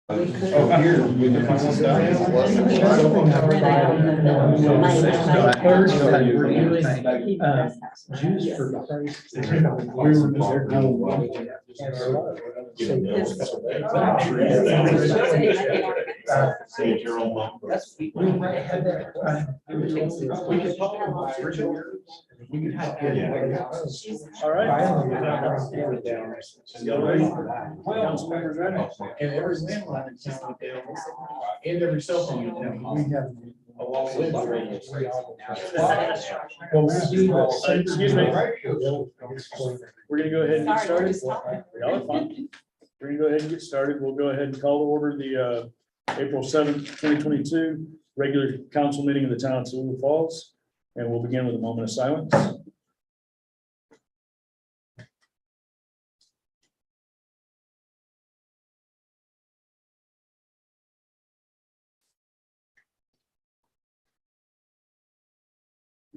Oh, here, we can find some Jews for Christ. All right. And every landline in town, and every cell phone in town, we have along with the radio station. Excuse me. We're gonna go ahead and get started. Y'all are fine. We're gonna go ahead and get started. We'll go ahead and call to order the April 7th, 2022 regular council meeting of the town of Tallulah Falls. And we'll begin with a moment of silence.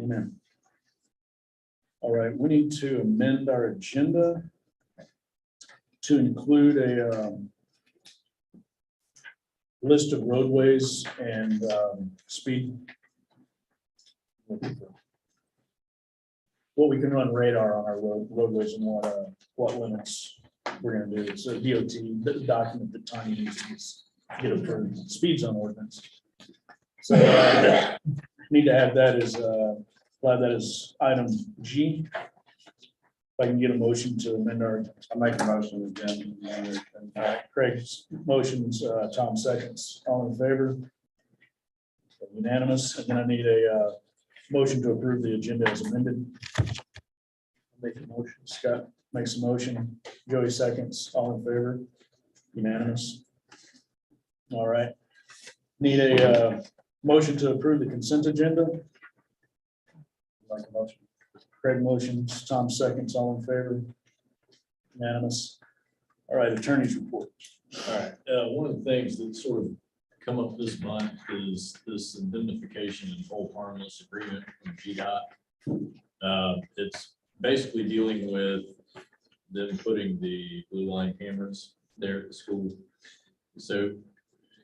Amen. All right, we need to amend our agenda to include a list of roadways and speed. What we can run radar on our roadways and what limits we're gonna do. It's a DOT document that Tanya needs to get approved, speed zone ordinance. So need to have that as item G. If I can get a motion to amend our. I make a motion again. Craig's motions, Tom seconds. All in favor? Unanimous. And then I need a motion to approve the agenda as amended. Make a motion. Scott makes a motion. Joey seconds. All in favor? Unanimous. All right. Need a motion to approve the consent agenda. Like a motion. Craig motions, Tom seconds, all in favor? Unanimous. All right, attorney's report. All right, one of the things that sort of come up this month is this indemnification and hold harmless agreement from GDOT. It's basically dealing with them putting the blue line cameras there at the school. So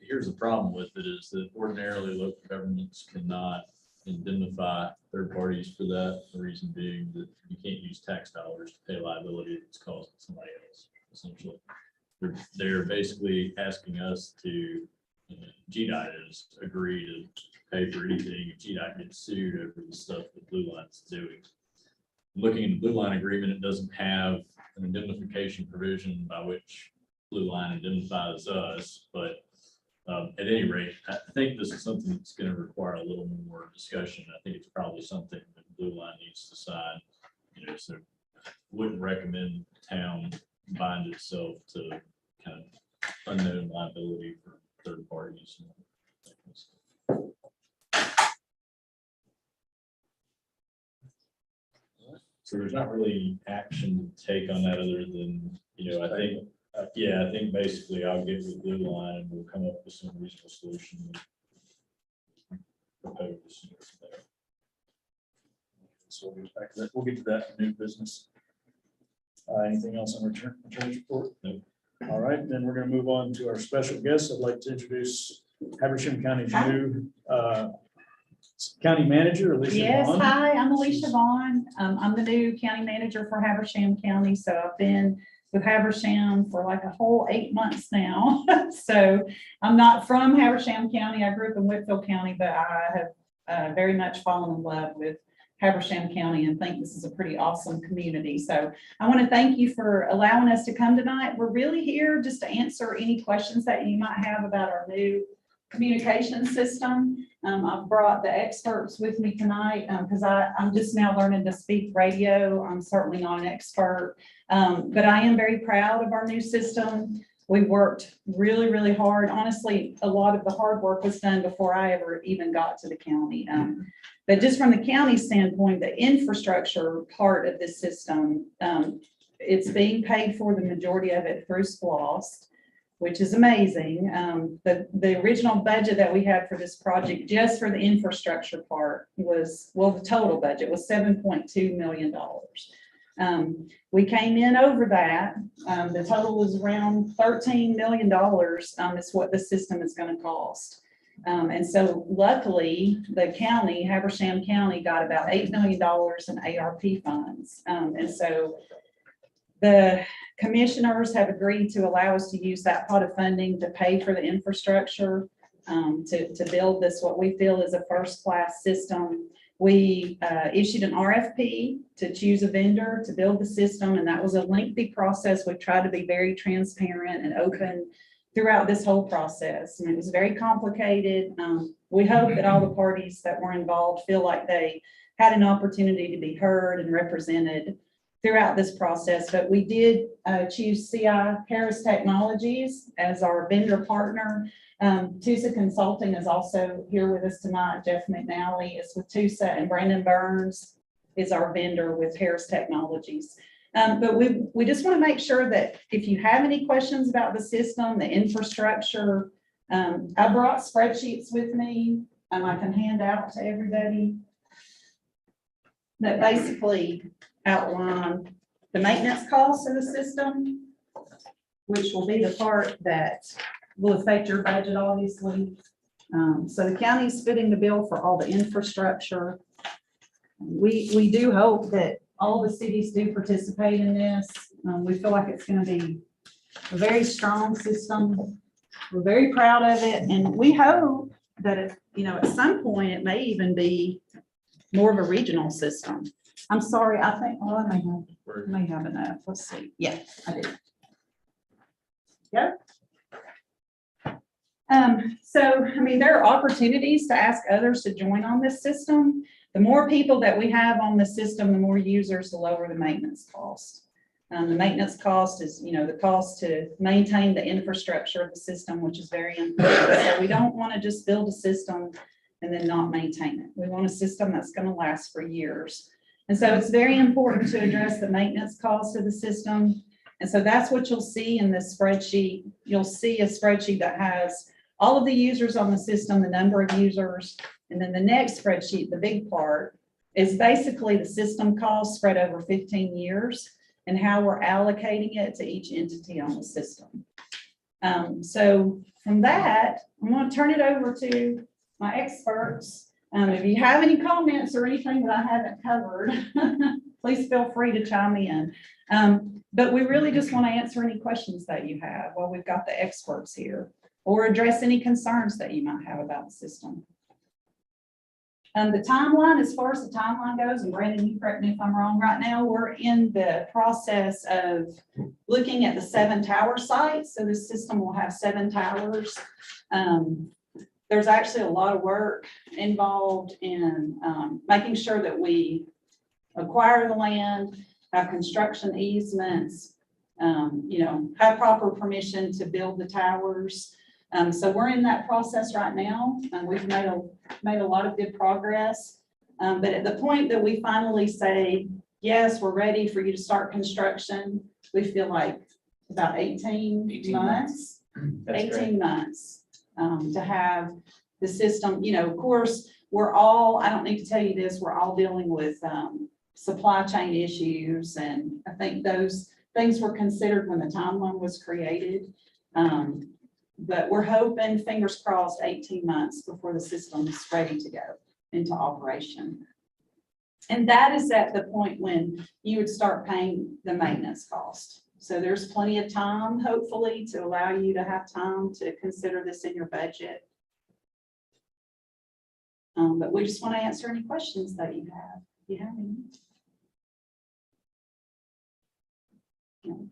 here's the problem with it is that ordinarily local governments cannot indemnify third parties for that. The reason being that you can't use tax dollars to pay liability that's caused by somebody else. Essentially, they're basically asking us to, GDOT has agreed to pay for anything if GDOT gets sued over the stuff that Blue Line's doing. Looking at the Blue Line agreement, it doesn't have an indemnification provision by which Blue Line indemnifies us, but at any rate, I think this is something that's going to require a little more discussion. I think it's probably something that Blue Line needs to sign, so wouldn't recommend the town bind itself to kind of unknown liability for third parties. So there's not really action to take on that other than, I think, I think basically I'll get with Blue Line and we'll come up with some reasonable solution. Propose. So we'll get back to that. We'll get to that in new business. Anything else on attorney's report? No. All right, then we're going to move on to our special guest. I'd like to introduce Habersham County's new county manager, Alicia Yes, Vaughn. hi, I'm Alicia Vaughn. I'm the new county manager for Habersham County. So I've been with Habersham for like a whole 8 months now. So I'm not from Habersham County. I grew up in Whitfield County, but I have very much fallen in love with Habersham County and think this is a pretty awesome community. So I want to thank you for allowing us to come tonight. We're really here just to answer any questions that you might have about our new communication system. I've brought the experts with me tonight because I'm just now learning to speak radio. I'm certainly not an expert, but I am very proud of our new system. We worked really, really hard. Honestly, a lot of the hard work was done before I ever even got to the county. But just from the county standpoint, the infrastructure part of this system, it's being paid for the majority of it through SPLOST, which is amazing. The original budget that we had for this project, just for the infrastructure part was, well, the total budget was $7.2 million. We came in over that. The total was around $13 million, is what the system is gonna cost. And so luckily, the county, Habersham County, got about $8 million in ARP funds. And so the commissioners have agreed to allow us to use that pot of funding to pay for the infrastructure, to build this, what we feel is a first-class system. We issued an RFP to choose a vendor to build the system, and that was a lengthy process. We tried to be very transparent and open throughout this whole process, and it was very complicated. We hope that all the parties that were involved feel like they had an opportunity to be heard and represented throughout this process. But we did choose CI Harris Technologies as our vendor partner. TUSA Consulting is also here with us tonight. Jeff McNally is with TUSA, and Brandon Burns is our vendor with Harris Technologies. But we just want to make sure that if you have any questions about the system, the infrastructure, I brought spreadsheets with me, I can hand out to everybody that basically outline the maintenance costs of the system, which will be the part that will affect your budget, obviously. So the county's footing the bill for all the infrastructure. We do hope that all the cities do participate in this. We feel like it's going to be a very strong system. We're very proud of it, and we hope that if, at some point it may even be more of a regional system. I'm sorry, I think, oh, I may have enough. Let's see. Yeah, I do. Yep. So, I mean, there are opportunities to ask others to join on this system. The more people that we have on the system, the more users, the lower the maintenance cost. The maintenance cost is, the cost to maintain the infrastructure of the system, which is very important. So we don't want to just build a system and then not maintain it. We want a system that's going to last for years. And so it's very important to address the maintenance cost of the system. And so that's what you'll see in this spreadsheet. You'll see a spreadsheet that has all of the users on the system, the number of users. And then the next spreadsheet, the big part, is basically the system cost spread over 15 years and how we're allocating it to each entity on the system. So from that, I'm going to turn it over to my experts. If you have any comments or anything that I haven't covered, please feel free to chime in. But we really just want to answer any questions that you have while we've got the experts here, or address any concerns that you might have about the system. The timeline, as far as the timeline goes, and Brandon, you correct me if I'm wrong, right now we're in the process of looking at the 7 tower sites. So this system will have 7 towers. There's actually a lot of work involved in making sure that we acquire the land, have construction easements, have proper permission to build the towers. So we're in that process right now, and we've made a lot of good progress. But at the point that we finally say, yes, we're ready for you to start construction, we feel like about 18 months. That's 18 months to have the system. Of course, I don't need to tell you this, we're all dealing with supply chain issues. And I think those things were considered when the timeline was created. But we're hoping, fingers crossed, 18 months before the system is ready to go into operation. And that is at the point when you would start paying the maintenance cost. So there's plenty of time, hopefully, to allow you to have time to consider this in your budget. But we just want to answer any questions that you have. If you have any. No.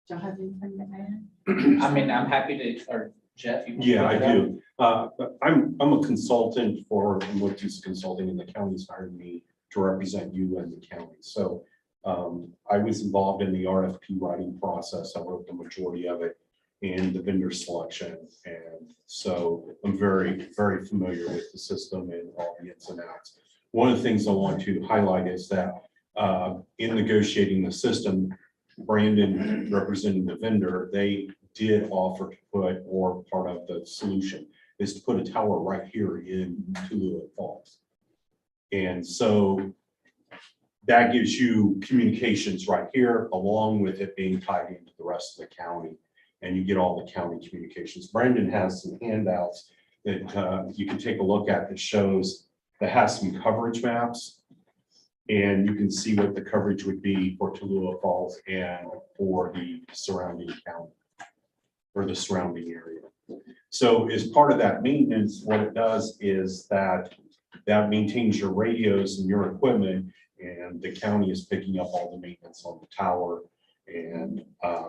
Do y'all have anything to add? I mean, I'm happy to, or Jeff, you. Yeah, I do. But I'm a consultant for TUSA Consulting, and the county's hired me to represent you and the county. So I was involved in the RFP writing process. I wrote the majority of it, and the vendor selection. And so I'm very, very familiar with the system and all the ins and outs. One of the things I want to highlight is that in negotiating the system, Brandon representing the vendor, they did offer to put, or part of the solution is to put a tower right here in Tooele Falls. And so that gives you communications right here, along with it being tied into the rest of the county. And you get all the county communications. Brendan has some handouts that you can take a look at that shows, that has some coverage maps. And you can see what the coverage would be for Tallulah Falls and for the surrounding county or the surrounding area. So as part of that maintenance, what it does is that maintains your radios and your equipment, and the county is picking up all the maintenance on the tower. And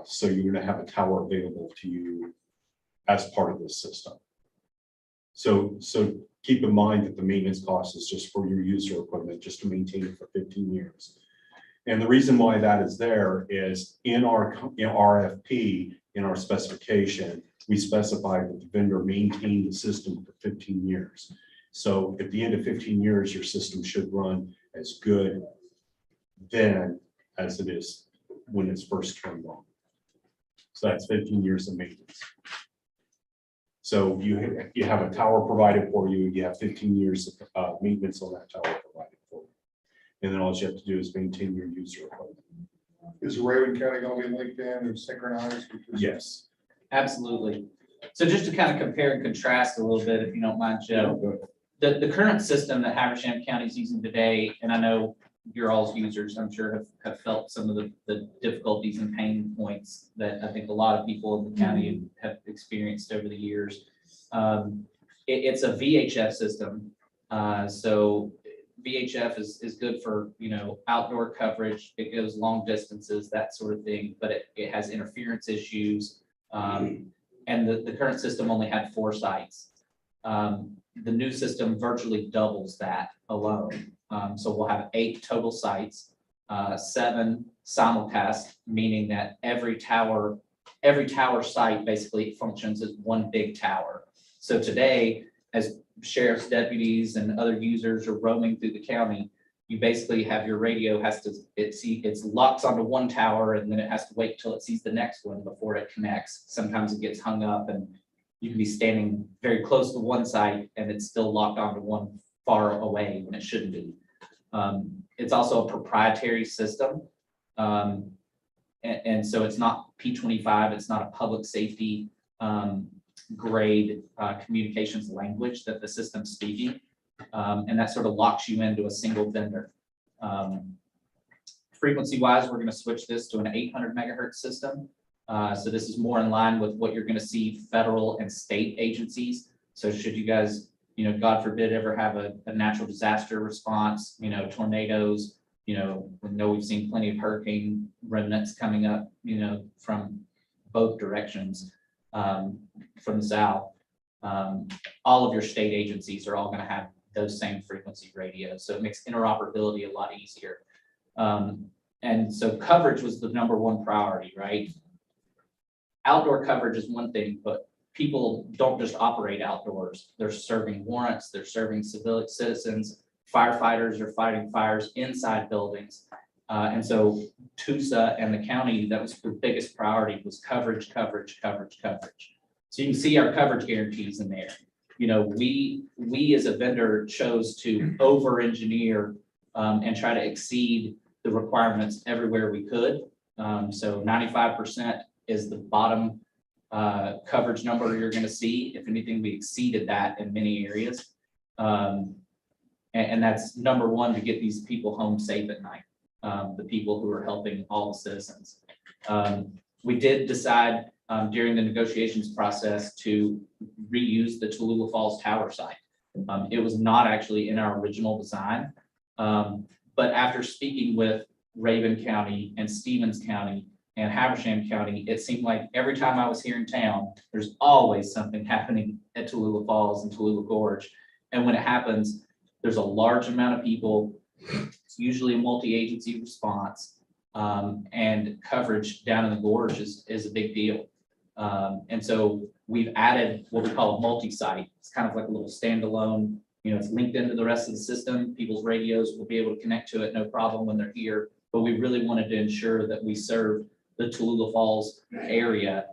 so you're going to have a tower available to you as part of this system. So keep in mind that the maintenance cost is just for your user equipment, just to maintain it for 15 years. And the reason why that is there is in our RFP, in our specification, we specify that the vendor maintain the system for 15 years. So at the end of 15 years, your system should run as good then as it is when it's first turned on. So that's 15 years of maintenance. So you have a tower provided for you, you have 15 years of maintenance on that tower provided for you. And then all you have to do is maintain your user equipment. Is Raven County gonna be linked in and synchronized? Yes. Absolutely. So just to kind of compare and contrast a little bit, if you don't mind, Joe, the current system that Habersham County is using today, and I know your all's users, I'm sure have felt some of the difficulties and pain points that I think a lot of people in the county have experienced over the years. It's a VHF system. So VHF is good for, outdoor coverage. It goes long distances, that sort of thing, but it has interference issues. And the current system only had 4 sites. The new system virtually doubles that alone. So we'll have 8 total sites, 7 simulcast, meaning that every tower site basically functions as one big tower. So today, as sheriff's deputies and other users are roaming through the county, you basically have your radio it's locked onto one tower, and then it has to wait till it sees the next one before it connects. Sometimes it gets hung up, and you can be standing very close to one site and it's still locked onto one far away when it shouldn't be. It's also a proprietary system. And so it's not P25, it's not a public safety grade communications language that the system's speaking. And that sort of locks you into a single vendor. Frequency wise, we're going to switch this to an 800 megahertz system. So this is more in line with what you're going to see federal and state agencies. So should you guys, God forbid, ever have a natural disaster response, tornadoes, we know we've seen plenty of hurricane remnants coming up, from both directions, from the south. All of your state agencies are all going to have those same frequency radios. So it makes interoperability a lot easier. And so coverage was the #1 priority, right? Outdoor coverage is one thing, but people don't just operate outdoors. They're serving warrants, they're serving citizens, firefighters are fighting fires inside buildings. And so TUSA and the county, that was the biggest priority, was coverage. So you can see our coverage guarantees in there. We as a vendor chose to over-engineer and try to exceed the requirements everywhere we could. So 95% is the bottom coverage number you're going to see. If anything, we exceeded that in many areas. And that's #1 to get these people home safe at night, the people who are helping all the citizens. We did decide during the negotiations process to reuse the Tallulah Falls Tower site. It was not actually in our original design, but after speaking with Raven County and Stevens County and Habersham County, it seemed like every time I was here in town, there's always something happening at Tallulah Falls and Tallulah Gorge. And when it happens, there's a large amount of people. It's usually a multi-agency response, and coverage down in the gorge is a big deal. And so we've added what we call a multi-site. It's kind of like a little standalone, it's linked into the rest of the system. People's radios will be able to connect to it, no problem when they're here. But we really wanted to ensure that we serve the Tallulah Falls area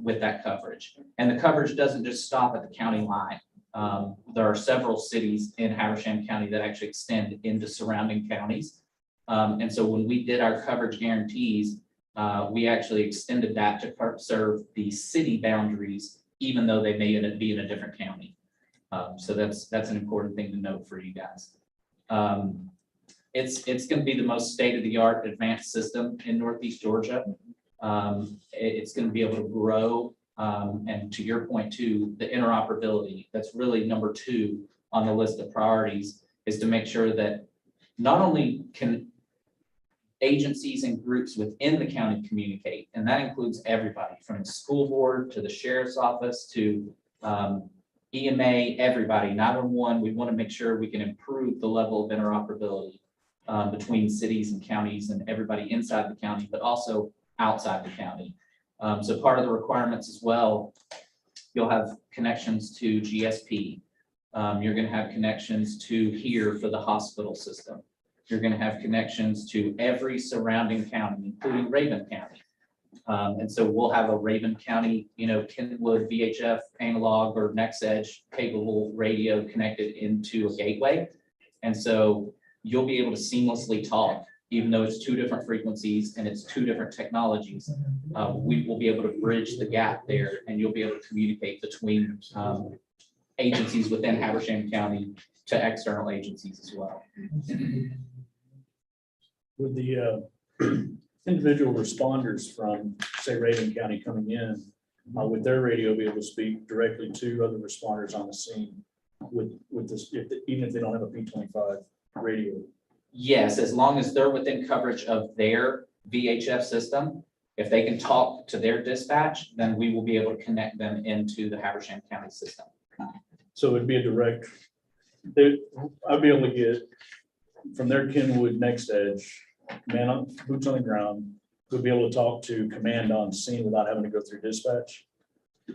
with that coverage. And the coverage doesn't just stop at the county line. There are several cities in Habersham County that actually extend into surrounding counties. And so when we did our coverage guarantees, we actually extended that to serve the city boundaries, even though they may be in a different county. So that's an important thing to note for you guys. It's going to be the most state-of-the-art advanced system in Northeast Georgia. It's going to be able to grow. And to your point too, the interoperability, that's really number 2 on the list of priorities, is to make sure that not only can agencies and groups within the county communicate, and that includes everybody from the school board to the sheriff's office to EMA, everybody, 911. We want to make sure we can improve the level of interoperability between cities and counties and everybody inside the county, but also outside the county. So part of the requirements as well, you'll have connections to GSP. You're going to have connections to here for the hospital system. You're going to have connections to every surrounding county, including Raven County. And so we'll have a Raven County, Kenwood VHF analog or NextEdge capable radio connected into a gateway. And so you'll be able to seamlessly talk, even though it's 2 different frequencies and it's 2 different technologies. We will be able to bridge the gap there, and you'll be able to communicate between agencies within Habersham County to external agencies as well. With the individual responders from, say, Raven County coming in, would their radio be able to speak directly to other responders on the scene with this, even if they don't have a P25 radio? Yes, as long as they're within coverage of their VHF system, if they can talk to their dispatch, then we will be able to connect them into the Habersham County system. So it'd be a direct, I'd be able to get from their Kenwood NextEdge, boots on the ground, would be able to talk to command on scene without having to go through dispatch.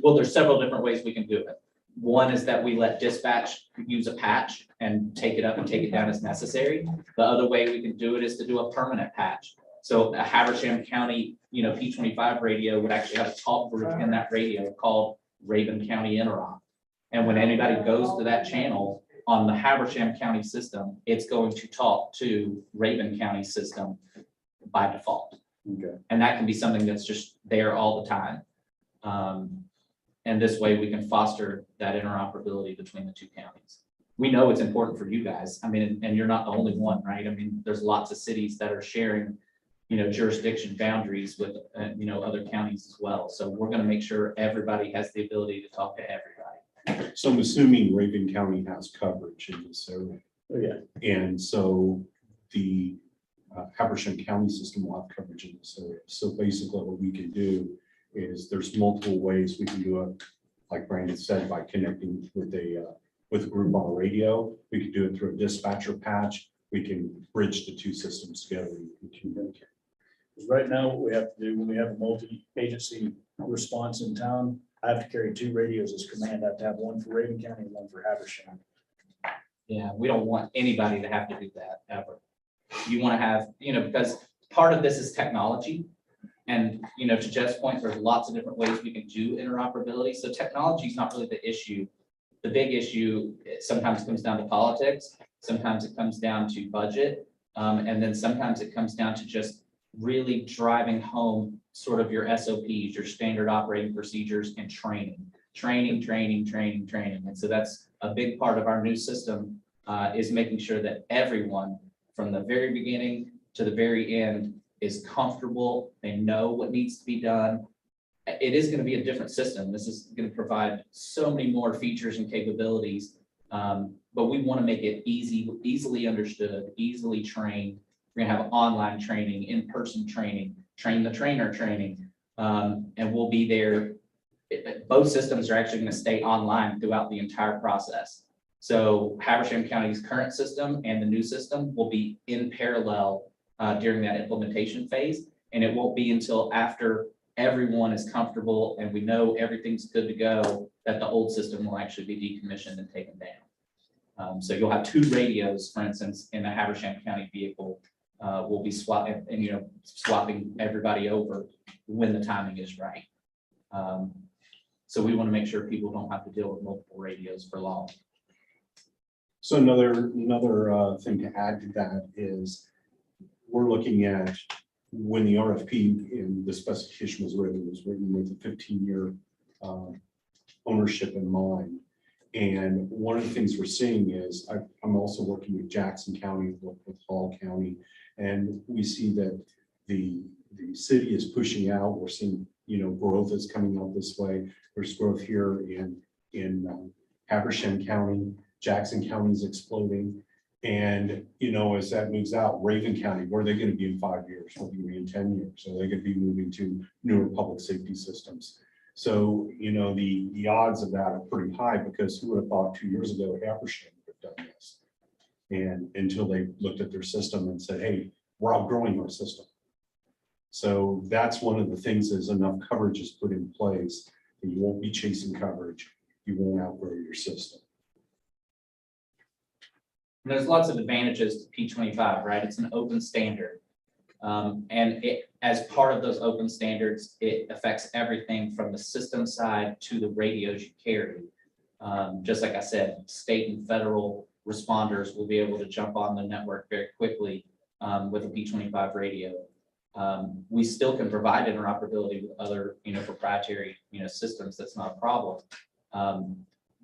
Well, there's several different ways we can do it. One is that we let dispatch use a patch and take it up and take it down as necessary. The other way we can do it is to do a permanent patch. So a Habersham County, P25 radio would actually have a talk group in that radio called Raven County Interop. And when anybody goes to that channel on the Habersham County system, it's going to talk to Raven County system by default. Okay. And that can be something that's just there all the time. And this way we can foster that interoperability between the 2 counties. We know it's important for you guys. I mean, and you're not the only one, right? I mean, there's lots of cities that are sharing, jurisdiction boundaries with, other counties as well. So we're going to make sure everybody has the ability to talk to everybody. So I'm assuming Raven County has coverage in this area. Oh, yeah. And so the Habersham County system will have coverage in this area. So basically what we can do is there's multiple ways we can do it. Like Brandon said, by connecting with a group on a radio, we could do it through a dispatcher patch. We can bridge the 2 systems together and communicate. Right now, what we have to do when we have a multi-agency response in town, I have to carry 2 radios as command. I have to have one for Raven County and one for Habersham. Yeah, we don't want anybody to have to do that ever. You want to have, because part of this is technology. And, to Jeff's point, there's lots of different ways we can do interoperability. So technology is not really the issue. The big issue sometimes comes down to politics. Sometimes it comes down to budget. And then sometimes it comes down to just really driving home sort of your SOPs, your standard operating procedures, and training. And so that's a big part of our new system, is making sure that everyone from the very beginning to the very end is comfortable. They know what needs to be done. It is going to be a different system. This is going to provide so many more features and capabilities, but we want to make it easily understood, easily trained. We're going to have online training, in-person training, train the trainer training, and we'll be there. Both systems are actually going to stay online throughout the entire process. So Habersham County's current system and the new system will be in parallel during that implementation phase. And it won't be until after everyone is comfortable and we know everything's good to go that the old system will actually be decommissioned and taken down. So you'll have 2 radios, for instance, in a Habersham County vehicle. We'll be swapping everybody over when the timing is right. So we want to make sure people don't have to deal with multiple radios for long. So another thing to add to that is we're looking at when the RFP and the specification was written with a 15-year ownership in mind. And one of the things we're seeing is I'm also working with Jackson County, with Hall County, and we see that the city is pushing out. We're seeing, growth is coming out this way. There's growth here in Habersham County. Jackson County is exploding. And, as that moves out, Raven County, where are they going to be in 5 years? Where are they going to be in 10 years? So they're going to be moving to newer public safety systems. So, the odds of that are pretty high, because who would have thought 2 years ago Habersham would have done this? And until they looked at their system and said, hey, we're outgrowing our system. So that's one of the things, is enough coverage is put in place that you won't be chasing coverage. You won't outgrow your system. And there's lots of advantages to P25, right? It's an open standard. And as part of those open standards, it affects everything from the system side to the radios you carry. Just like I said, state and federal responders will be able to jump on the network very quickly with a P25 radio. We still can provide interoperability with other, proprietary, systems. That's not a problem.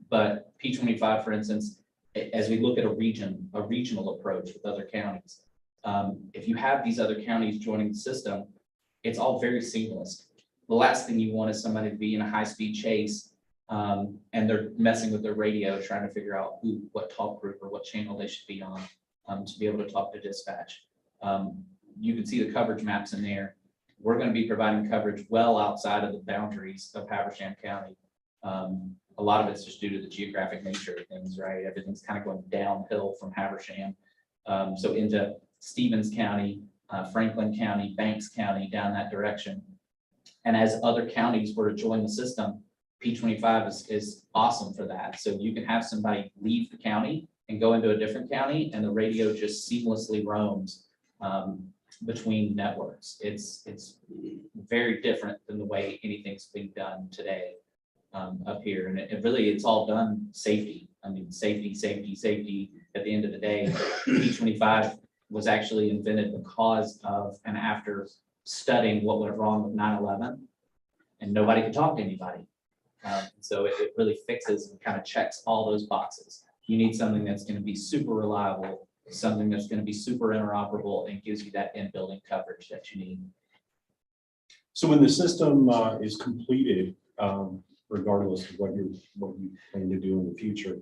But P25, for instance, as we look at a regional approach with other counties, if you have these other counties joining the system, it's all very seamless. The last thing you want is somebody to be in a high-speed chase and they're messing with their radio, trying to figure out what talk group or what channel they should be on to be able to talk to dispatch. You can see the coverage maps in there. We're going to be providing coverage well outside of the boundaries of Habersham County. A lot of it's just due to the geographic nature of things, right? Everything's kind of going downhill from Habersham. So into Stevens County, Franklin County, Banks County, down that direction. And as other counties were to join the system, P25 is awesome for that. So you can have somebody leave the county and go into a different county, and the radio just seamlessly roams between networks. It's very different than the way anything's being done today up here. And it's all done safety. I mean, safety. At the end of the day, P25 was actually invented because of and after studying what went wrong with 9/11, and nobody could talk to anybody. So it really fixes and kind of checks all those boxes. You need something that's going to be super reliable, something that's going to be super interoperable, and gives you that in-building coverage that you need. So when the system is completed, regardless of what you plan to do in the future,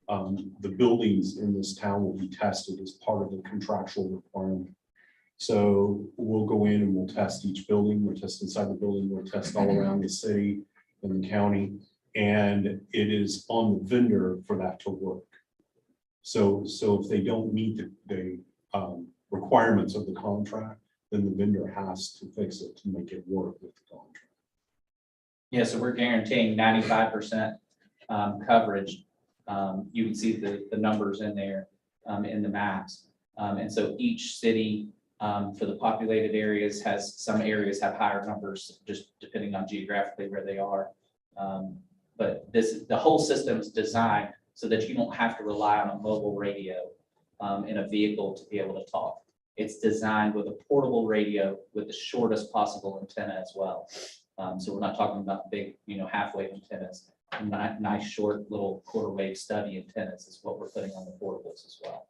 the buildings in this town will be tested as part of the contractual requirement. So we'll go in and we'll test each building. We'll test inside the building. We'll test all around the city and the county. And it is on the vendor for that to work. So if they don't meet the requirements of the contract, then the vendor has to fix it to make it work with the contract. Yeah, so we're guaranteeing 95% coverage. You can see the numbers in there in the maps. And so each city for the populated areas some areas have higher numbers just depending on geographically where they are. But the whole system is designed so that you don't have to rely on a mobile radio in a vehicle to be able to talk. It's designed with a portable radio with the shortest possible antenna as well. So we're not talking about big, half-wave antennas. Nice short little quarter wave stubby antennas is what we're putting on the portables as well.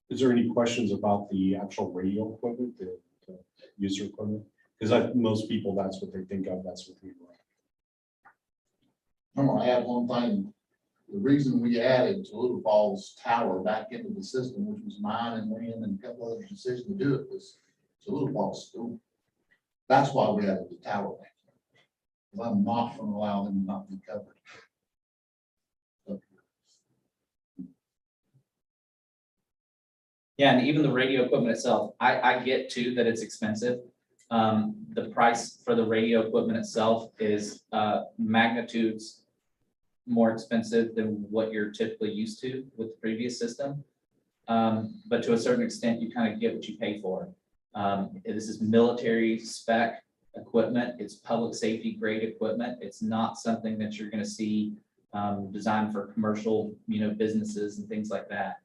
Is there any questions about the actual radio equipment, the user equipment? Because most people, that's what they think of. That's what they want. I'm gonna add one thing. The reason we added Little Falls Tower back into the system, which was mine and Lynn and a couple other decisions to do it, was Little Falls School. That's why we added the tower back. Because I'm not gonna allow them to not be covered. Yeah, and even the radio equipment itself, I get too that it's expensive. The price for the radio equipment itself is magnitudes more expensive than what you're typically used to with the previous system. But to a certain extent, you kind of get what you pay for. This is military spec equipment. It's public safety grade equipment. It's not something that you're going to see designed for commercial, businesses and things like that.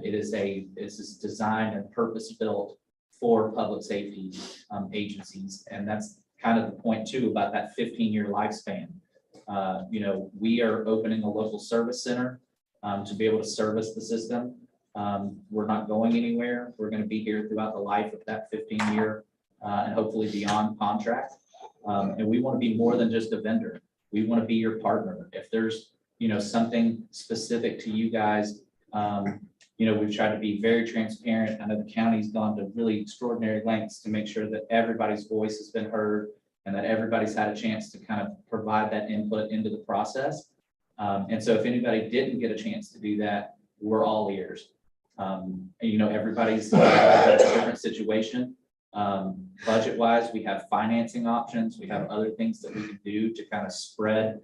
It's designed and purpose-built for public safety agencies. And that's kind of the point too about that 15-year lifespan. We are opening a local service center to be able to service the system. We're not going anywhere. We're going to be here throughout the life of that 15-year and hopefully beyond contract. And we want to be more than just a vendor. We want to be your partner. If there's, something specific to you guys, we've tried to be very transparent. I know the county's gone to really extraordinary lengths to make sure that everybody's voice has been heard and that everybody's had a chance to kind of provide that input into the process. And so if anybody didn't get a chance to do that, we're all ears. Everybody's in a different situation. Budget wise, we have financing options. We have other things that we can do to kind of spread,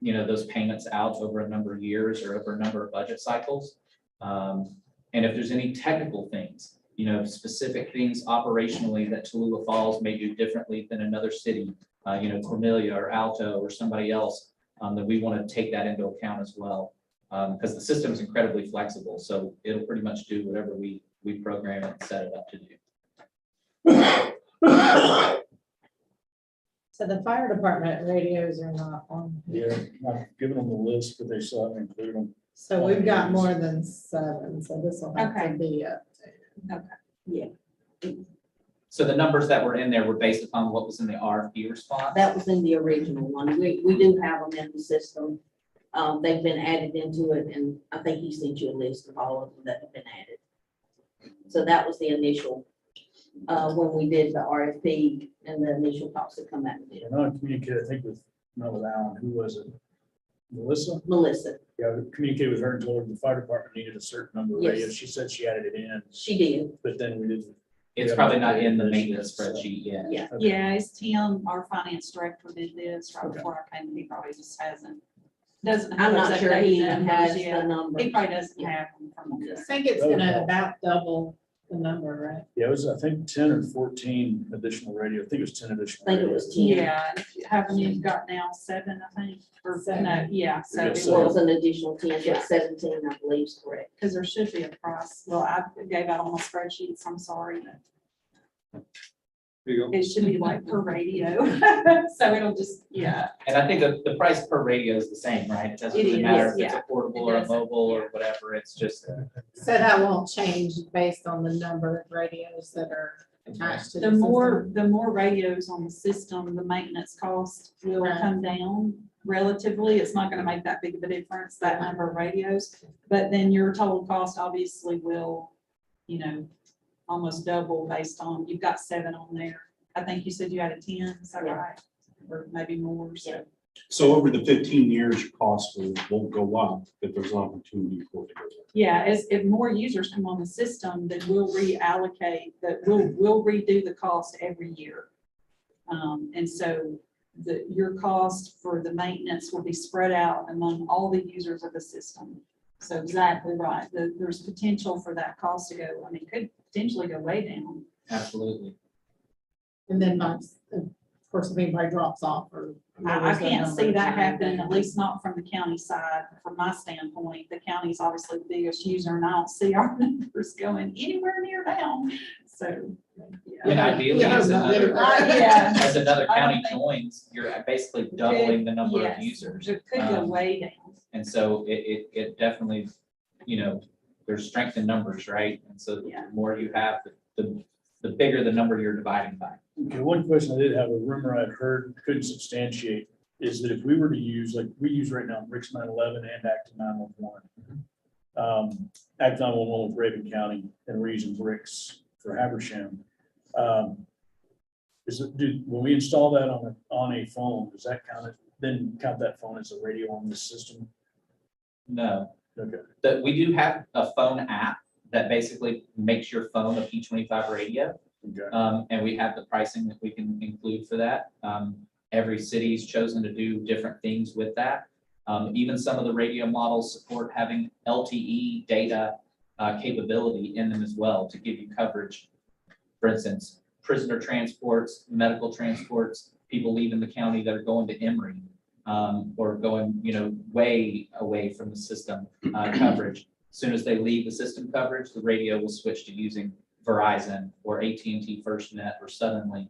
those payments out over a number of years or over a number of budget cycles. And if there's any technical things, specific things operationally that Tallulah Falls may do differently than another city, Cornelia or Alto or somebody else, then we want to take that into account as well. Because the system is incredibly flexible, so it'll pretty much do whatever we program it and set it up to do. So the fire department radios are not on. Yeah, I've given them the list, but they still haven't included them. So we've got more than 7, so this will have to Okay. be So the numbers that were in there were based upon what was in the RFP response. That was in the original one. We do have them in the system. They've been added into it, and I think he sent you a list of all of them that have been added. So that was the initial, when we did the RFP and the initial talks that come out of it. And I communicated, I think not with Alan, who was it? Melissa? Melissa, Yeah, I communicated with her and told her the fire department needed a certain number of Yes. radios. She said she added it in, she did, but then we didn't. It's Yeah, probably not in the this maintenance year, so- spreadsheet yet. yeah. Okay. Yeah, it's Tim, our finance director did this right Okay. before I came. He probably just doesn't. I'm have not those sure he updated even numbers has the yet. number. He probably doesn't Yeah. have them from I this. think it's That was gonna all. about double the number, right? Yeah, it was, I think, 10 or 14 additional radio. I think it was 10 additional. I think it was radios. 10. Yeah, and if you haven't you got now 7, I think, or 7. no, yeah, so Yeah, it so- It was, was an additional 10, Yeah. but 17, I believe is correct. because there should be a price. Well, I gave out all my spreadsheets, I'm sorry. It should be like per radio, so it'll just, yeah. And I think the price per radio is the same, right? It doesn't It really is, matter if it's yeah. a portable It or a doesn't, mobile or yeah. whatever. It's just, So that won't change based on the number of radios that are attached to the The more radios on the system, the maintenance cost will Right. come down relatively. It's not gonna make that big of a difference, that number of radios. But then your total cost obviously will, almost double based on, you've got 7 on there. I think you said you had a 10, is that Yeah. right? Or maybe more, so. Yeah. So over the 15 years, your costs will go up, but there's an opportunity for it to go down. Yeah, if more users come on the system, then we'll reallocate, we'll redo the cost every year. And so your cost for the maintenance will be spread out among all the users of the system. So exactly right, there's potential for that cost to go, could potentially go way down. absolutely. And then, of course, if anybody drops off or. I lowers their can't see numbers that or happening, anything. at least not from the county side, from my standpoint. The county's obviously the biggest user, and I don't see our numbers going anywhere near down, so. I mean, ideally, Yeah, as another, Yeah. as another I don't county think- joins, you're basically doubling the number of Yes, users. It could go Um, way down. And so it definitely, there's strength in numbers, right? And so the Yeah. more you have, the bigger the number you're dividing by. Okay, one question I did have, a rumor I'd heard, couldn't substantiate, is that if we were to use, like we use right now, Rick's 911 and Active 911. Active 911 with Raven County and we're using Rick's for Habersham. When we install that on a phone, does that then count that phone as a radio on this system? No, Okay, that we do have a phone app that basically makes your phone a P25 radio. okay. And we have the pricing that we can include for that. Every city's chosen to do different things with that. Even some of the radio models support having LTE data capability in them as well to give you coverage. For instance, prisoner transports, medical transports, people leaving the county that are going to Emory. or going, way away from the system coverage. As soon as they leave the system coverage, the radio will switch to using Verizon or AT&T FirstNet or Suddenlink,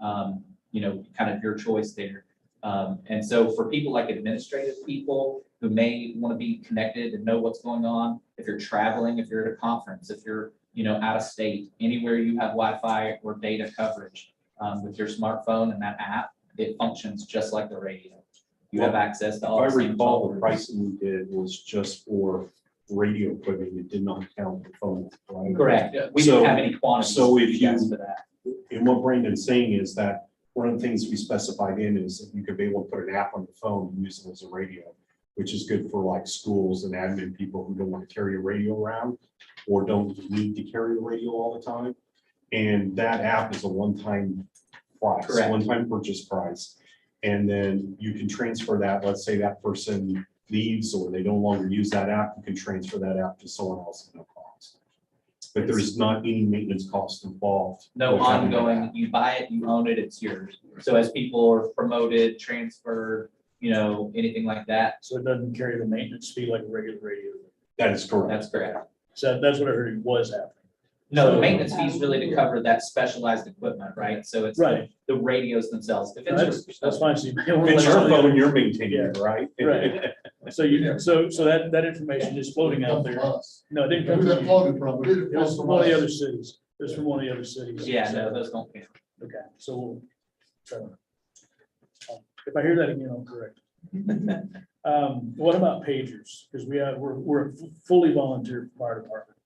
kind of your choice there. And so for people like administrative people who may want to be connected and know what's going on, if you're traveling, if you're at a conference, if you're, out of state, anywhere you have Wi-Fi or data coverage, with your smartphone and that app, it functions just like the radio. You have access to all. If I the same recall, the software. pricing we did was just for radio equipment. It did not count the phone. Right? Correct. We So- didn't have any quantities. so if guys you- for that. And what Brandon's saying is that one of the things we specified in is that you could be able to put an app on the phone and use it as a radio, which is good for like schools and admin people who don't want to carry a radio around or don't need to carry a radio all the time. And that app is a one-time price, Correct. one-time purchase price. And then you can transfer that, let's say that person leaves or they no longer use that app, you can transfer that app to someone else at no cost. But there's not any maintenance cost involved. No with having that ongoing, app. you buy it, you own it, it's yours. So as people are promoted, transferred, anything like that, So it doesn't carry the maintenance fee like a regular radio. That is correct. that's correct. So that's what I heard was happening. No, the So- maintenance fee is really to cover that specialized equipment, right? So it's Right. the radios themselves. If it's That's fine. So you may want If to it's your let phone, somebody- you're maintaining it, right? Right. So that information is floating out there. Us. No, it didn't Who's come that from you. floated from? It didn't It was come from one of the us. other cities. It was from one of the other cities. Yeah, no, those don't count. Okay, so we'll try to. If I hear that again, I'll correct. What about pagers? Because we're a fully volunteer fire department.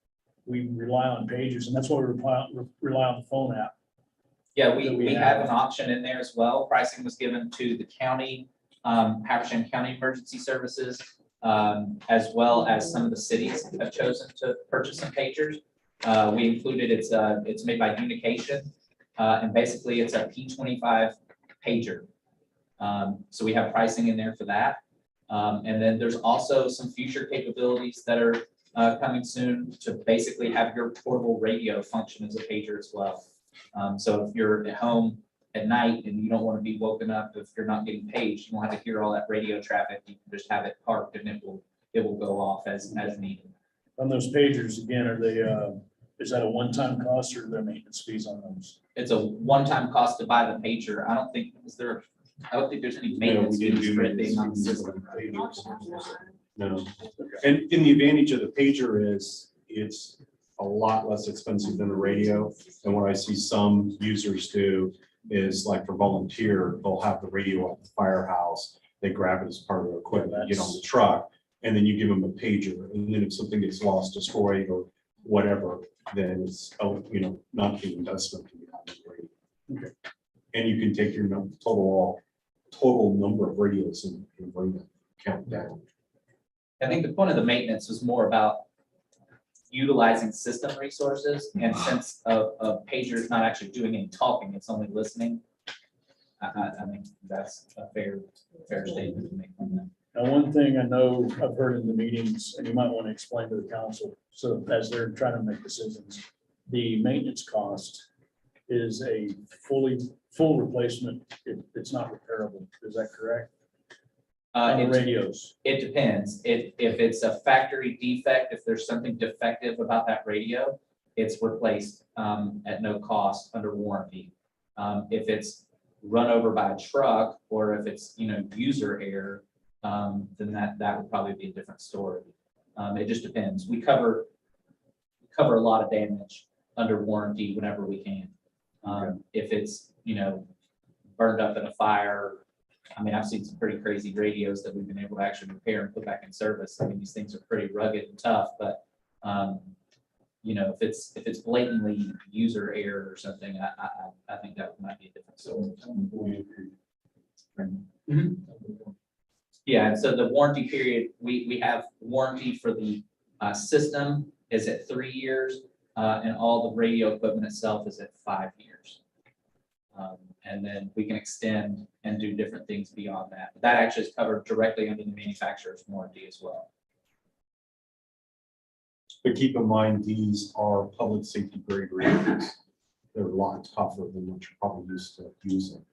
We rely on pagers, and that's why we rely on the phone app. Yeah, that we we have have. an option in there as well. Pricing was given to the county, Habersham County Emergency Services, as well as some of the cities have chosen to purchase some pagers. We included, it's made by Unication, and basically it's a P25 pager. So we have pricing in there for that. And then there's also some future capabilities that are coming soon to basically have your portable radio function as a pager as well. So if you're at home at night and you don't want to be woken up, if you're not getting paged, you won't have to hear all that radio traffic. You can just have it parked and it will go off as needed. On those pagers, again, are they, is that a one-time cost or are there maintenance fees on those? It's a one-time cost to buy the pager. I don't think there's any maintenance No, we didn't fees do for it being on the maintenance system. No, and the advantage of the pager is it's a lot less expensive than the radio. And what I see some users do is like for volunteer, they'll have the radio at the firehouse. They grab it as part of their equipment, get on the truck, and then you give them a pager. And then if something gets lost, destroyed, or whatever, then it's, not the investment. to have the radio. Okay. And you can take your total number of radios and bring the count down. I think the point of the maintenance was more about utilizing system resources, and since a pager is not actually doing any talking, it's only listening. I think that's a fair statement to make on that. Now, one thing I know I've heard in the meetings, and you might want to explain to the council, so as they're trying to make decisions, the maintenance cost is a full replacement. It's not repairable. Is that correct? On the It radios. depends. If it's a factory defect, if there's something defective about that radio, it's replaced at no cost under warranty. If it's run over by a truck, or if it's, user error, then that would probably be a different story. It just depends. We cover a lot of damage under warranty whenever we can. If it's, burned up in a fire, I've seen some pretty crazy radios that we've been able to actually repair and put back in service. These things are pretty rugged and tough, but, if it's blatantly user error or something, I think that might be a different story. Yeah, and so the warranty period, we have warranty for the system is at 3 years, and all the radio equipment itself is at 5 years. And then we can extend and do different things beyond that. But that actually is covered directly under the manufacturer's warranty as well. But keep in mind, these are public safety grade radios. They're a lot tougher than what you're probably used to using.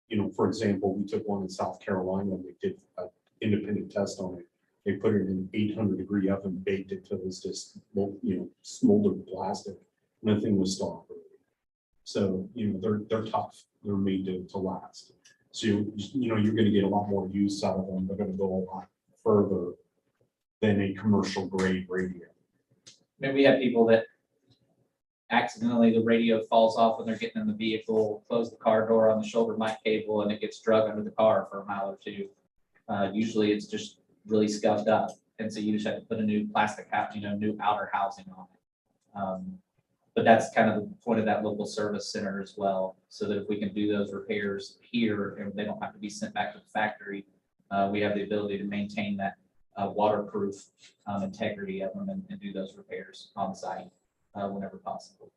you know, for example, we took one in South Carolina, and they did an independent test on it. They put it in an 800-degree oven, baked it till it was just, you know, smoldered plastic, and the thing was still operating. So, you know, they're tough, they're made to last. So, you know, you're gonna get a lot more use out of them, they're gonna go a lot further than a commercial grade radio. Maybe we have people that accidentally the radio falls off when they're getting in the vehicle, close the car door on the shoulder mic cable, and it gets drug under the car for a mile or two. Usually it's just really scuffed up, and so you just have to put a new plastic, you know, new outer housing on it. But that's kind of the point of that local service center as well, so that if we can do those repairs here and they don't have to be sent back to the factory, we have the ability to maintain that waterproof integrity of them and do those repairs on site whenever possible.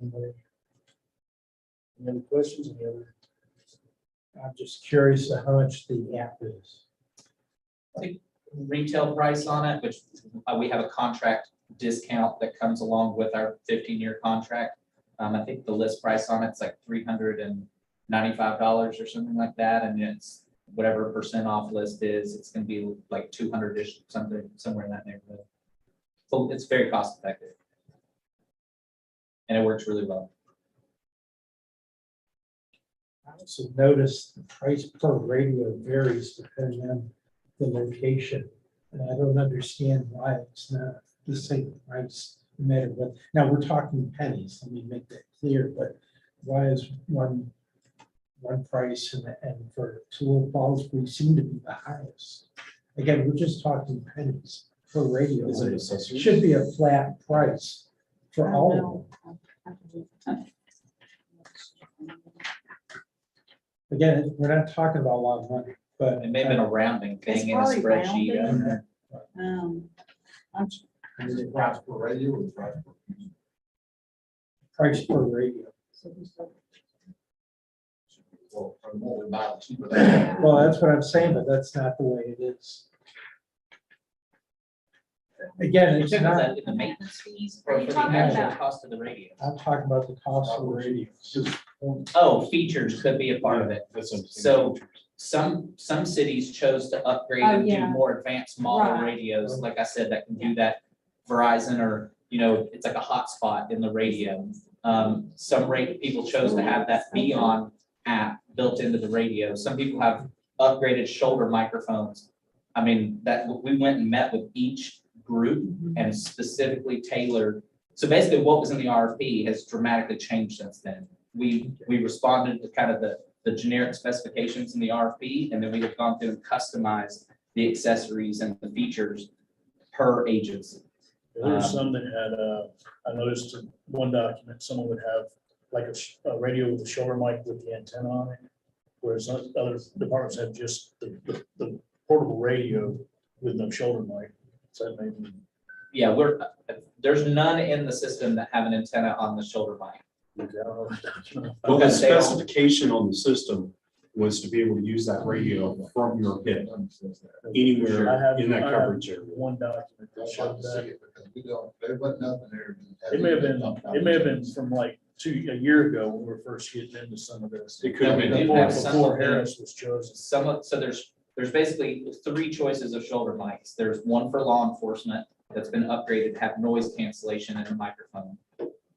Anybody? Any other questions? Any other? I'm just curious how much the app is. Retail price on it, which we have a contract discount that comes along with our 15-year contract. I think the list price on it's like $395 or something like that, and it's whatever percent off list is. It's going to be like 200-ish, something somewhere in that neighborhood. So it's very cost effective, and it works really well. I also noticed the price per radio varies depending on the location. And I don't understand why it's not the same price no matter what. Now, we're talking pennies, let me make that clear, but why is one price and for Tulip Falls, we seem to be the highest? Again, we're just talking pennies for radio. Is it It accessories? should be a flat price for all of them. Again, we're not talking about a lot of money, but. It may have been a rounding It's thing in a probably spreadsheet. rounding. I'm Is it price per radio or price per? Price per radio. Well, from what we buy, the cheaper they are. Well, that's what I'm saying, but that's not the way it is. Again, it's Is not, that in the maintenance fees Are or you for the talking actual about- cost of the radio? I'm talking about the cost of the radios. Oh, features could be a part of it. That's what I'm So- saying. Some cities chose to upgrade Oh, and do yeah. more advanced model Right. radios, like I said, that can do that. Verizon, or, you know, it's like a hotspot in the radio. Some people chose to have that Beyond app built into the radio. Some people have upgraded shoulder microphones. I mean, that, we went and met with each group and specifically tailored. So basically what was in the RFP has dramatically changed since then. We responded to kind of the generic specifications in the RFP, and then we have gone through and customized the accessories and the features per agency. There's some that had, I noticed in one document, someone would have like a radio with a shoulder mic with the antenna on it. Whereas other departments have just the portable radio with no shoulder mic. So that may be. Yeah, there's none in the system that have an antenna on the shoulder mic. I don't know. Well, the Because they don't- specification on the system was to be able to use that radio from your hip anywhere I have- in that I have coverage area. One document that I'd like showed to see that. it because we don't, there wasn't nothing there. It may have been from like a year ago when we were first getting into some of this. It could have been. We do have some Before of them. Harris was chosen. So there's basically three choices of shoulder mics. There's one for law enforcement that's been upgraded to have noise cancellation in the microphone.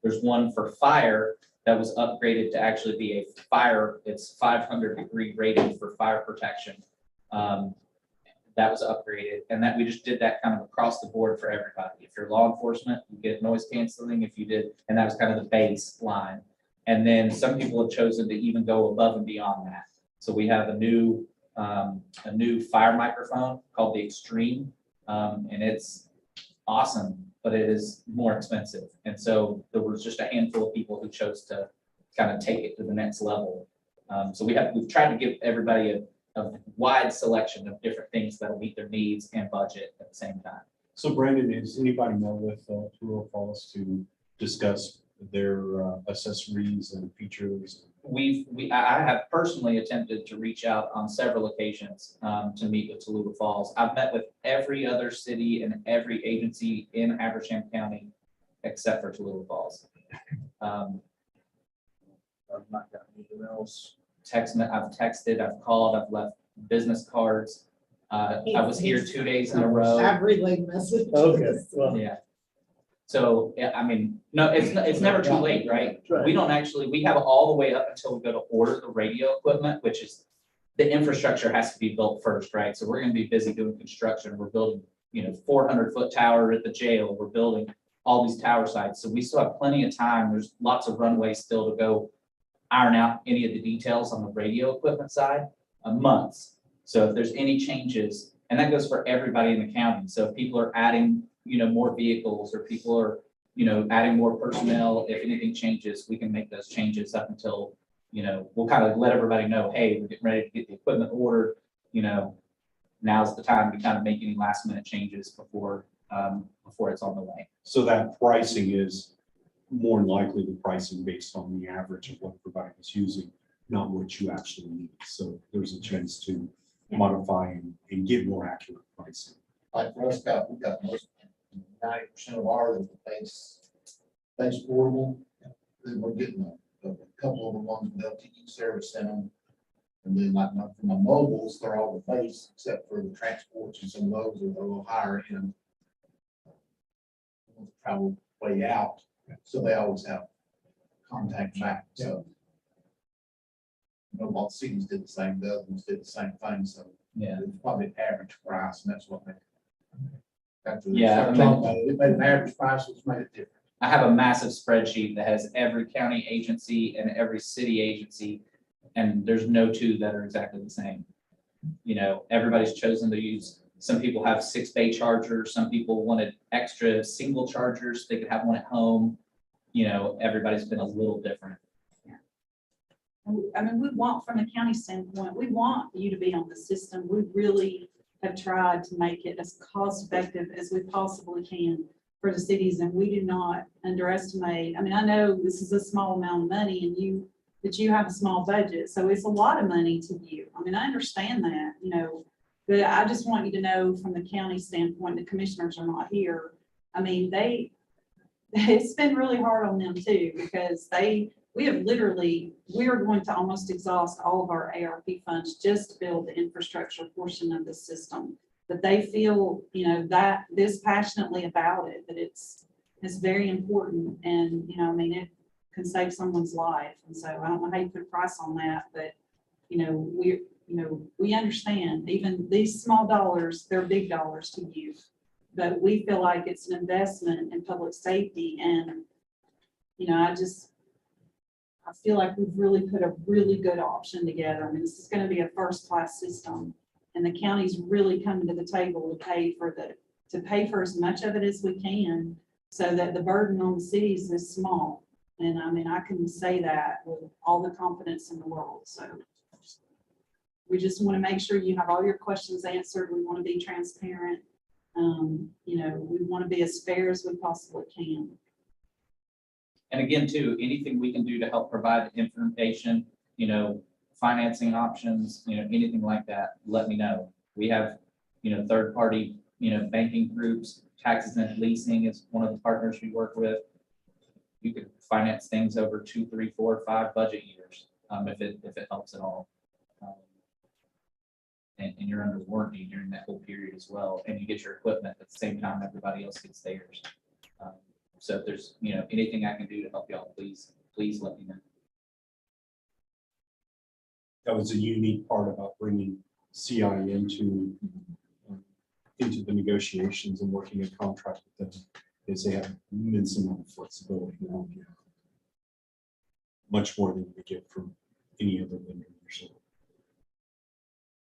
There's one for fire that was upgraded to actually be a fire, it's 500-degree rated for fire protection. That was upgraded, and that we just did that kind of across the board for everybody. If you're law enforcement, you get noise canceling. If you did, and that was kind of the baseline. And then some people have chosen to even go above and beyond that. So we have a new fire microphone called the Extreme, and it's awesome, but it is more expensive. And so there was just a handful of people who chose to kind of take it to the next level. So we've tried to give everybody a wide selection of different things that'll meet their needs and budget at the same time. So Brandon, has anybody met with Tulip Falls to discuss their accessories and features? I have personally attempted to reach out on several occasions to meet with Tallulah Falls. I've met with every other city and every agency in Habersham County except for Tallulah Falls. I've not got anything else. I've texted, I've called, I've left business cards. I was here 2 days in a row. I've relayed messages. Okay, well, Yeah. So, yeah, I mean, no, it's never too late, right? Right. We don't actually, we have all the way up until we go to order the radio equipment, which is, the infrastructure has to be built first, right? So we're gonna be busy doing construction. We're building, 400-foot tower at the jail. We're building all these tower sites. So we still have plenty of time. There's lots of runway still to go iron out any of the details on the radio equipment side, months. So if there's any changes, and that goes for everybody in the county. So if people are adding, more vehicles, or people are, adding more personnel, if anything changes, we can make those changes up until, we'll kind of let everybody know, hey, we're getting ready to get the equipment ordered, now's the time to kind of make any last minute changes before it's on the way. So that pricing is more than likely the pricing based on the average of what everybody was using, not what you actually need. So there's a chance to modify and get more accurate pricing. Like for us, we got most 90% of ours is base portable. Then we're getting a couple of the ones with LTE service in them. And then like for my mobiles, they're all the base except for the transports, and some of those are a little higher end. Travel way out, so they always have contact back, so. All cities did the same, the other ones did the same thing, so. Yeah. It's probably an average price, and that's what they. After they Yeah, start I mean- talking about it, it made an average price, which made it different. I have a massive spreadsheet that has every county agency and every city agency, and there's no two that are exactly the same. Everybody's chosen to use, some people have 6-bay chargers, some people wanted extra single chargers, they could have one at home. Everybody's been a little different. I mean, we want, from the county standpoint, we want you to be on the system. We really have tried to make it as cost effective as we possibly can for the cities, and we do not underestimate. I mean, I know this is a small amount of money but you have a small budget, so it's a lot of money to you. I mean, I understand that, but I just want you to know from the county standpoint, the commissioners are not here. I mean, it's been really hard on them too, because we're going to almost exhaust all of our ARP funds just to build the infrastructure portion of the system. But they feel, that this passionately about it, that it's very important, and, I mean, it can save someone's life. And so I don't know how you put a price on that, but, we understand even these small dollars, they're big dollars to you. But we feel like it's an investment in public safety, and, I feel like we've really put a really good option together. I mean, this is going to be a first-class system, and the county's really coming to the table to pay for as much of it as we can, so that the burden on the cities is small. And I mean, I can say that with all the confidence in the world. So we just want to make sure you have all your questions answered. We want to be transparent. We want to be as fair as we possibly can. And again, too, anything we can do to help provide information, financing options, anything like that, let me know. We have, third-party, banking groups, taxes and leasing is one of the partners we work with. You could finance things over 2, 3, 4, 5 budget years, if it helps at all. And you're under warranty during that whole period as well, and you get your equipment at the same time everybody else gets theirs. So if there's, anything I can do to help y'all, please let me know. That was a unique part about bringing CI into the negotiations and working a contract with them, is they have immense amount of flexibility. Much more than we get from any other vendor.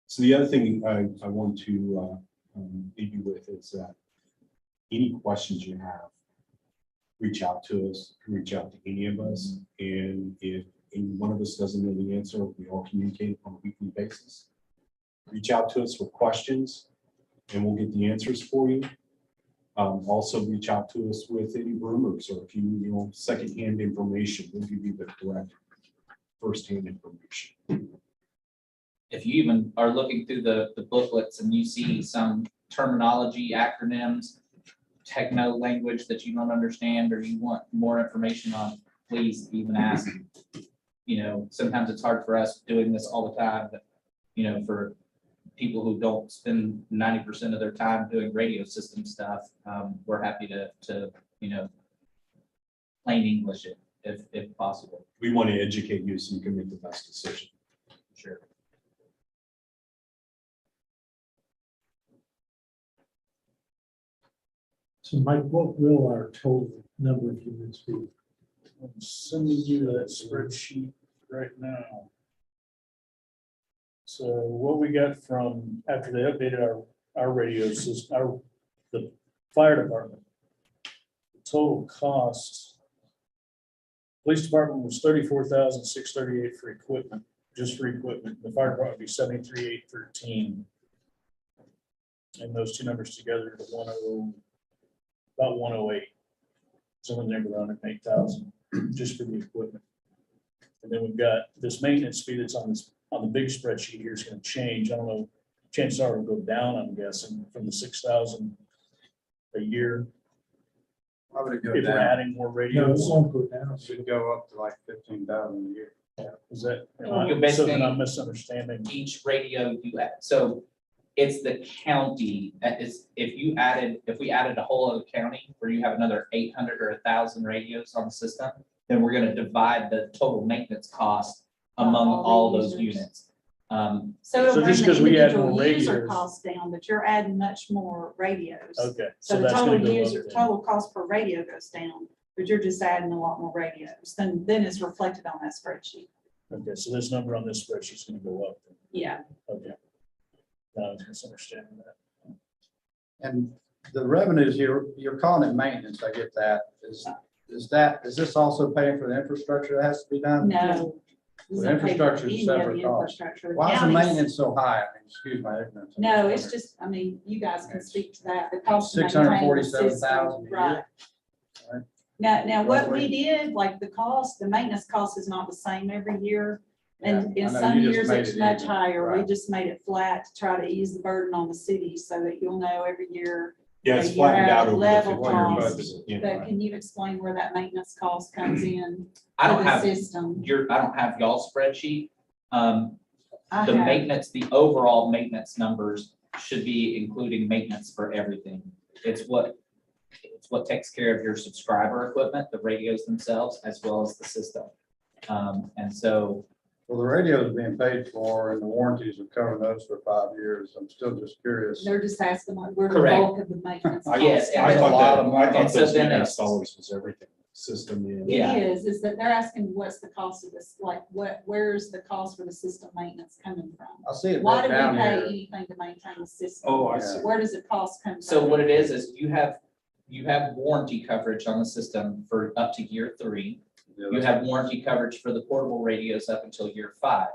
So the other thing I want to leave you with is that any questions you have, reach out to us, reach out to any of us. And if any one of us doesn't know the answer, we all communicate on a weekly basis. Reach out to us with questions and we'll get the answers for you. Also reach out to us with any rumors, or if you secondhand information, we'll give you the correct firsthand information. If you even are looking through the booklets and you see some terminology, acronyms, techno language that you don't understand or you want more information on, please even ask. You know, sometimes it's hard for us doing this all the time, but, you know, for people who don't spend 90% of their time doing radio system stuff, we're happy to, you know, plain English it if possible. We want to educate you so you can make the best decision. Sure. So Mike, what will our total number of units be? I'm sending you that spreadsheet right now. So what we got from, after they updated our radio system, the fire department. The total cost. Police department was $34,638 for equipment, just for equipment. The fire department would be $73,813. And those two numbers together, about 108. So in there around 8,000 just for the equipment. And then we've got this maintenance fee that's on the big spreadsheet here is going to change. I don't know, chances are it'll go down, I'm guessing, from the 6,000 a year. Why would it go If we're down? adding more No, it radios. won't go down. It should go up to like 15,000 a year. Is that, You so basically- then I'm misunderstanding. Each radio you add, so it's the county that is, if we added a whole other county where you have another 800 or 1,000 radios on the system, then we're gonna divide the total maintenance cost among all those units. So So it'll bring just the 'cause we add individual more user radios- costs down, but you're adding much more radios. Okay. So the that's gonna total go up user, then. total cost per radio goes down, but you're just adding a lot more radios, then it's reflected on that spreadsheet. Okay, so this number on this spreadsheet is gonna go up. Yeah. Okay. I was misunderstanding that. And the revenues you're calling it maintenance, I get that. Is this also paying for the infrastructure that has to be done? No. The infrastructure is separate cost. Why is the maintenance so high? I mean, excuse my ignorance. I'm No, just it's wondering. just, I mean, you guys can speak to that, the cost. to maintain the 647,000 system, a year. Right. Right. Now, what we Roughly. did, like the maintenance cost is not the same every year. And Yeah, I in know, some you just years, made it's it much even, higher. We right. just made it flat to try to ease the burden on the city so that you'll know every year. Yeah, it's You flattened have out over level the 50 cost. years. Yeah. But can you explain where that maintenance cost comes in I for don't the have system? I don't have y'all's spreadsheet. I The have- maintenance, the overall maintenance numbers should be including maintenance for everything. It's what takes care of your subscriber equipment, the radios themselves, as well as the system. And so, Well, the radio is being paid for and the warranties are covering those for 5 years. I'm still just curious. They're just asking like where the Correct. bulk of the maintenance. Yes, costs and I go. thought a lot of that, I money. thought And so those then maintenance it's- dollars was everything, system in. Yeah. It is that they're asking what's the cost of this, like where's the cost for the system maintenance coming from? I see it Why broke do we down pay here. anything to maintain the system? oh, I Yeah. see. Where does the cost come from? So what it is you have warranty coverage on the system for up to year 3. You have warranty coverage for the portable radios up until year 5.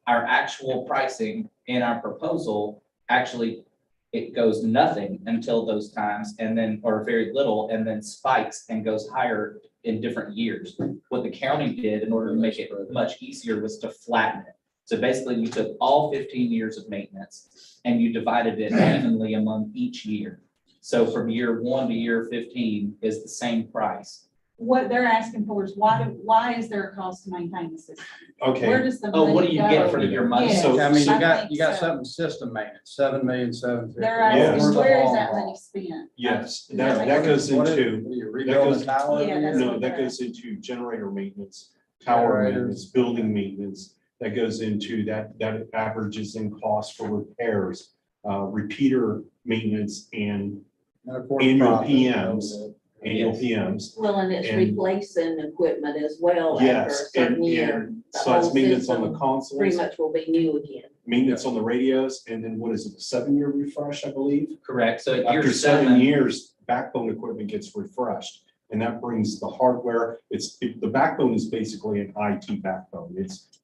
Our actual pricing in our proposal, actually, it goes nothing until those times and then, or very little, and then spikes and goes higher in different years. What the county did in order to make it much easier was to flatten it. So basically, you took all 15 years of maintenance and you divided it evenly among each year. So from year 1 to year 15 is the same price. What they're asking for is why is there a cost to maintain the system? Where Okay, does the Oh, what do money you get go? for your money? Yes, So- I mean, I think you got so. something system maintenance, 7,750,000. They're Yes. asking, where is that money spent? yes, Does that that make goes What is- into, what are you that rebuilding goes- the tower? Yeah, every that's year? no, what that they're- goes into generator maintenance, tower Generators. maintenance, building maintenance. That goes into that averages in cost for repairs, repeater maintenance and And of course, annual profit. PMs. annual Yes. PMs. Well, and it's And- replacing equipment as well after a Yes, certain and, year. and The so it's whole maintenance on the system consoles, Pretty much will be new again. maintenance on the radios, and then what is it, a 7-year refresh, I believe? Correct. So at year After 7 7, years, backbone equipment gets refreshed, and that brings the hardware. The backbone is basically an IT backbone.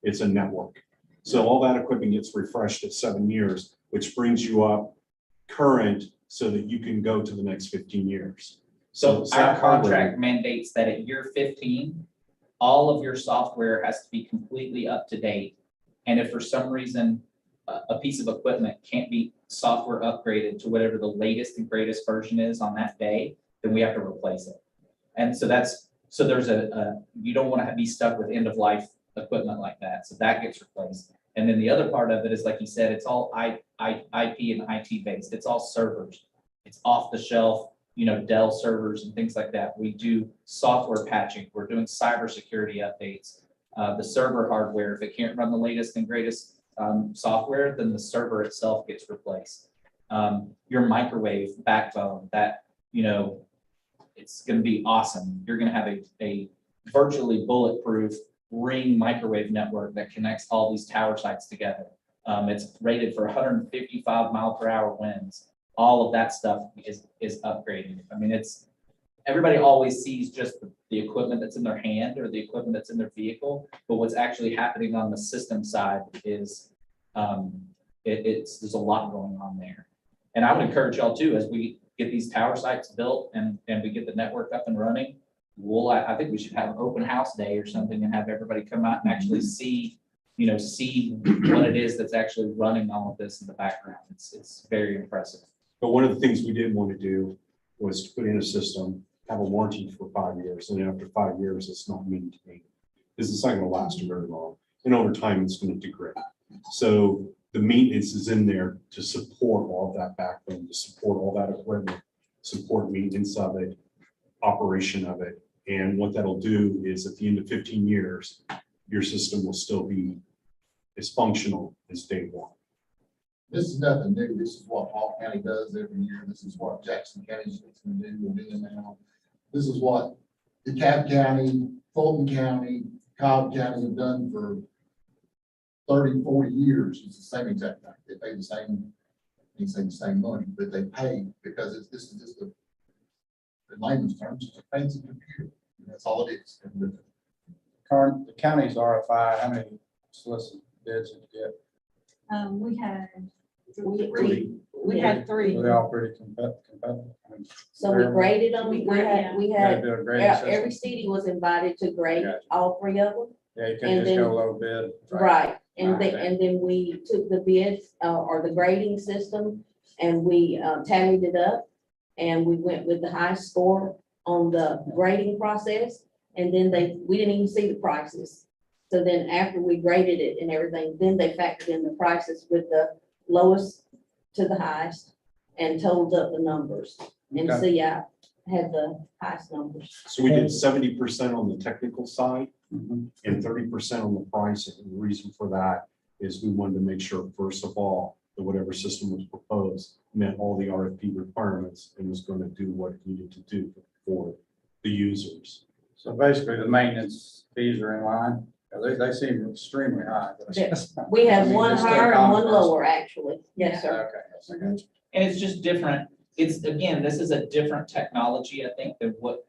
It's a network. So all that equipment gets refreshed at 7 years, which brings you up current so that you can go to the next 15 years. so it's our that hardware. contract mandates that at year 15, all of your software has to be completely up to date. And if for some reason a piece of equipment can't be software upgraded to whatever the latest and greatest version is on that day, then we have to replace it. And so there's you don't want to be stuck with end of life equipment like that. So that gets replaced. And then the other part of it is, like you said, it's all IP and IT based. It's all servers. It's off the shelf, Dell servers and things like that. We do software patching. We're doing cybersecurity updates. The server hardware, if it can't run the latest and greatest software, then the server itself gets replaced. Your microwave backbone, that, it's going to be awesome. You're going to have a virtually bulletproof Ring microwave network that connects all these tower sites together. It's rated for 155 mile per hour winds. All of that stuff is upgraded. I mean, everybody always sees just the equipment that's in their hand or the equipment that's in their vehicle, but what's actually happening on the system side is there's a lot going on there. And I would encourage y'all too, as we get these tower sites built and we get the network up and running, I think we should have an open house day or something and have everybody come out and actually see what it is that's actually running all of this in the background. It's very impressive. But one of the things we didn't want to do was to put in a system, have a warranty for 5 years, and then after 5 years, it's not maintained. This is not going to last very long, and over time, it's going to degrade. So the maintenance is in there to support all of that backbone, to support all that equipment, support maintenance of it, operation of it. And what that'll do is at the end of 15 years, your system will still be as functional as day one. This is nothing new. This is what Hall County does every year. This is what Jackson County's going to do. We're doing now. This is what DeKalb County, Fulton County, Cobb County have done for 30, 40 years. It's the same exact thing. They pay the same, you say the same money, but they pay because this is just in layman's terms, it's a fancy computer. That's all it is. Current, the county's RFI, how many solicited bids did you get? We had We had three. Were they all pretty competitive? I mean, So we graded them. We they had, do a grading every system? city was invited to grade Gotcha. all three of them. Yeah, you and can just then- go low bid. Right, and then, Okay. and then we took the bids, or the grading system, and we tallied it up. And we went with the high score on the grading process, and then we didn't even see the prices. So then after we graded it and everything, then they factored in the prices with the lowest to the highest and totaled up the numbers. And Okay. see, I had the highest numbers. So we did 70% on the technical side Mhm. and 30% on the pricing. And the reason for that is we wanted to make sure, first of all, that whatever system was proposed met all the RFP requirements and was going to do what it needed to do for the users. So basically, the maintenance fees are in line. They seem extremely high. but I guess- We I had mean, one just their higher and one conference. lower, actually. Yes, sir. Okay, yes, I got you. And it's just different. Again, this is a different technology, I think, than what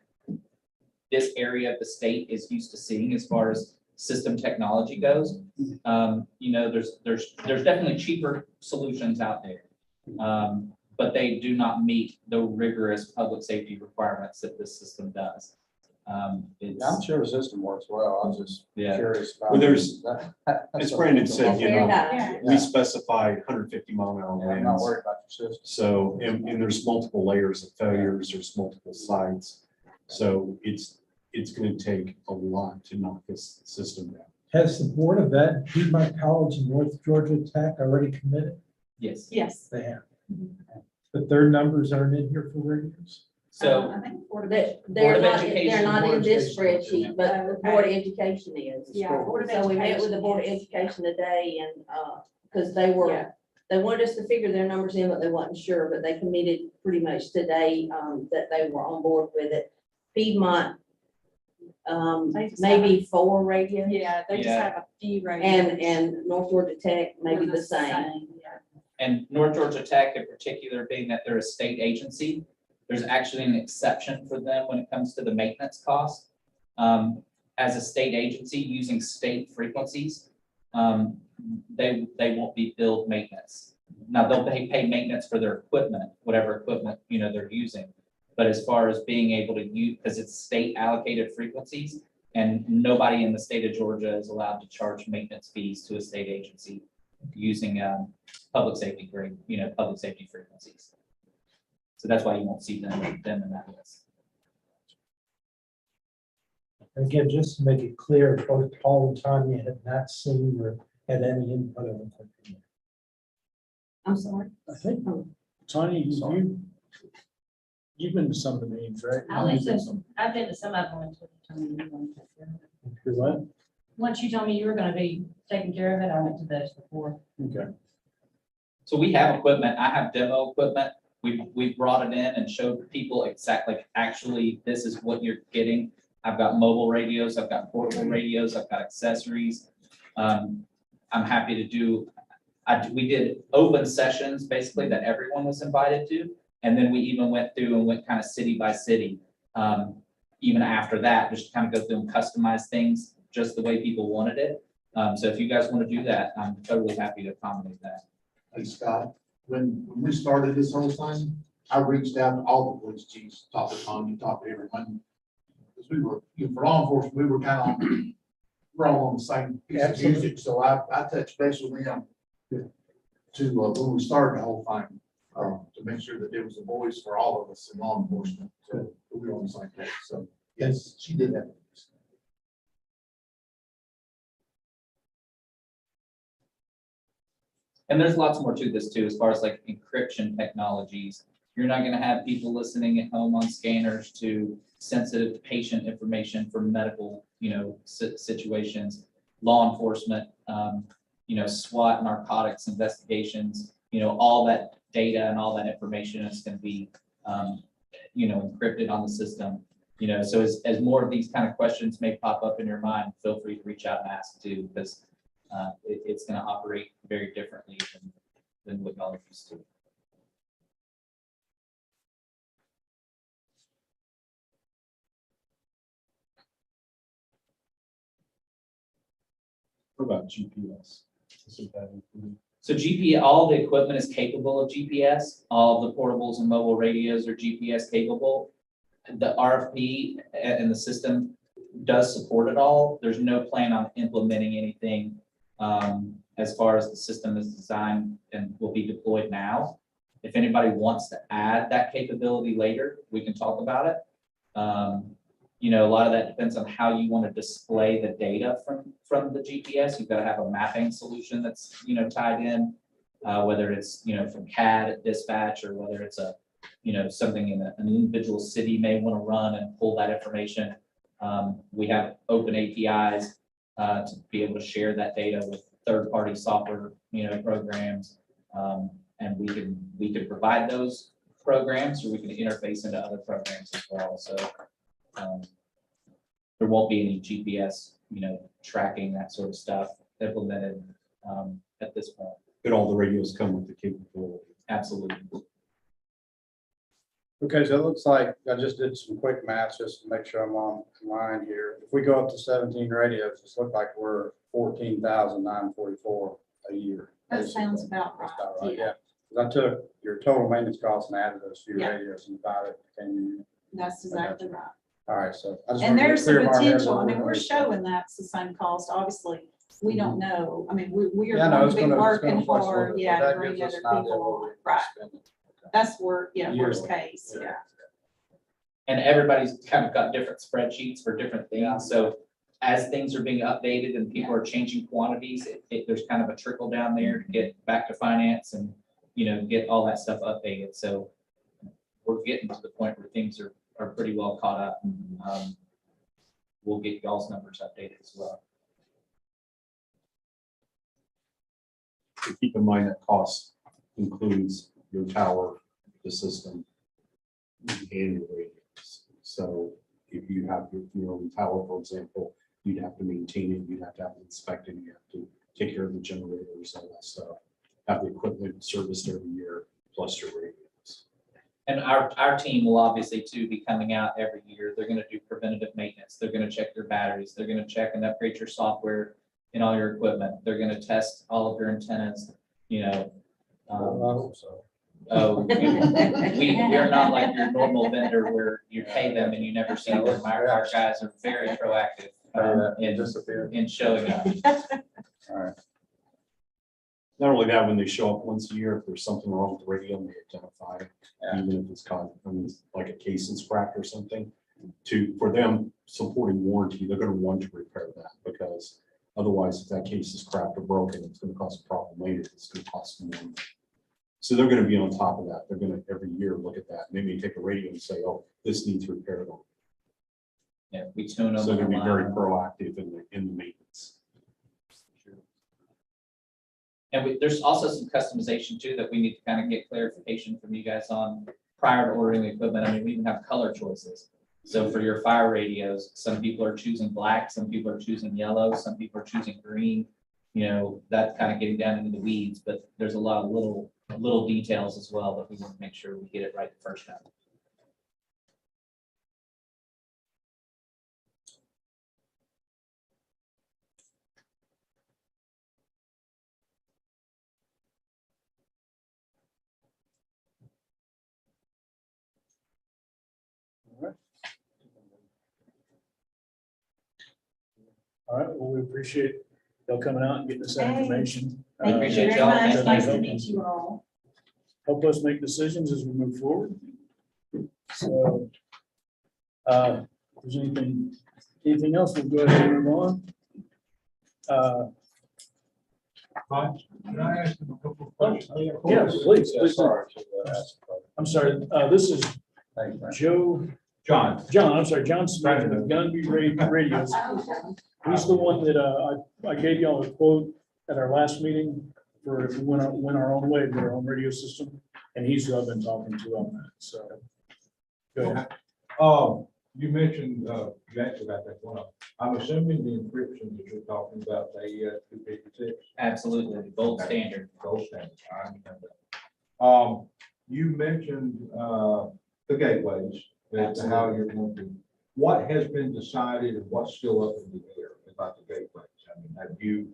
this area of the state is used to seeing as far as system technology goes. There's definitely cheaper solutions out there. But they do not meet the rigorous public safety requirements that this system does. Yeah, I'm sure the system works well. I was just Yeah. curious about. Well, there's- that. As Brandon said, That's very nice. Yeah. we specified 150 mile an hour Yeah, I'm not winds. worried about your system. So, and there's multiple layers of failures, there's multiple sites. So it's going to take a lot to knock this system down. Has the Board of Ed, Piedmont College and North Georgia Tech already committed? Yes. Yes. They have. But their numbers aren't in here for radios. So I think Board of They're Board of not, Education, they're not Board in of this Education. spreadsheet, but the Board of Education is. Yeah, Board of So we met with the Board of Education Education today and, because they wanted us to figure their numbers in, but they wasn't sure, but they committed pretty much today, that they were on board with it. Piedmont, They just maybe 4 radios. Yeah, they just Yeah. have a few radios. And North Georgia Tech, maybe They're the same. Yeah. And North Georgia Tech in particular, being that they're a state agency, there's actually an exception for them when it comes to the maintenance cost. As a state agency using state frequencies, they won't be billed maintenance. Now, they'll pay maintenance for their equipment, whatever equipment, they're using. But as far as being able to use, because it's state allocated frequencies, And nobody in the state of Georgia is allowed to charge maintenance fees to a state agency using public safety grade, public safety frequencies. So that's why you won't see them in that list. Again, just to make it clear, both Paul and Tanya had not seen or had any input on it. I'm sorry. I think, Tanya, you've been to some of the meetings, right? I've been to some of them. Do what? Once you told me you were gonna be taking care of it, I went to those before. Okay. So we have equipment. I have demo equipment. We brought it in and showed people exactly, actually, this is what you're getting. I've got mobile radios, I've got portable radios, I've got accessories. I'm happy to do, we did open sessions basically that everyone was invited to. And then we even went through and went kind of city by city. Even after that, just kind of go through and customize things just the way people wanted it. So if you guys want to do that, I'm totally happy to accommodate that. Hey, Scott, when we started this whole thing, I reached out to all the police chiefs, talked to Tony, talked to everyone. Because we were, for law enforcement, we were kind of, we're all on the same piece of music, so I touched base with them to, when we started the whole thing, to make sure that there was a voice for all of us in law enforcement, so we were on the same page, so, yes, she did that. And there's lots more to this too, as far as like encryption technologies. You're not gonna have people listening at home on scanners to sensitive patient information for medical, situations, law enforcement, SWAT, narcotics investigations, all that data and all that information is gonna be, encrypted on the system. So as more of these kind of questions may pop up in your mind, feel free to reach out and ask too, because it's gonna operate very differently than what y'all are used to. What about GPS? Isn't that included? So GPS, all the equipment is capable of GPS. All the portables and mobile radios are GPS capable. The RFP and the system does support it all. There's no plan on implementing anything as far as the system is designed and will be deployed now. If anybody wants to add that capability later, we can talk about it. A lot of that depends on how you want to display the data from the GPS. You've got to have a mapping solution that's, tied in, whether it's, from CAD at dispatch or whether it's a, something in an individual city may want to run and pull that information. We have open APIs to be able to share that data with third-party software, programs. And we can provide those programs, or we can interface into other programs as well. So there won't be any GPS, tracking that sort of stuff implemented at this point. But all the radios come with the capability. Absolutely. Okay, so it looks like I just did some quick math just to make sure I'm on line here. If we go up to 17 radios, it's look like we're 14,944 a year. That sounds basically. about That's right. about right, yeah. 'Cause I took your total maintenance costs and added those few Yeah. radios and about it. And That's exactly right. all right, so. I just And wanted to there's clear some my head potential, I where mean, we're going. showing that's the same cost, obviously, we don't know, I mean, we are Yeah, no, going it's to be gonna- it's working gonna fluctuate, hard, but yeah, that to bring gives other us an idea what people, we're right, spending. Okay. that's where, worst Yearly. case, Yeah. yeah. And everybody's kind of got different spreadsheets for different things. So as things are being updated and people are changing quantities, there's kind of a trickle down there to get back to finance and, get all that stuff updated. So we're getting to the point where things are pretty well caught up. We'll get y'all's numbers updated as well. Keep in mind that cost includes your tower, the system, and your radios. So if you have your own tower, for example, you'd have to maintain it, you'd have to have it inspected, you have to take care of the generators, all that stuff. Have the equipment serviced every year, plus your radios. And our team will obviously too be coming out every year. They're gonna do preventative maintenance. They're gonna check your batteries. They're gonna check and upgrade your software in all your equipment. They're gonna test all of your antennas, I hope so. We're not like your normal vendor where you pay them and you never see them. Our guys are very proactive. in, Disappear. in showing up. All right. Not only that, when they show up once a year, if there's something wrong with the radio, and they identify it, Yeah. even if it's like a case is cracked or something. For them supporting warranty, they're gonna want to repair that, because otherwise, if that case is cracked or broken, it's gonna cause a problem later, it's gonna cost them more. So they're gonna be on top of that, they're gonna every year look at that, and they may take a radio and say, oh, this needs repaired. Yeah, we tune them. So they're gonna be very online. proactive in the maintenance. And there's also some customization too that we need to kind of get clarification from you guys on prior to ordering the equipment. I mean, we even have color choices. So for your fire radios, some people are choosing black, some people are choosing yellow, some people are choosing green. You know, that's kind of getting down into the weeds, but there's a lot of little details as well that we want to make sure we get it right the first time. All right, well, we appreciate y'all coming out and getting us that Hey. information. Thank you Appreciate very y'all. much. Thank Nice you. to meet you all. Help us make decisions as we move forward. So, if there's anything else, we'll go ahead and move on. Can I ask them a couple of questions? Yes, please. Sorry. I'm sorry, this is Thanks, man. Joe, John. I'm sorry, John Smith of Gunby Radios. He's the one that, I gave y'all a quote at our last meeting for if we went our own way with our own radio system. And he's who I've been talking to on that, so. Go ahead. You mentioned, you answered about that one. I'm assuming the encryption that you're talking about, the AES 256. Absolutely, gold standard. Gold standard, I understand that. You mentioned, the gateways, as to how you're going to, what has been decided and what's still up in the air about the gateways? I mean, have you,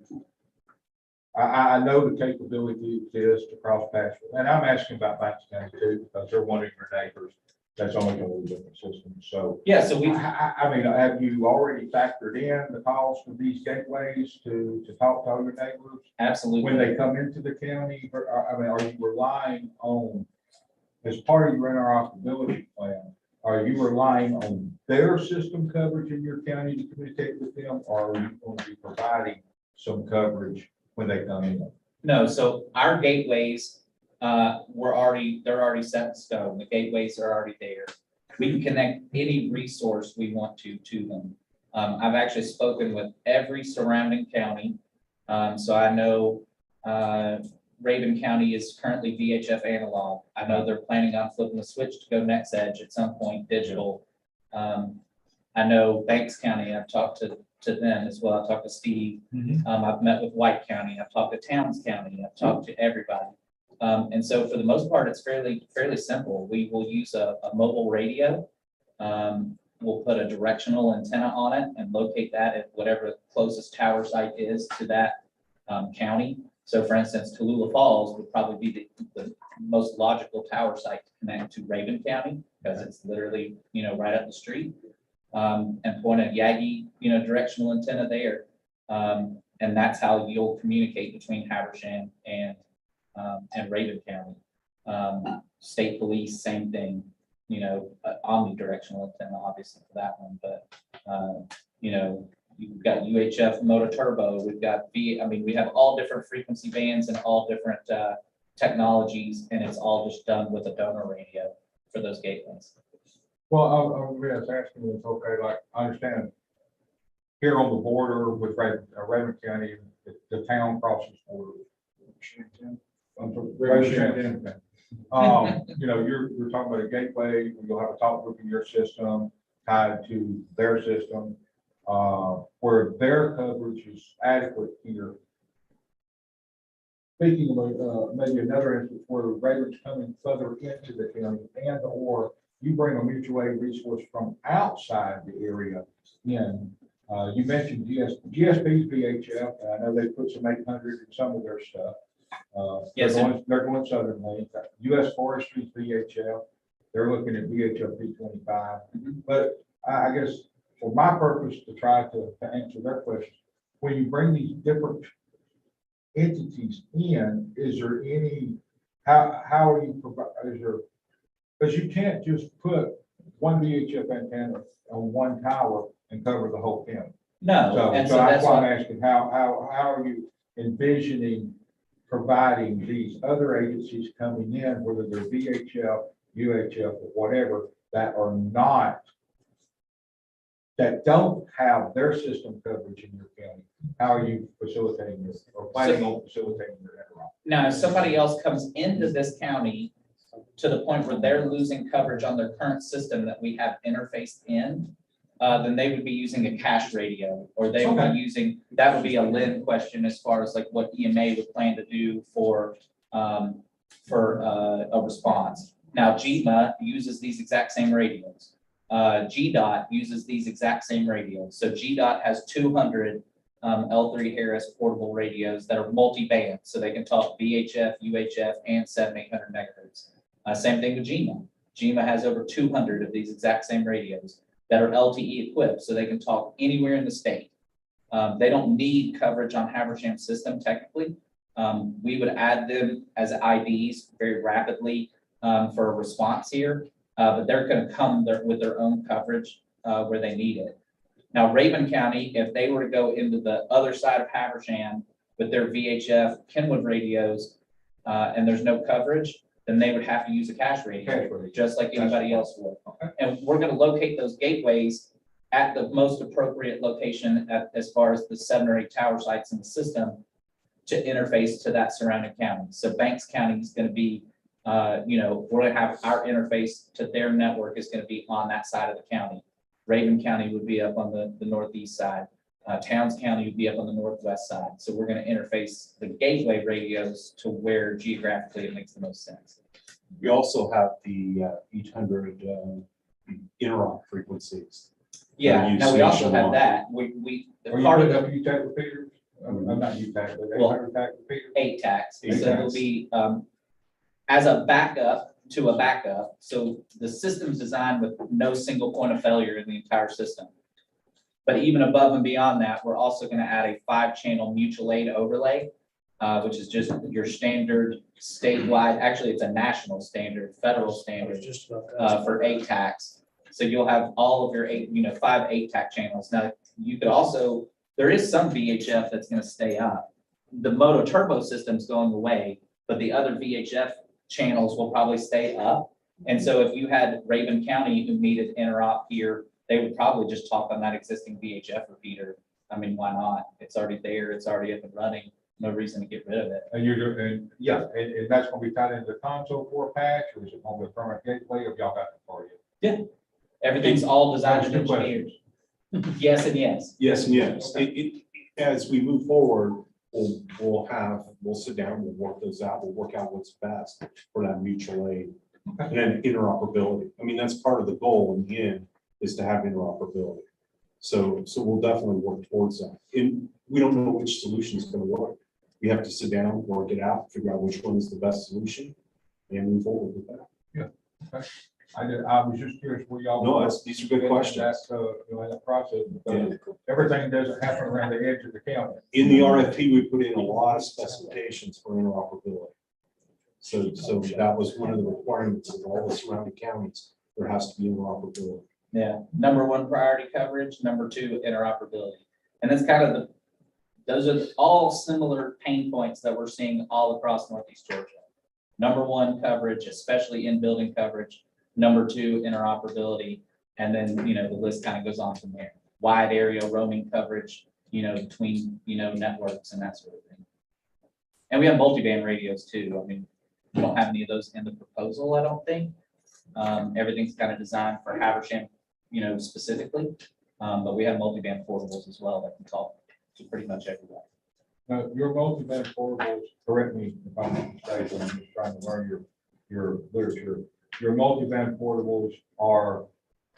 I know the capability exists to cross paths, and I'm asking about Banks County too, because they're one of your neighbors that's only going to use different systems. So Yeah, so we, I mean, have you already factored in the cost of these gateways to talk to all your neighbors absolutely. when they come into the county? Or, I mean, are you relying on, as part of your interoperability plan, are you relying on their system coverage in your county to communicate with them? Or are you going to be providing some coverage when they come in? No, so our gateways, they're already set in stone. The gateways are already there. We can connect any resource we want to them. I've actually spoken with every surrounding county. So I know, Raven County is currently VHF analog. I know they're planning on flipping the switch to go NextEdge at some point digital. I know Banks County, I've talked to them as well. I've talked to Steve. I've met with White County. I've talked to Towns County. I've talked to everybody. And so for the most part, it's fairly simple. We will use a mobile radio. We'll put a directional antenna on it and locate that at whatever the closest tower site is to that county. So for instance, Tallulah Falls would probably be the most logical tower site to connect to Raven County, because it's literally, right up the street. And point a Yagi, directional antenna there. And that's how you'll communicate between Habersham and Raven County. State police, same thing, omnidirectional antenna, obviously for that one, but, you've got UHF motor turbo, we've got we have all different frequency bands and all different technologies, and it's all just done with a donor radio for those gateways. Well, I was asking, it's okay, like, I understand here on the border with Raven County, the town crosses border. You're talking about a gateway, you'll have a talk group in your system tied to their system, where their coverage is adequate here. Speaking of maybe another instance where Raven's coming further into the county, and or you bring a mutual aid resource from outside the area in. You mentioned GSP's VHF, and I know they put some 800 in some of their stuff. Yes, they're going southernly. US Forestry's VHF, they're looking at VHF 225. But I guess for my purpose to try to answer their questions, when you bring these different entities in, is there any, how are you provide, is there, because you can't just put one VHF antenna on one tower and cover the whole county. No, So, and so so that's that's why I'm why, asking, how are you envisioning providing these other agencies coming in, whether they're VHF, UHF, or whatever, that are not, that don't have their system coverage in your county? How are you facilitating this, or planning on facilitating your interop? now, if somebody else comes into this county to the point where they're losing coverage on their current system that we have interfaced in, then they would be using a cash radio, or they would Okay. be using, that would be a Lynn question as far as like what EMA would plan to do for a response. Now, GMA uses these exact same radios. GDOT uses these exact same radios. So GDOT has 200 L3 Harris portable radios that are multi-band, so they can talk VHF, UHF, and 700-800 megahertz. Same thing with GMA. GMA has over 200 of these exact same radios that are LTE equipped, so they can talk anywhere in the state. They don't need coverage on Haversham's system technically. We would add them as IDs very rapidly for a response here, but they're going to come there with their own coverage where they need it. Now, Raven County, if they were to go into the other side of Haversham with their VHF Kenwood radios and there's no coverage, then they would have to use a cash radio, just like anybody else would. And we're going to locate those gateways at the most appropriate location as far as the 7 or 8 tower sites in the system to interface to that surrounding county. So Banks County is going to be, we're going to have our interface to their network is going to be on that side of the county. Raven County would be up on the northeast side. Towns County would be up on the northwest side. So we're going to interface the gateway radios to where geographically it makes the most sense. We also have the 800 interop frequencies. Yeah, Use now we also have nationwide. that. We Are you part of putting the up UTAC repeaters? I'm not UTAC, but Well, 800 TAC repeaters? 8 tax. So 8 it'll tax. be as a backup to a backup. So the system's designed with no single point of failure in the entire system. But even above and beyond that, we're also going to add a 5-channel mutual aid overlay, which is just your standard statewide, actually it's a national standard, federal standard Just about for 8 tax. So you'll have all of your 5 8-tac channels. Now, you could also, there is some VHF that's going to stay up. The Moto Turbo system's going away, but the other VHF channels will probably stay up. And so if you had Raven County who needed interop here, they would probably just talk on that existing VHF repeater. I mean, why not? It's already there, it's already up and running, no reason to get rid of it. And and that's gonna be tied into the console for a patch, or is it gonna be a permanent gateway, or y'all got that for you? Everything's all designed and Those two engineered. Yes and yes. Yes, and yes. As we move forward, we'll sit down, we'll work those out, we'll work out what's best for that mutual aid. And then interoperability. I mean, that's part of the goal in the end, is to have interoperability. So we'll definitely work towards that. And we don't know which solution is going to work. We have to sit down, work it out, figure out which one is the best solution, and move forward with that. I was just curious where y'all. No, these are good questions. That's, in that process, because everything doesn't happen around the edge of the county. In the RFP, we put in a lot of specifications for interoperability. So that was one of the requirements of all the surrounding counties. There has to be interoperability. Yeah, number 1, priority coverage, number 2, interoperability. And that's kind of those are all similar pain points that we're seeing all across Northeast Georgia. Number 1, coverage, especially in building coverage. Number 2, interoperability. And then, the list kind of goes on from there. Wide area roaming coverage, between, networks and that sort of thing. And we have multiband radios too. I mean, we don't have any of those in the proposal, I don't think. Everything's kind of designed for Haversham, specifically. But we have multiband portables as well that can talk to pretty much everybody. Now, your multi-band portables, correct me if I'm not mistaken, I'm just trying to learn your literature. Your multi-band portables are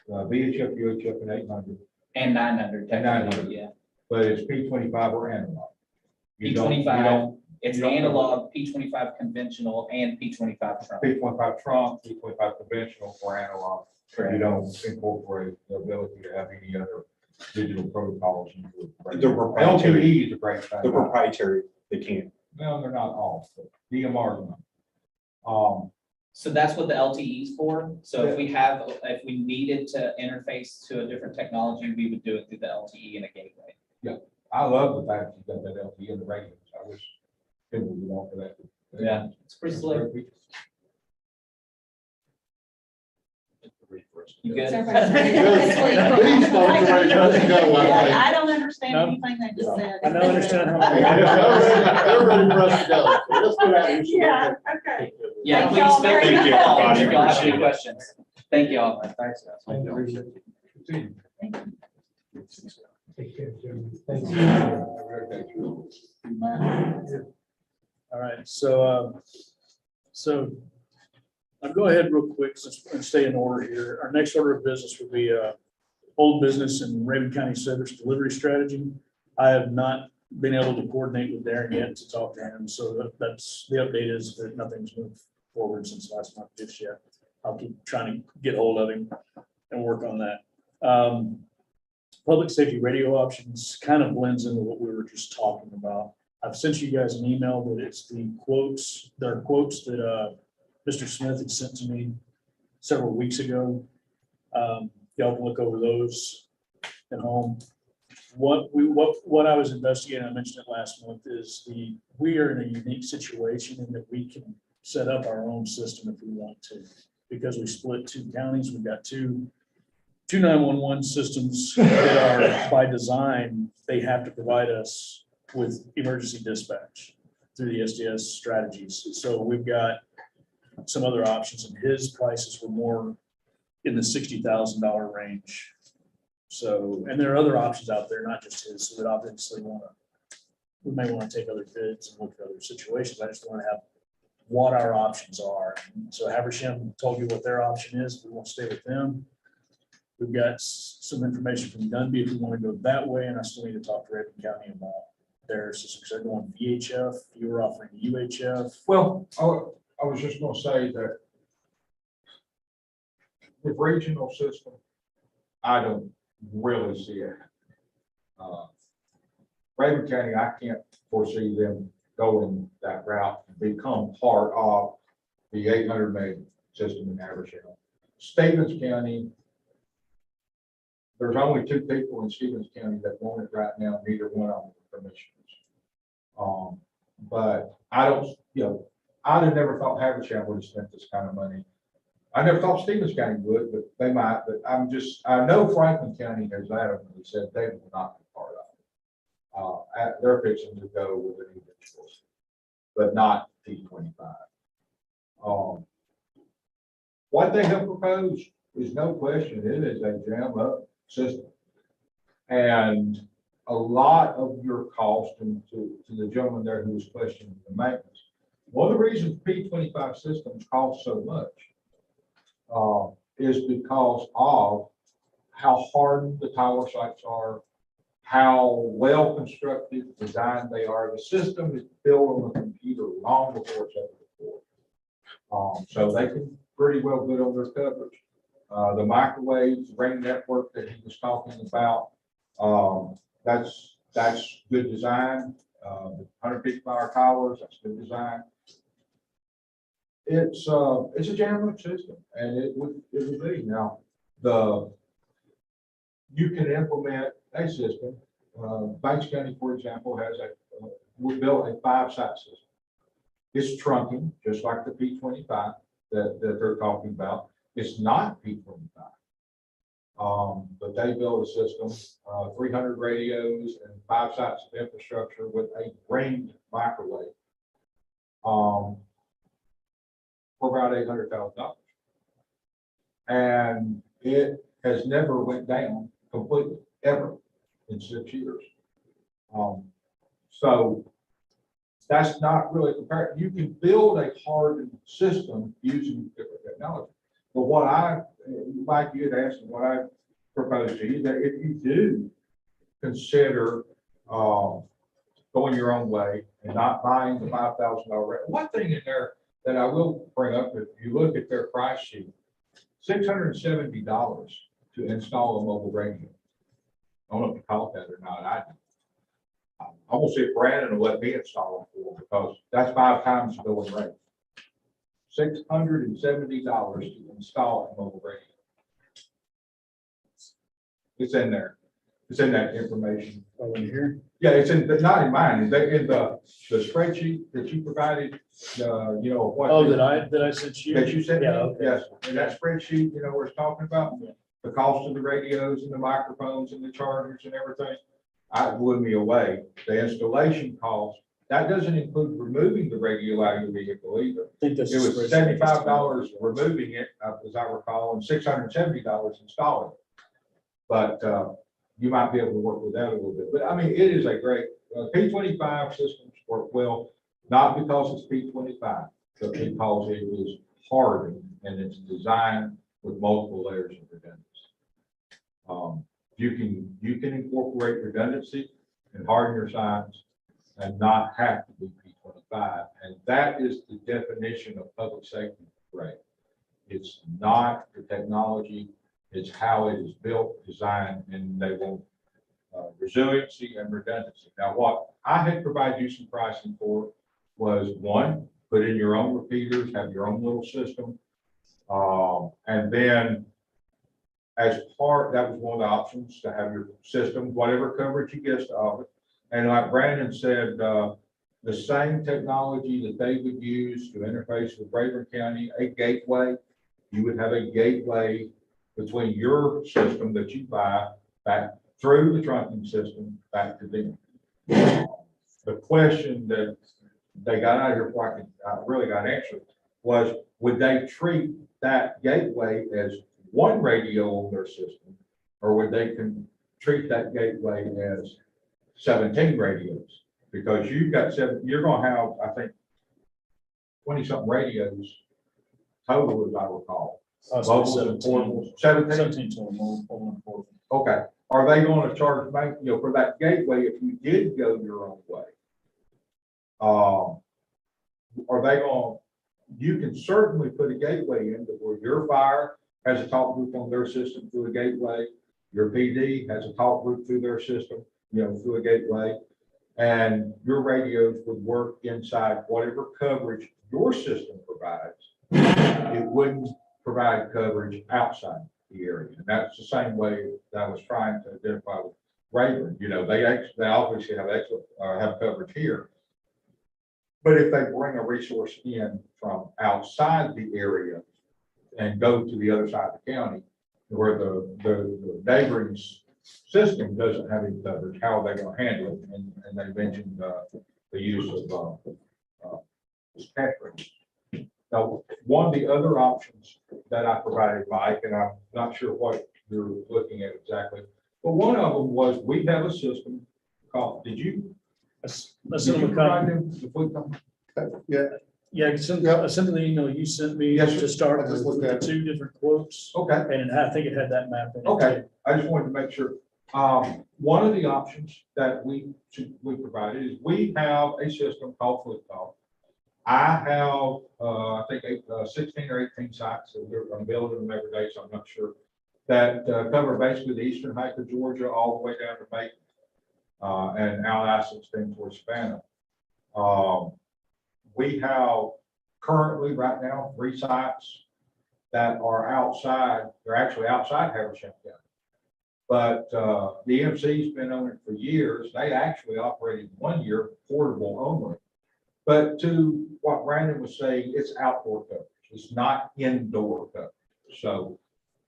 VHF, UHF, and 800, And 900 technically, yeah. but it's P25 or analog. You don't- you P25, don't- it's you don't- analog, P25 conventional, and P25 trunk. P25 trunk, P25 conventional, or analog. So you don't incorporate the ability to have any other digital protocols into it. They're proprietary. LTE is a great thing. The proprietary, they can't. No, they're not all, but DMR is not. So that's what the LTE is for. So if we needed to interface to a different technology, we would do it through the LTE in a gateway. I love the fact you got that LTE in the radios. I wish people would offer that. Yeah, it's pretty slick. You good? Please don't worry, just go. I don't understand No. anything they just said. I don't understand how. They're ready for us to go. So let's get out of here. Yeah, okay. Yeah, Thank please y'all feel very free to much. call if y'all have Appreciate any it. questions. Thank y'all. Thanks, guys. Take care, gentlemen. Thanks. All right, so I'll go ahead real quick and stay in order here. Our next order of business will be old business and Raven County Service Delivery Strategy. I have not been able to coordinate with Darren yet to talk to him, so that's, the update is that nothing's moved forward since last month just yet. I'll keep trying to get hold of him and work on that. Public safety radio options kind of blends into what we were just talking about. I've sent you guys an email, but it's the quotes, there are quotes that Mr. Smith had sent to me several weeks ago. Y'all can look over those at home. What I was investigating, I mentioned it last month, is we are in a unique situation in that we can set up our own system if we want to. Because we split 2 counties, we've got two 911 systems that are by design, they have to provide us with emergency dispatch through the SDS strategies. So we've got some other options, and his prices were more in the $60,000 range. So, and there are other options out there, not just his, so that obviously we may want to take other bids and look at other situations. I just want to have what our options are. So Habersham told you what their option is. We won't stay with them. We've got some information from Dunby if we want to go that way, and I still need to talk to Raven County about their systems. They're going VHF, you were offering UHF. Well, I was just gonna say that with regional system, I don't really see it. Raven County, I can't foresee them going that route and become part of the 800 meg system in Habersham. Stevens County, there's only 2 people in Stevens County that want it right now, neither one of them are commissioners. But I don't, I'd have never thought Habersham would have spent this kind of money. I never thought Stevens County would, but they might, but I know Franklin County has adamantly said they will not be part of it. They're fixing to go with an individual, but not P25. What they have proposed is no question, it is a jam up system. And a lot of your cost, and to the gentleman there who was questioning the maintenance, one of the reasons P25 systems cost so much is because of how hard the tower sites are, how well constructed, designed they are. The system is built on a computer long before it's ever before. So they can pretty well good on their coverage. The microwaves, ring network that he was talking about, that's good design. 150-hour towers, that's good design. It's a jam-up system, and it would be. Now, you can implement a system. Banks County, for example, has we built a 5-site system. It's trunking, just like the P25 that they're talking about. It's not P25. But they built a system, 300 radios and 5 sites of infrastructure with a ringed microwave for about $800,000. And it has never went down completely, ever, in 6 years. So that's not really compared. You can build a hardened system using different technology. But what Mike, you had asked, what I propose to you, that if you do consider going your own way and not buying the $5,000 rate. One thing in there that I will bring up, if you look at their price sheet, $670 to install a mobile radio. I don't know if you caught that or not. I will see if Brandon will let me install it for, because that's 5 times the going rate. $670 to install a mobile radio. It's in there. It's in that information. Oh, in here? Yeah, it's in, but not in mine. In the spreadsheet that you provided, you know, what. Oh, that I sent you? That you sent me? Yeah, okay. Yes, in that spreadsheet, you know, we're talking about Yeah. the cost of the radios and the microphones and the chargers and everything. I blew me away. The installation cost, that doesn't include removing the radio out of your vehicle either. I think that's It the was spreadsheet. $75 removing it, as I recall, and $670 installing it. But you might be able to work with that a little bit. But I mean, it is a great, P25 systems work well, not because it's P25, but because it is hardened and it's designed with multiple layers of redundancy. You can incorporate redundancy and harden your signs and not have to be P25. And that is the definition of public safety grade. It's not the technology, it's how it is built, designed, and they want resiliency and redundancy. Now, what I had provided you some pricing for was, one, put in your own repeaters, have your own little system. And then as part, that was one of the options, to have your system, whatever coverage you get of it. And like Brandon said, the same technology that they would use to interface with Rayburn County, a gateway, you would have a gateway between your system that you buy back through the trunking system back to them. The question that they got out of here before I really got answered was, would they treat that gateway as one radio on their system, or would they treat that gateway as 17 radios? Because you've got you're going to have, I think, 20-something radios total, as I recall. Mobiles and portables. 17. 17 total, mobile and portable. Okay. Are they going to charge, for that gateway if you did go your own way? Are they going, you can certainly put a gateway in where your fire has a talk group on their system through a gateway. Your PD has a talk group through their system, through a gateway. And your radios would work inside whatever coverage your system provides. It wouldn't provide coverage outside the area. And that's the same way that I was trying to identify with Rayburn. They obviously have excellent, have coverage here. But if they bring a resource in from outside the area and go to the other side of the county where the neighboring system doesn't have any coverage, how are they going to handle it? And they mentioned the use of spectrum. Now, one of the other options that I provided, Mike, and I'm not sure what you're looking at exactly, but one of them was, we have a system called, did you? Let's did send you them a provide copy. them the fleet company? Yeah, I sent them the email you sent me Yes, sir. to start I just with looked at the 2 different quotes. Okay. And I think it had that map in it. Okay, I just wanted to make sure. One of the options that we provided is we have a system called FleetTalk. I have, I think 16 or 18 sites that I'm building them every day, so I'm not sure, that cover basically the eastern half of Georgia all the way down to Macon, and out I-16 towards Savannah. We have currently right now 3 sites that are outside, they're actually outside Habersham County. But the EMC's been on it for years. They actually operated 1 year portable only. But to what Brandon was saying, it's outdoor coverage. It's not indoor coverage. So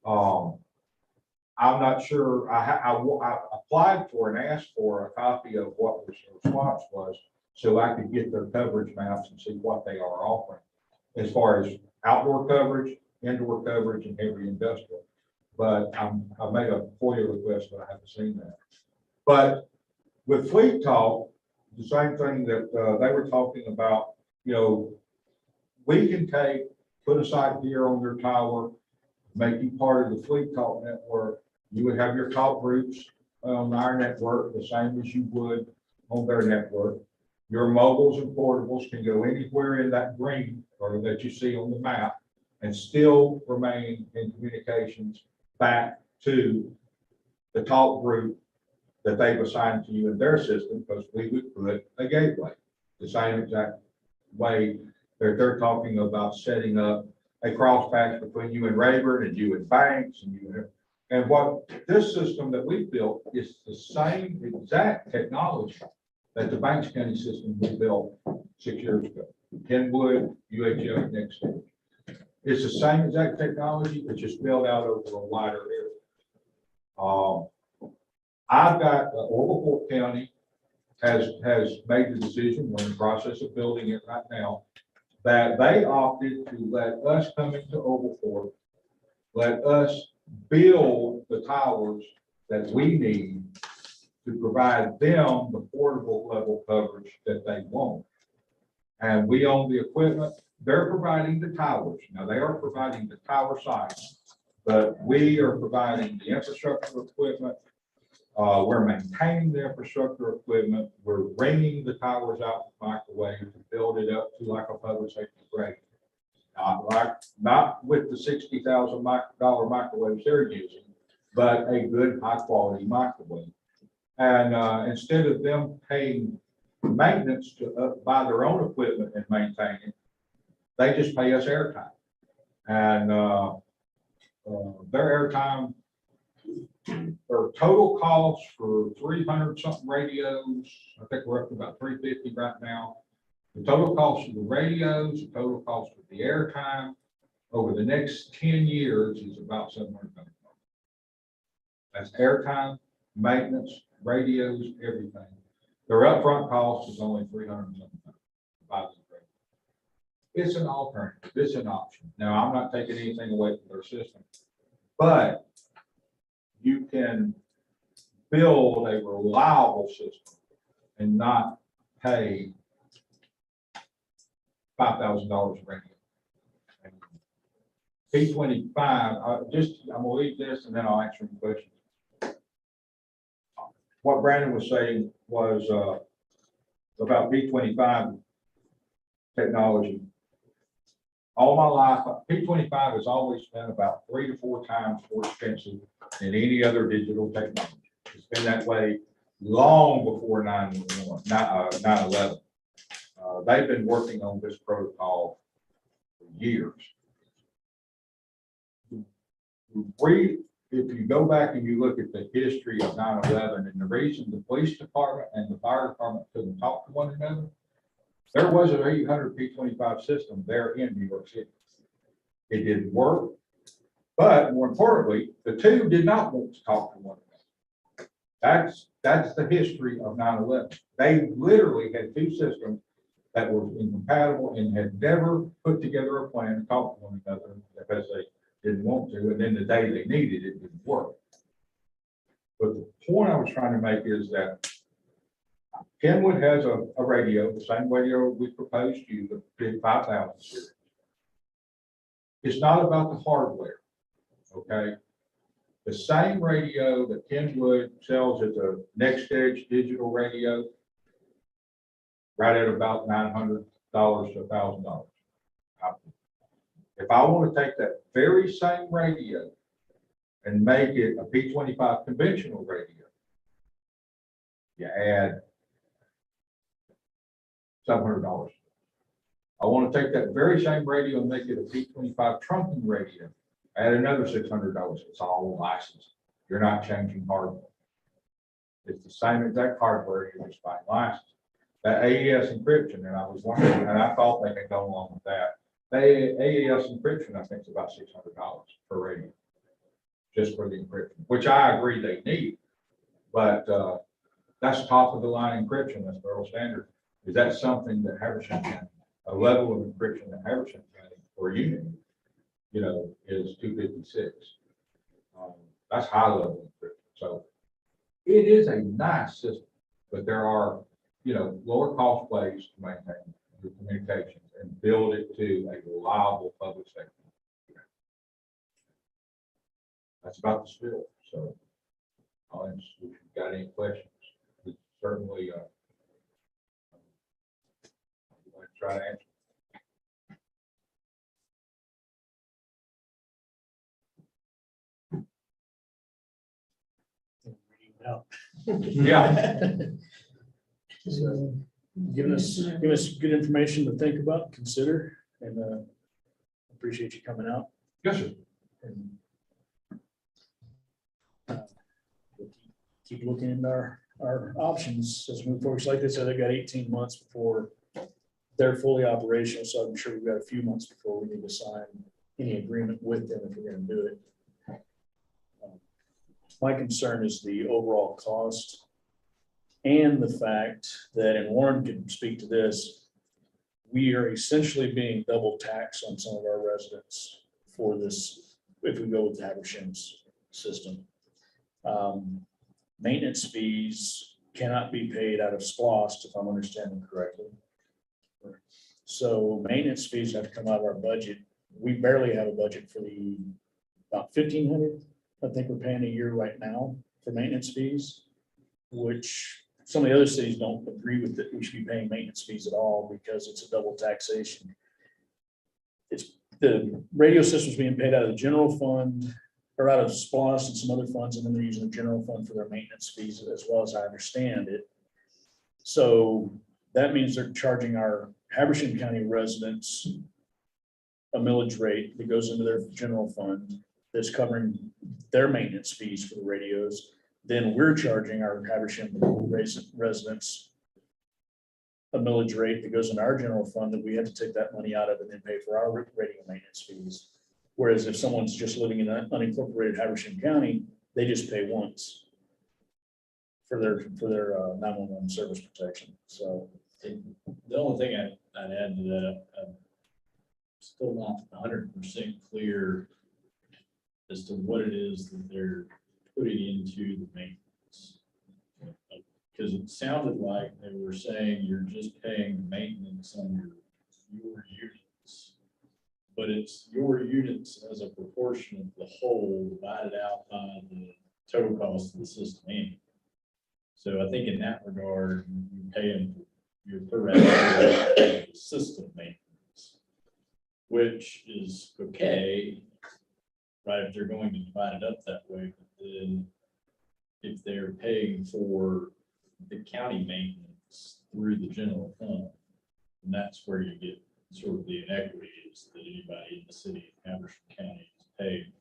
I'm not sure. I applied for and asked for a copy of what the response was, so I could get their coverage maps and see what they are offering as far as outdoor coverage, indoor coverage, and heavy industrial. But I made a FOIA request, but I haven't seen that. But with FleetTalk, the same thing that they were talking about, we can put a site here on their tower, make you part of the FleetTalk network. You would have your talk groups on our network, the same as you would on their network. Your mobiles and portables can go anywhere in that green or that you see on the map and still remain in communications back to the talk group that they've assigned to you in their system, because we would put a gateway, the same exact way they're talking about setting up a cross patch between you and Rayburn and you and Banks and you. And what this system that we built is the same exact technology that the Banks County system we built 6 years ago. Kenwood, UHF, next stage. It's the same exact technology, it's just built out over a wider area. I've got, Oglethorpe County has made the decision, we're in the process of building it right now, that they opted to let us come into Oglethorpe, let us build the towers that we need to provide them the portable level coverage that they want. And we own the equipment, they're providing the towers. Now, they are providing the tower sites, but we are providing the infrastructure equipment. We're maintaining the infrastructure equipment. We're ringing the towers out with microwave to build it up to like a public safety grade. Not with the $60,000 microwaves they're using, but a good high quality microwave. And instead of them paying maintenance to buy their own equipment and maintain it, they just pay us airtime. And their airtime, their total cost for 300 something radios, I think we're up to about 350 right now. The total cost of the radios, the total cost of the airtime over the next 10 years is about $700,000. That's airtime, maintenance, radios, everything. Their upfront cost is only $300 something. It's an alternative, it's an option. Now, I'm not taking anything away from their system, but you can build a reliable system and not pay $5,000 a radio. P25, I'm gonna leave this and then I'll answer some questions. What Brandon was saying was about P25 technology. All my life, P25 has always been about 3 to 4 times more expensive than any other digital technology. It's been that way long before 9/11. They've been working on this protocol for years. If you go back and you look at the history of 9/11 and the reason the police department and the fire department couldn't talk to one another, there was an 800 P25 system there in New York City. It didn't work, but more importantly, the two did not want to talk to one another. That's the history of 9/11. They literally had two systems that were incompatible and had never put together a plan to talk to one another because they didn't want to, and then the day they needed it didn't work. But the point I was trying to make is that Kenwood has a radio, the same radio we proposed to you, the big 5000 series. It's not about the hardware, okay? The same radio that Kenwood sells as a Next Edge digital radio, right at about $900 to $1,000. If I want to take that very same radio and make it a P25 conventional radio, you add $700. I want to take that very same radio and make it a P25 trunking radio, add another $600. It's all licensed. You're not changing hardware. It's the same exact hardware, you're just buying license. That AES encryption, and I was wondering, and I thought they could go along with that. The AES encryption, I think, is about $600 per radio, just for the encryption, which I agree they need. But that's top of the line encryption, that's federal standard. Is that something that Habersham County, a level of encryption that Habersham County or Union, is 256? That's high level encryption. So it is a nice system, but there are, lower cost ways to maintain your communications and build it to a reliable public safety. That's about the spill. So I'll answer if you've got any questions. We certainly try to answer. out. Yeah. So, giving us good information to think about, consider, and appreciate you coming out. Yes, sir. And keep looking at our options as we move forward. So like they said, they've got 18 months before they're fully operational, so I'm sure we've got a few months before we need to sign any agreement with them if we're gonna do it. My concern is the overall cost and the fact that, and Warren can speak to this, we are essentially being double taxed on some of our residents for this, if we go with the Habersham's system. Maintenance fees cannot be paid out of SPOS, if I'm understanding correctly. So maintenance fees have to come out of our budget. We barely have a budget for the, about 1,500, I think we're paying a year right now for maintenance fees, which some of the other cities don't agree with that we should be paying maintenance fees at all because it's a double taxation. It's the radio system's being paid out of the general fund or out of SPOS and some other funds, and then they're using the general fund for their maintenance fees as well as I understand it. So that means they're charging our Habersham County residents a millage rate that goes into their general fund that's covering their maintenance fees for the radios. Then we're charging our Habersham residents a millage rate that goes in our general fund that we have to take that money out of and then pay for our radio maintenance fees. Whereas if someone's just living in an unincorporated Habersham County, they just pay once for their 911 service protection. So The only thing I'd add to that, I'm still not 100% clear as to what it is that they're putting into the maintenance. Because it sounded like they were saying you're just paying maintenance on your units. But it's your units as a proportion of the whole divided out by the total cost of the system. Anyway. So I think in that regard, you're paying your per hour system maintenance, which is okay, right, if they're going to divide it up that way. But then if they're paying for the county maintenance through the general fund, and that's where you get sort of the inequity is that anybody in the city of Habersham County is paying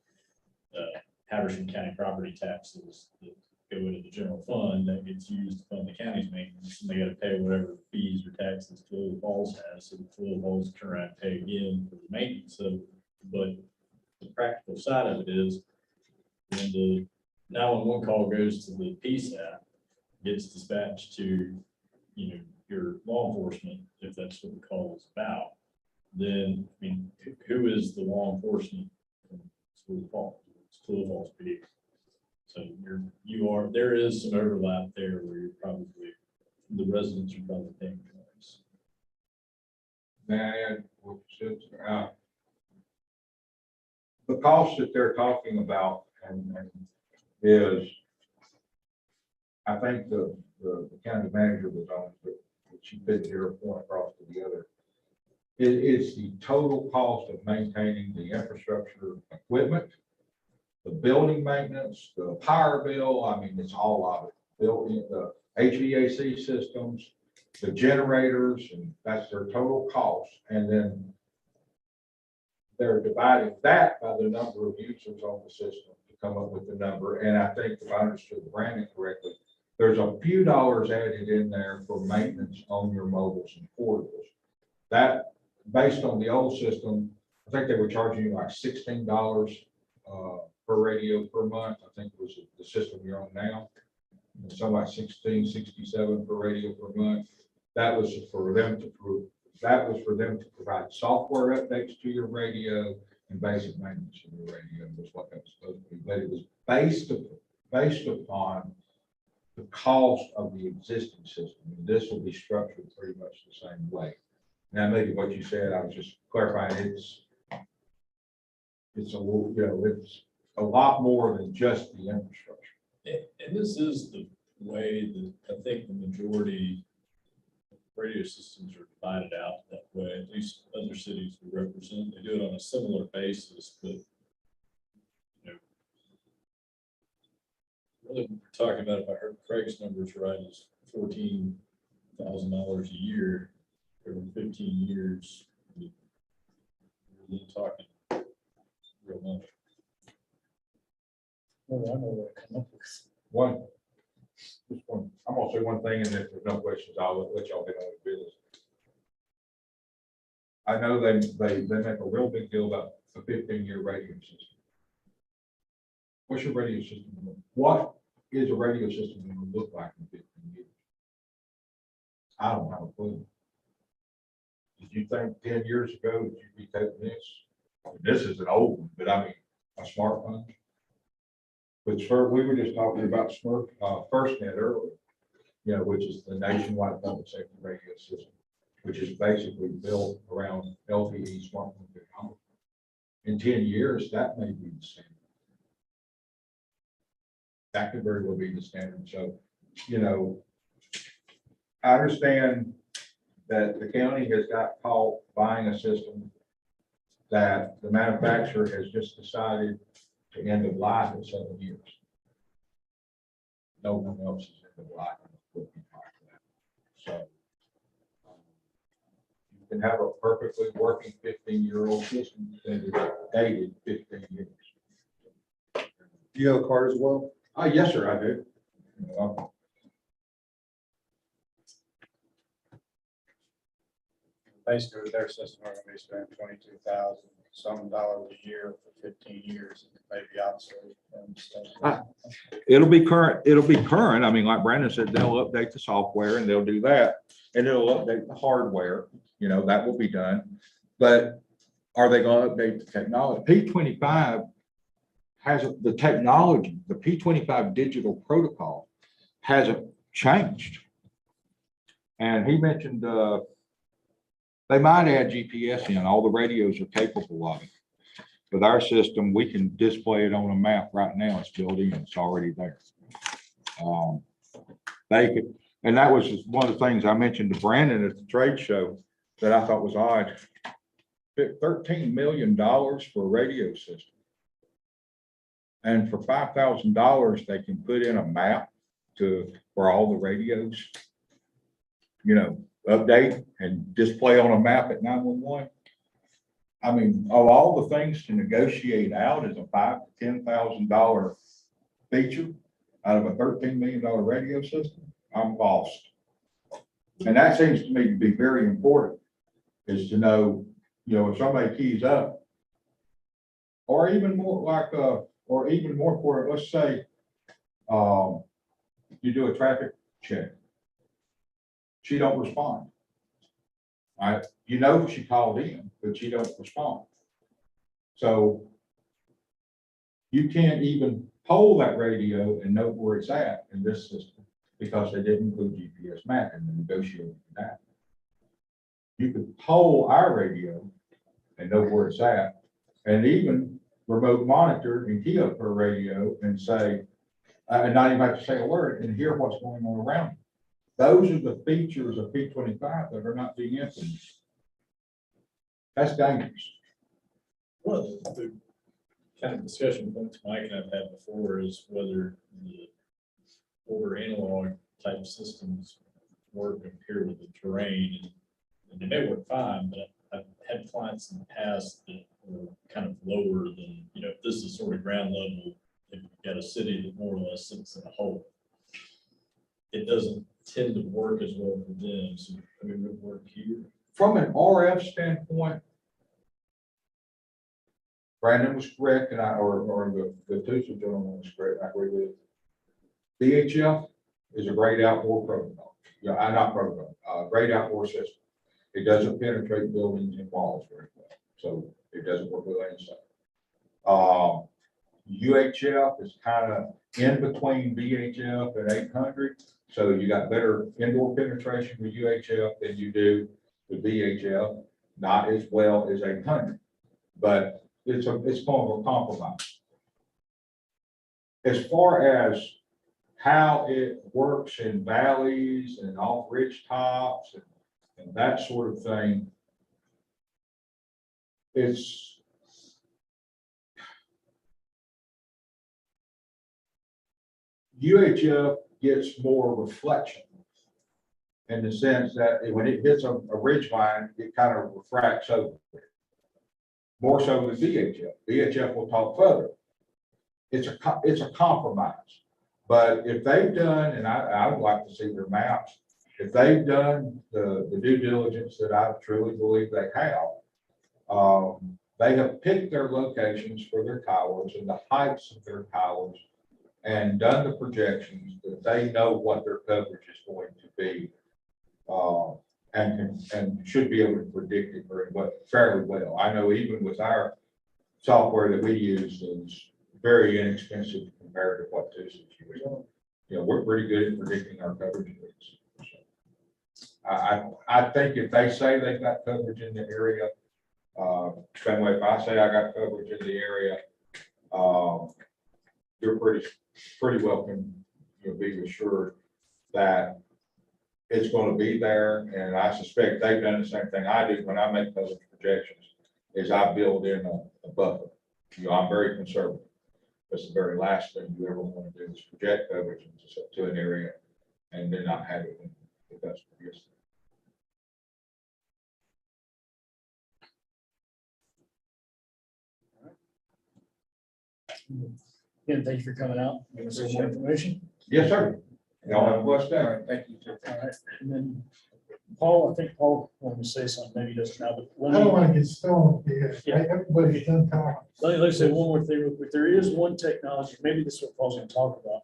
Habersham County property taxes that go into the general fund that gets used to fund the county's maintenance, and they got to pay whatever fees or taxes Twilio Falls has, so the Twilio Falls turn around and pay again for the maintenance of. But the practical side of it is, when the 911 call goes to the PSAP, gets dispatched to, your law enforcement, if that's what the call is about, then, I mean, who is the law enforcement from Twilio Falls? It's Twilio Falls PD. So there is some overlap there where you're probably, the residents are probably paying twice. May I add what you said? The cost that they're talking about and is, I think the county manager was on, but she couldn't hear a point across to the other. It is the total cost of maintaining the infrastructure equipment, the building maintenance, the power bill, I mean, it's all of it. Built in the HVAC systems, the generators, and that's their total cost. And then they're dividing that by the number of users on the system to come up with the number. And I think if I understood Brandon correctly, there's a few dollars added in there for maintenance on your mobiles and portables. That, based on the old system, I think they were charging you like $16 per radio per month. I think it was the system you're on now. It's something like $16.67 per radio per month. That was for them to provide software updates to your radio and basic maintenance of your radio was what that was supposed to be. But it was based upon the cost of the existing system. And this will be structured pretty much the same way. Now, maybe what you said, I was just clarifying, it's a little, it's a lot more than just the infrastructure. And this is the way that I think the majority of radio systems are divided out that way. At least other cities we represent, they do it on a similar basis, but We're talking about, if I heard Craig's numbers right, is $14,000 a year over 15 years. We're really talking real money. Well, I know where to come up with. Just one, I'm gonna say one thing, and if there's no questions, I'll let y'all get on with business. I know they make a real big deal about the 15-year radio system. What's your radio system? What is a radio system going to look like in 15 years? I don't have a clue. Did you think 10 years ago that you'd be taking this? I mean, this is an old one, but I mean, a smartphone. But we were just talking about FirstNet earlier, you know, which is the nationwide public safety radio system, which is basically built around LTE smartphone technology. In 10 years, that may be the standard. That could very well be the standard. So, you know, I understand that the county has got caught buying a system that the manufacturer has just decided to end of life in 7 years. No one else is end of life. So you can have a perfectly working 15-year-old system that is dated 15 years. Do you have a card as well? Yes, sir, I do. Basically, with their system, we're gonna be spending $22,000 some dollars a year for 15 years, and maybe obsolete. And stuff. It'll be current. It'll be current. I mean, like Brandon said, they'll update the software and they'll do that. And it'll update the hardware, you know, that will be done. But are they going to update the technology? P25 has the technology, the P25 digital protocol hasn't changed. And he mentioned they might add GPS in. All the radios are capable of it. With our system, we can display it on a map right now. It's built in. It's already there. They could, and that was just one of the things I mentioned to Brandon at the trade show that I thought was odd. $13 million for a radio system. And for $5,000, they can put in a map for all the radios, you know, update and display on a map at 911. I mean, of all the things to negotiate out is a $5,000 to $10,000 feature out of a $13 million radio system, I'm lost. And that seems to me to be very important, is to know, you know, if somebody keys up, or even more like, or even more important, let's say you do a traffic check. She don't respond. All right, you know she called in, but she don't respond. So you can't even poll that radio and know where it's at in this system because they didn't include GPS mapping and negotiating that. You could poll our radio and know where it's at, and even remote monitor and key up her radio and say, and not even have to say a word and hear what's going on around you. Those are the features of P25 that are not being implemented. That's dangerous. One of the kind of discussion points Mike and I've had before is whether the older analog type systems work compared with the terrain. And they may work fine, but I've had clients in the past that were kind of lower than, you know, if this is sort of ground level, if you've got a city that more or less sits in a hole, it doesn't tend to work as well for them. So I mean, it would work here. From an RF standpoint, Brandon was correct, and or the two gentlemen was correct. I agree with it. VHF is a great outdoor protocol. Yeah, not protocol, great outdoor system. It doesn't penetrate buildings and walls very well, so it doesn't work with inside. UHF is kind of in between VHF and 800. So you got better indoor penetration with UHF than you do with VHF, not as well as 800, but it's kind of a compromise. As far as how it works in valleys and off ridge tops and that sort of thing, it's UHF gets more reflection in the sense that when it hits a ridge line, it kind of refracts over. More so than VHF. VHF will talk further. It's a compromise. But if they've done, and I would like to see their maps, if they've done the due diligence that I truly believe they have, they have picked their locations for their towers and the heights of their towers and done the projections that they know what their coverage is going to be. And should be able to predict it fairly well. I know even with our software that we use is very inexpensive compared to what this is. You know, we're pretty good at predicting our coverage rates. So I think if they say they've got coverage in the area, same way if I say I got coverage in the area, you're pretty welcome, be assured that it's going to be there. And I suspect they've done the same thing I do when I make those projections, is I build in a buffer. I'm very conservative. That's the very last thing you ever want to do is project coverage to an area and then not have it when the customer gets there. Again, thank you for coming out, giving us some more information. Yes, sir. Y'all have a blessed day. All right, thank you. All right, and then Paul, I think Paul wanted to say something, maybe he doesn't now, but I don't want to get stoned here. Everybody's done talking. let me say one more thing real quick. There is one technology, maybe this is what Paul's gonna talk about.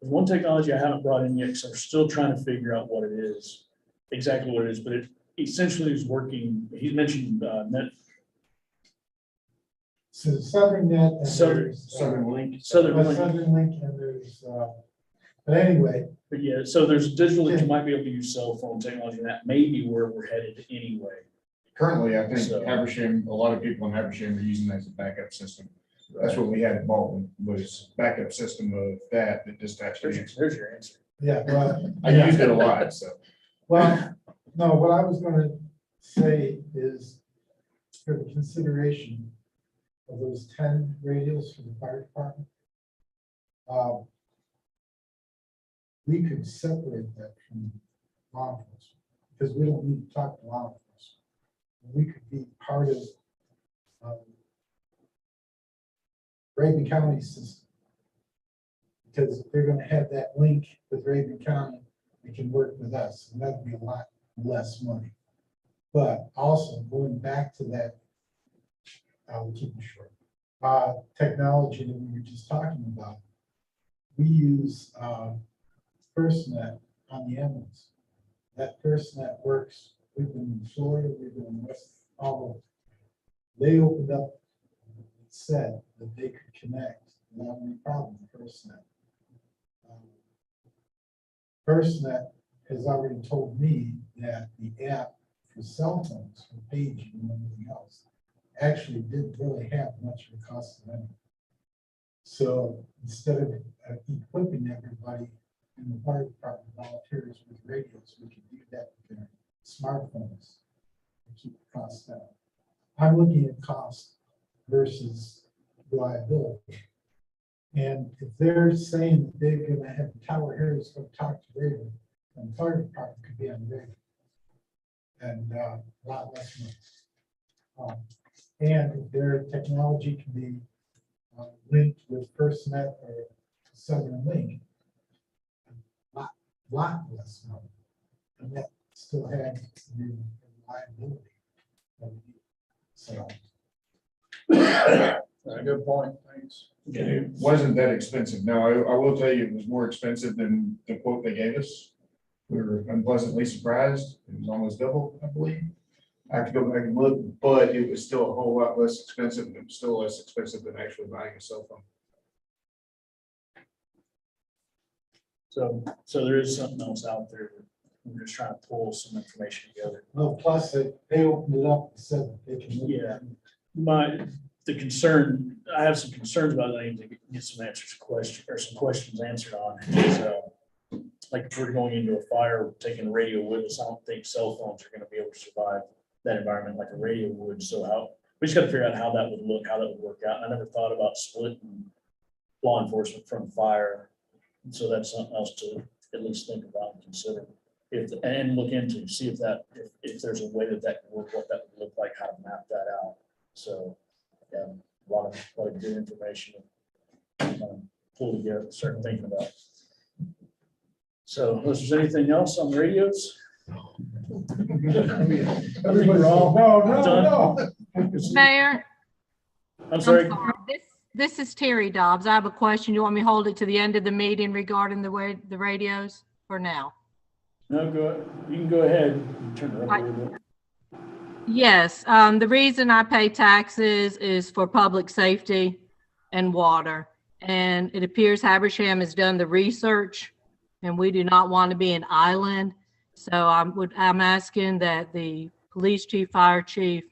There's one technology I haven't brought in yet, because I'm still trying to figure out what it is, exactly what it is, but it essentially is working. He mentioned net. So Southern Net. And Southern Link. Southern Link. Southern Link and there's, but anyway. But yeah, so there's digital that you might be able to use cell phone technology, and that may be where we're headed anyway. Currently, I think So- Habersham, a lot of people in Habersham are using that as a backup system. That's what we had at Baldwin, was backup system of that dispatched. There's your answer. Yeah, well. I used it a lot, so. Well, no, what I was gonna say is for the consideration of those 10 radios for the fire department. We could separate that from law enforcement, because we don't need to talk to law enforcement. We could be part of Raven County system. Because if they're gonna have that link with Raven County, they can work with us, and that'd be a lot less money. But also going back to that, I'll keep it short, technology that we were just talking about. We use FirstNet on the ambulance. That FirstNet works, we've been in Florida, we've been in West, all over. They opened up, said that they could connect without any problem with FirstNet. FirstNet has already told me that the app for cell phones, for paging and everything else, actually didn't really have much of a cost of anything. So instead of equipping everybody in the fire department volunteers with radios, we can do that with their smartphones and keep the costs down. I'm looking at cost versus reliability. And if they're saying that they're gonna have the tower here is gonna talk to Raven, and the fire department could be on Raven. And a lot less money. And if their technology can be linked with FirstNet or Southern Link, a lot less money. And that still has the reliability. that we need. So. Good point, thanks. It wasn't that expensive. Now, I will tell you, it was more expensive than the quote they gave us. We were unpleasantly surprised. It was almost double, I believe. I have to go back and look, but it was still a whole lot less expensive, and it was still less expensive than actually buying a cell phone. So there is something else out there. We're just trying to pull some information together. Well, plus they opened it up and said that they can. Yeah. The concern, I have some concerns about that. I need to get some answers to questions or some questions answered on. So, like if we're going into a fire, taking a radio with us, I don't think cell phones are going to be able to survive that environment like a radio would. So we just got to figure out how that would look, how that would work out. And I never thought about splitting law enforcement from fire. And so that's something else to at least think about and consider. And look into, see if if there's a way that can work, what that would look like, how to map that out. So, yeah, a lot of good information. Pull together, start thinking about. So, unless there's anything else on radios? Everything wrong? No. Mayor, I'm I'm sorry. sorry. This is Terry Dobbs. I have a question. You want me to hold it to the end of the meeting regarding the radios or now? No, go ahead. You can go ahead and turn it up a little bit. Yes, the reason I pay taxes is for public safety and water. And it appears Habersham has done the research and we do not want to be an island. So I'm asking that the police chief, fire chief,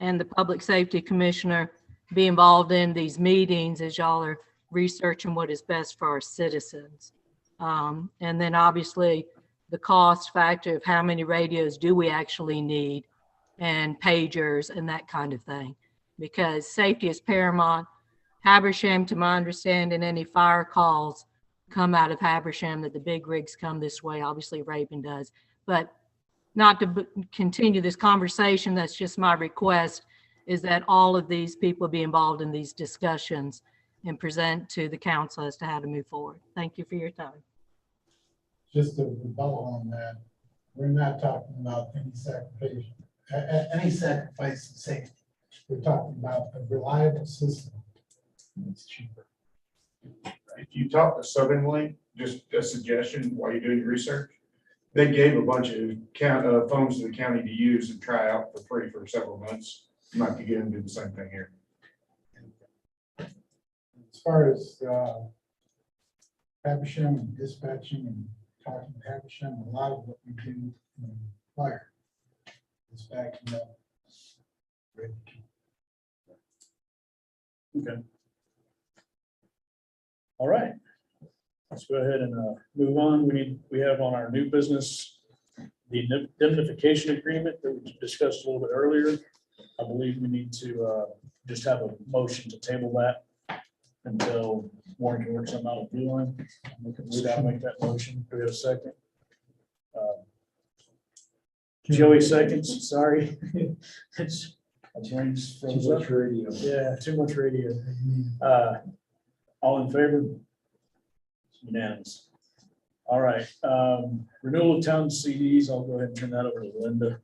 and the public safety commissioner be involved in these meetings as y'all are researching what is best for our citizens. And then obviously the cost factor of how many radios do we actually need and pagers and that kind of thing, because safety is paramount. Habersham, to my understanding, any fire calls come out of Habersham, that the big rigs come this way. Obviously Raven does, but not to continue this conversation, that's just my request, is that all of these people be involved in these discussions and present to the council as to how to move forward. Thank you for your time. Just to rebuttal on that, we're not talking about any sacrifice in safety. We're talking about a reliable system. It's cheaper. If you talk to Southern Link, just a suggestion while you're doing your research, they gave a bunch of phones to the county to use and try out for free for several months. Might be getting to do the same thing here. As far as Habersham and dispatching and talking to Habersham, a lot of what we do in fire is backing up. Okay. All right. Let's go ahead and move on. We have on our new business, the indemnification agreement that we discussed a little bit earlier. I believe we need to just have a motion to table that until Warren can work something out of the line. I'll make that motion. Do we have a second? Joey seconds, sorry. It's my brain's froze up. radio. Yeah, too much radio. All in favor? Unanimous. All right, renewal of town CDs. I'll go ahead and turn that over to Linda.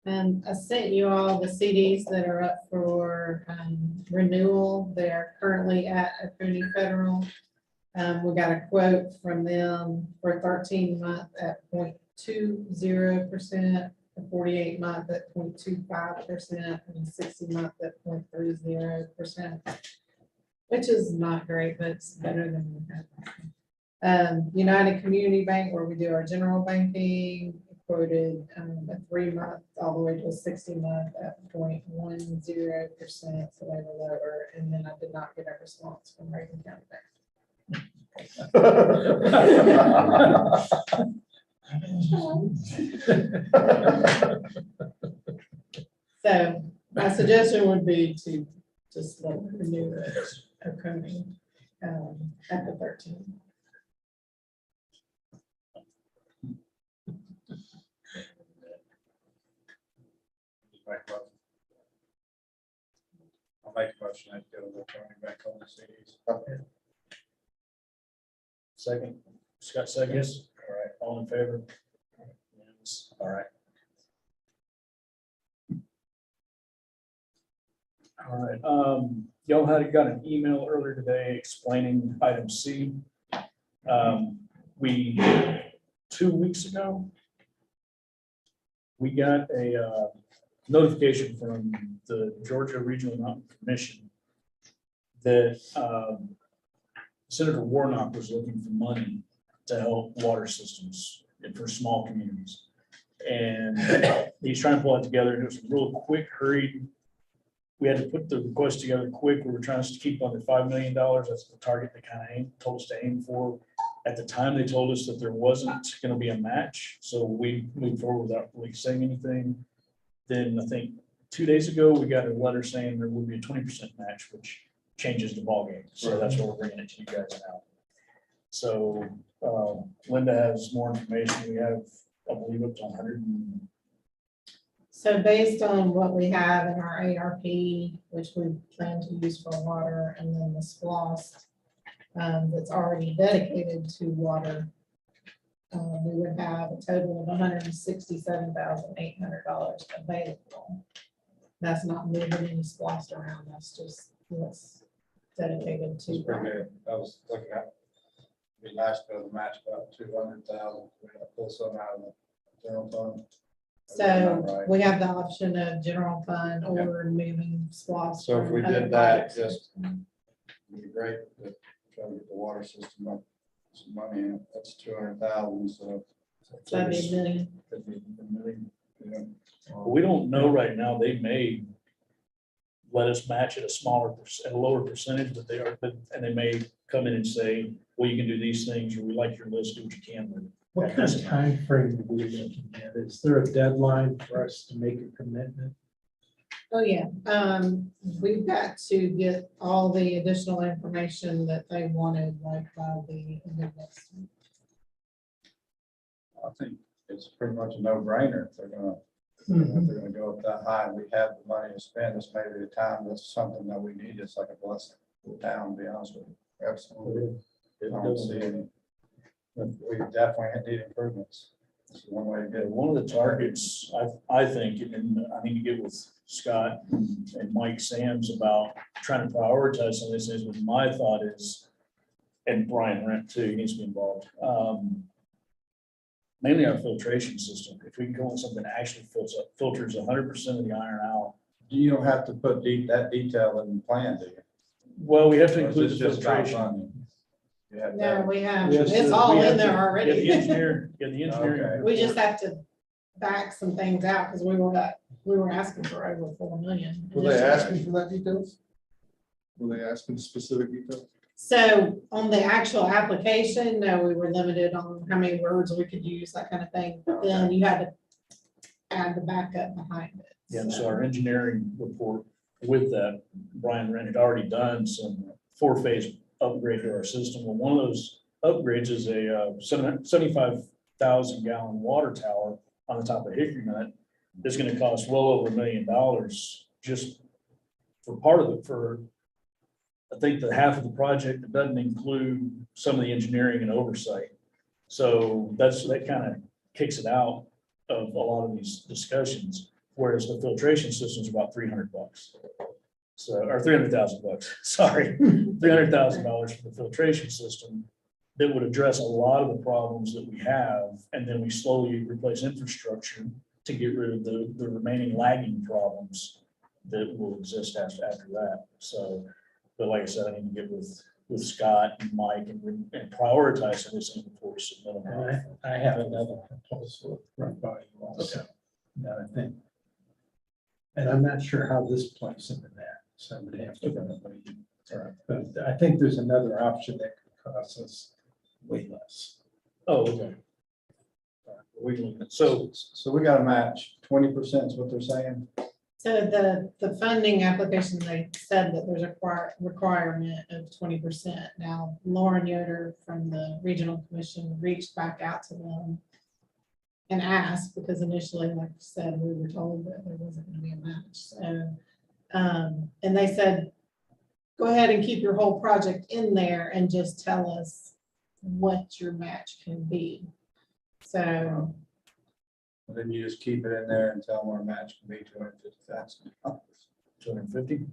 And I sent you all the CDs that are up for renewal. They're currently at Oconee Federal. We got a quote from them for 13-month at 0.20%, a 48-month at 0.25%, and 60-month at 0.30%, which is not great, but it's better than we had. United Community Bank, where we do our general banking, quoted a 3-month all the way to a 60-month at 0.10%, so they were lower. And then I did not get a response from Raven County Bank. So my suggestion would be to just let them renew it Oconee at the 13. I'll make a motion. I'd go back on the CDs. Second, Scott seconds. All right, all in favor? Unanimous. All right. All right, y'all got an email earlier today explaining item C. 2 weeks ago, we got a notification from the Georgia Regional Mountain Commission that Senator Warnock was looking for money to help water systems and for small communities. And he's trying to pull it together. It was real quick, hurried. We had to put the request together quick. We were trying to keep under $5 million. That's the target they kind of told us to aim for. At the time, they told us that there wasn't going to be a match. So we moved forward without really saying anything. Then I think 2 days ago, we got a letter saying there will be a 20% match, which changes the ballgame. So that's what we're bringing it to you guys So Linda has more information. We have, I believe, up to 100. So based on what we have in our ARP, which we plan to use for water, and then the SPOS that's already dedicated to water, we would have a total of $167,800 available. That's not moving any SPOS around, that's just what's dedicated to. It's pretty good. I was looking at, be nice to be able to match about 200,000. We gotta pull some out of the general fund. So Right. we have the option of general fund or moving SPOS. So if from we other did that, projects. just it'd be great to try to get the water system up, some money in it. That's 200,000, so. That'd be $1 million. Could be a million, yeah. We don't know right now. They may let us match at a at a lower percentage, but and they may come in and say, well, you can do these things, or we like your list, do what you can with it. What kind of time frame are we looking at? Is there a deadline for us to make a commitment? Oh, yeah. We've got to get all the additional information that they wanted, like by the end of next week. I think it's pretty much a no-brainer if they're gonna, if they're gonna go up that high, and we have the money to spend, this may be the time, that's something that we need, it's like a blessing for the town, to be honest with you. Absolutely. I don't see any. But we definitely need improvements. It's one way to get it. One of the targets, I think, and I need to get with Scott and Mike Sams about trying to prioritize some of these things, but my thought is, and Brian Rent too, he needs to be involved. Mainly our filtration system. If we can go with something that actually filters 100% of the iron out. You don't have to put that detail in the plan, do you? Well, we have to Or is include this the just about filtration. funding? You have No, that? we have, Yes, it's We all have in there to- already. Yeah, the engineering. Okay. We just have to back some things out because we were asking for over 4 million. Were they asking for that details? Were they asking specific details? So on the actual application, no, we were limited on how many words we could use, that kind of thing. But then you had to add the backup behind it. Yeah, and so our engineering report with that, Brian Rent had already done some 4-phase upgrade to our system. Well, one of those upgrades is a 75,000 gallon water tower on the top of Hickory Nut. It's gonna cost well over $1 million just for part of it, for I think the half of the project that doesn't include some of the engineering and oversight. So that kind of kicks it out of a lot of these discussions, whereas the filtration system is about $300. So, or $300,000, sorry, $300,000 for the filtration system that would address a lot of the problems that we have. And then we slowly replace infrastructure to get rid of the remaining lagging problems that will exist after that. So, but like I said, I need to get with Scott and Mike and prioritize everything before we submit them. And I have another proposal run by you also, that I think. And I'm not sure how this plays into that, so I'm gonna have to run it by you. But I think there's another option that could cost us way less. Oh, okay. All right, we can, so So we got to match 20% is what they're saying. So the funding application, they said that there's a requirement of 20%. Now, Lauren Yoder from the Regional Commission reached back out to them and asked, because initially, like I said, we were told that there wasn't gonna be a match. So, and they said, go ahead and keep your whole project in there and just tell us what your match can be. So, And then you just keep it in there and tell them our match can be 250,000. 250?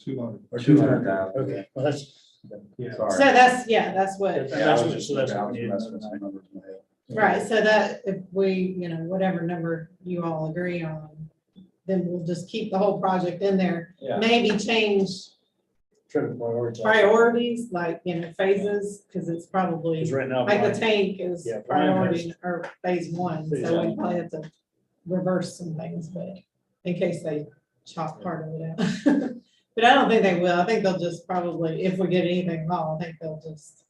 200. Or 200,000. Okay, well, that's. Yeah. so that's what. That's what, so that's what we need. Right, so that if we, whatever number you all agree on, then we'll just keep the whole project in there. Yeah. Maybe change Try to prioritize. priorities, like, phases, because it's probably, Because right now. like the Brian- tank is Yeah, Brian priority or phase 1, Phase so we one. probably have to reverse some things, but in case they chop part of it out. But I don't think they will. I think they'll just probably, if we get anything wrong, I think they'll just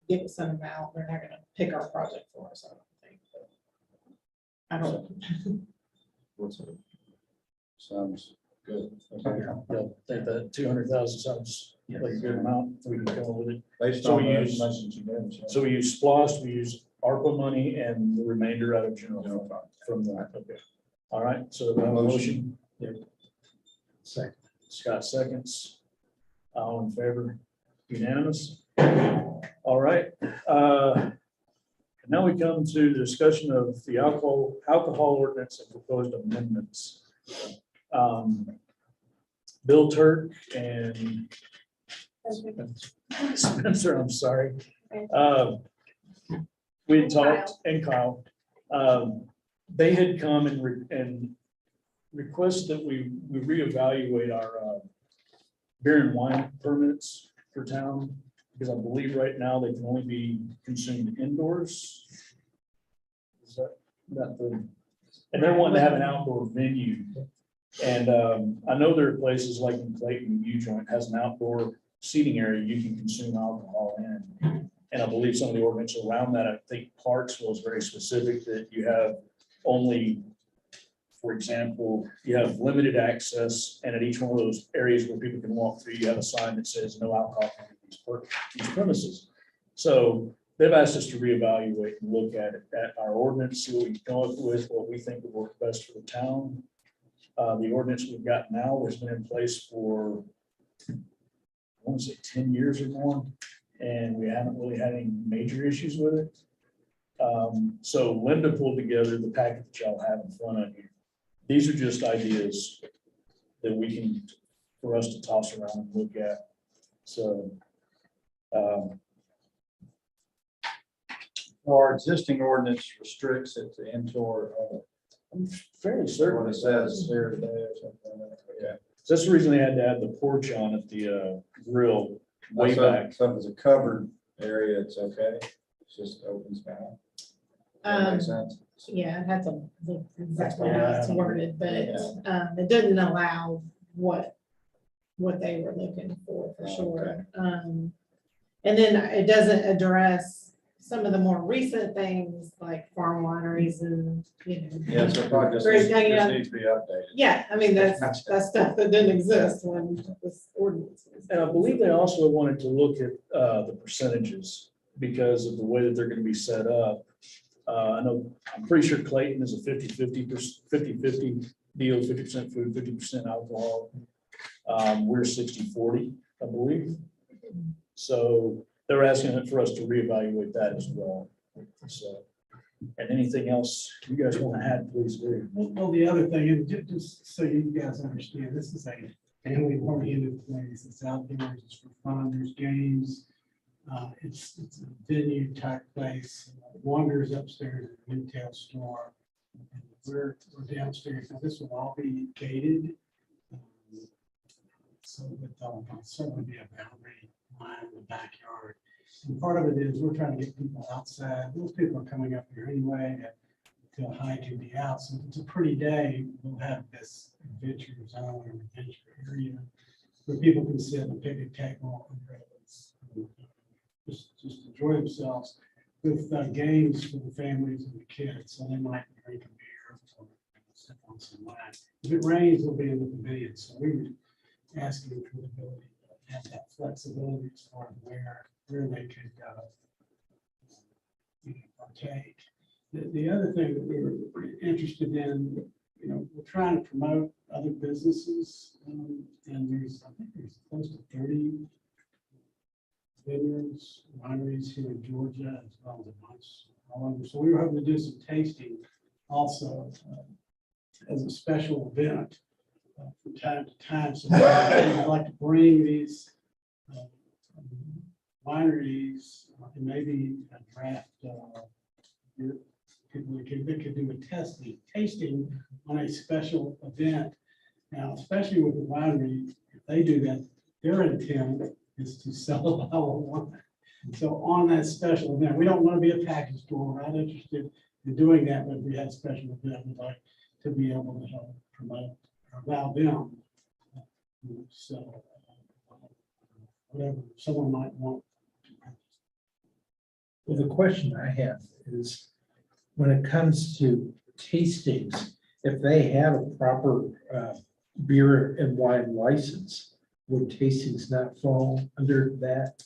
give us some amount. They're not gonna pick our project for us, I don't think. But I don't. Sounds good. Okay. Yeah, I think that 200,000 sounds like a good amount, we can come up with it. Based So on we the use- message you gave us, yeah. So we use SPOS, we use ARPA money and the remainder out of general General fund fund. from that, okay. All right, so we have a motion, Second. Scott seconds. All in favor, unanimous? All right, now we come to the discussion of the alcohol ordinance and proposed amendments. Bill Turk and Spencer, I'm sorry. We had talked, and Kyle, they had come and request that we reevaluate our beer and wine permits for town, because I believe right now they can only be consumed indoors. Is that the, and they're wanting to have an outdoor venue. And I know there are places like in Clayton, U Joint has an outdoor seating area you can consume alcohol in. And I believe some of the ordinance around that, I think Clarksville is very specific that you have only, for example, you have limited access, and at each one of those areas where people can walk through, you have a sign that says no alcohol in these premises. So they've asked us to reevaluate and look at our ordinance, see what we can come up with, what we think would work best for the town. The ordinance we've got now has been in place for, I want to say 10 years or more, and we haven't really had any major issues with it. So Linda pulled together the packet that y'all have in front of you. These are just ideas that we can, for us to toss around and look at. So, Our existing ordinance restricts it to indoor, I'm fairly certain what it says here today or something. Okay. So that's the reason they had to add the porch on at the grill way So- back. So if it's a covered area, it's okay. It's just open sky. That makes sense. Yeah, it has to look exactly how it's worded, but it didn't allow what they were looking for sure. And then it doesn't address some of the more recent things like farm wineries and, you know. Yeah, so it probably just Great, hanging out. needs to be updated. Yeah, I mean, that's stuff that didn't exist when this ordinance was. And I believe they also wanted to look at the percentages because of the way that they're gonna be set up. I know, I'm pretty sure Clayton is a 50-50 deal, 50% food, 50% alcohol. We're 60-40, I believe. So they're asking for us to reevaluate that as well. So, and anything else you guys want to add, please do. Well, the other thing, and just so you guys understand, this is a family-oriented place. It's outdoors, it's for fun, there's games. It's a venue type place. Wanderers upstairs at a retail store. And we're downstairs. Now, this will all be gated. So that there'll certainly be a boundary line in the backyard. And part of it is we're trying to get people outside. Those people are coming up here anyway to hike and be out. So if it's a pretty day, we'll have this adventure zone or adventure area where people can sit and pick a table umbrellas. Just enjoy themselves with games for the families and the kids. So they might drink a beer or sip on some wine. If it rains, they'll be in the pavilion. So we were asking for the ability to have that flexibility as far as where they could partake. The other thing that we were interested in, we're trying to promote other businesses, and I think there's close to 30 vineyards, wineries here in Georgia, as well as a bunch all over. So we were hoping to do some tasting also as a special event from time to time. So I'd like to bring these wineries and maybe a draft. They could do a tasting on a special event. Now, especially with the winery, if they do that, their intent is to sell a bottle of wine. So on that special event, we don't want to be a package store. We're not interested in doing that, but if we had a special event, we'd like to be able to help promote or allow them. So whatever someone might want. Well, the question I have is, when it comes to tastings, if they have a proper beer and wine license, would tastings not fall under that?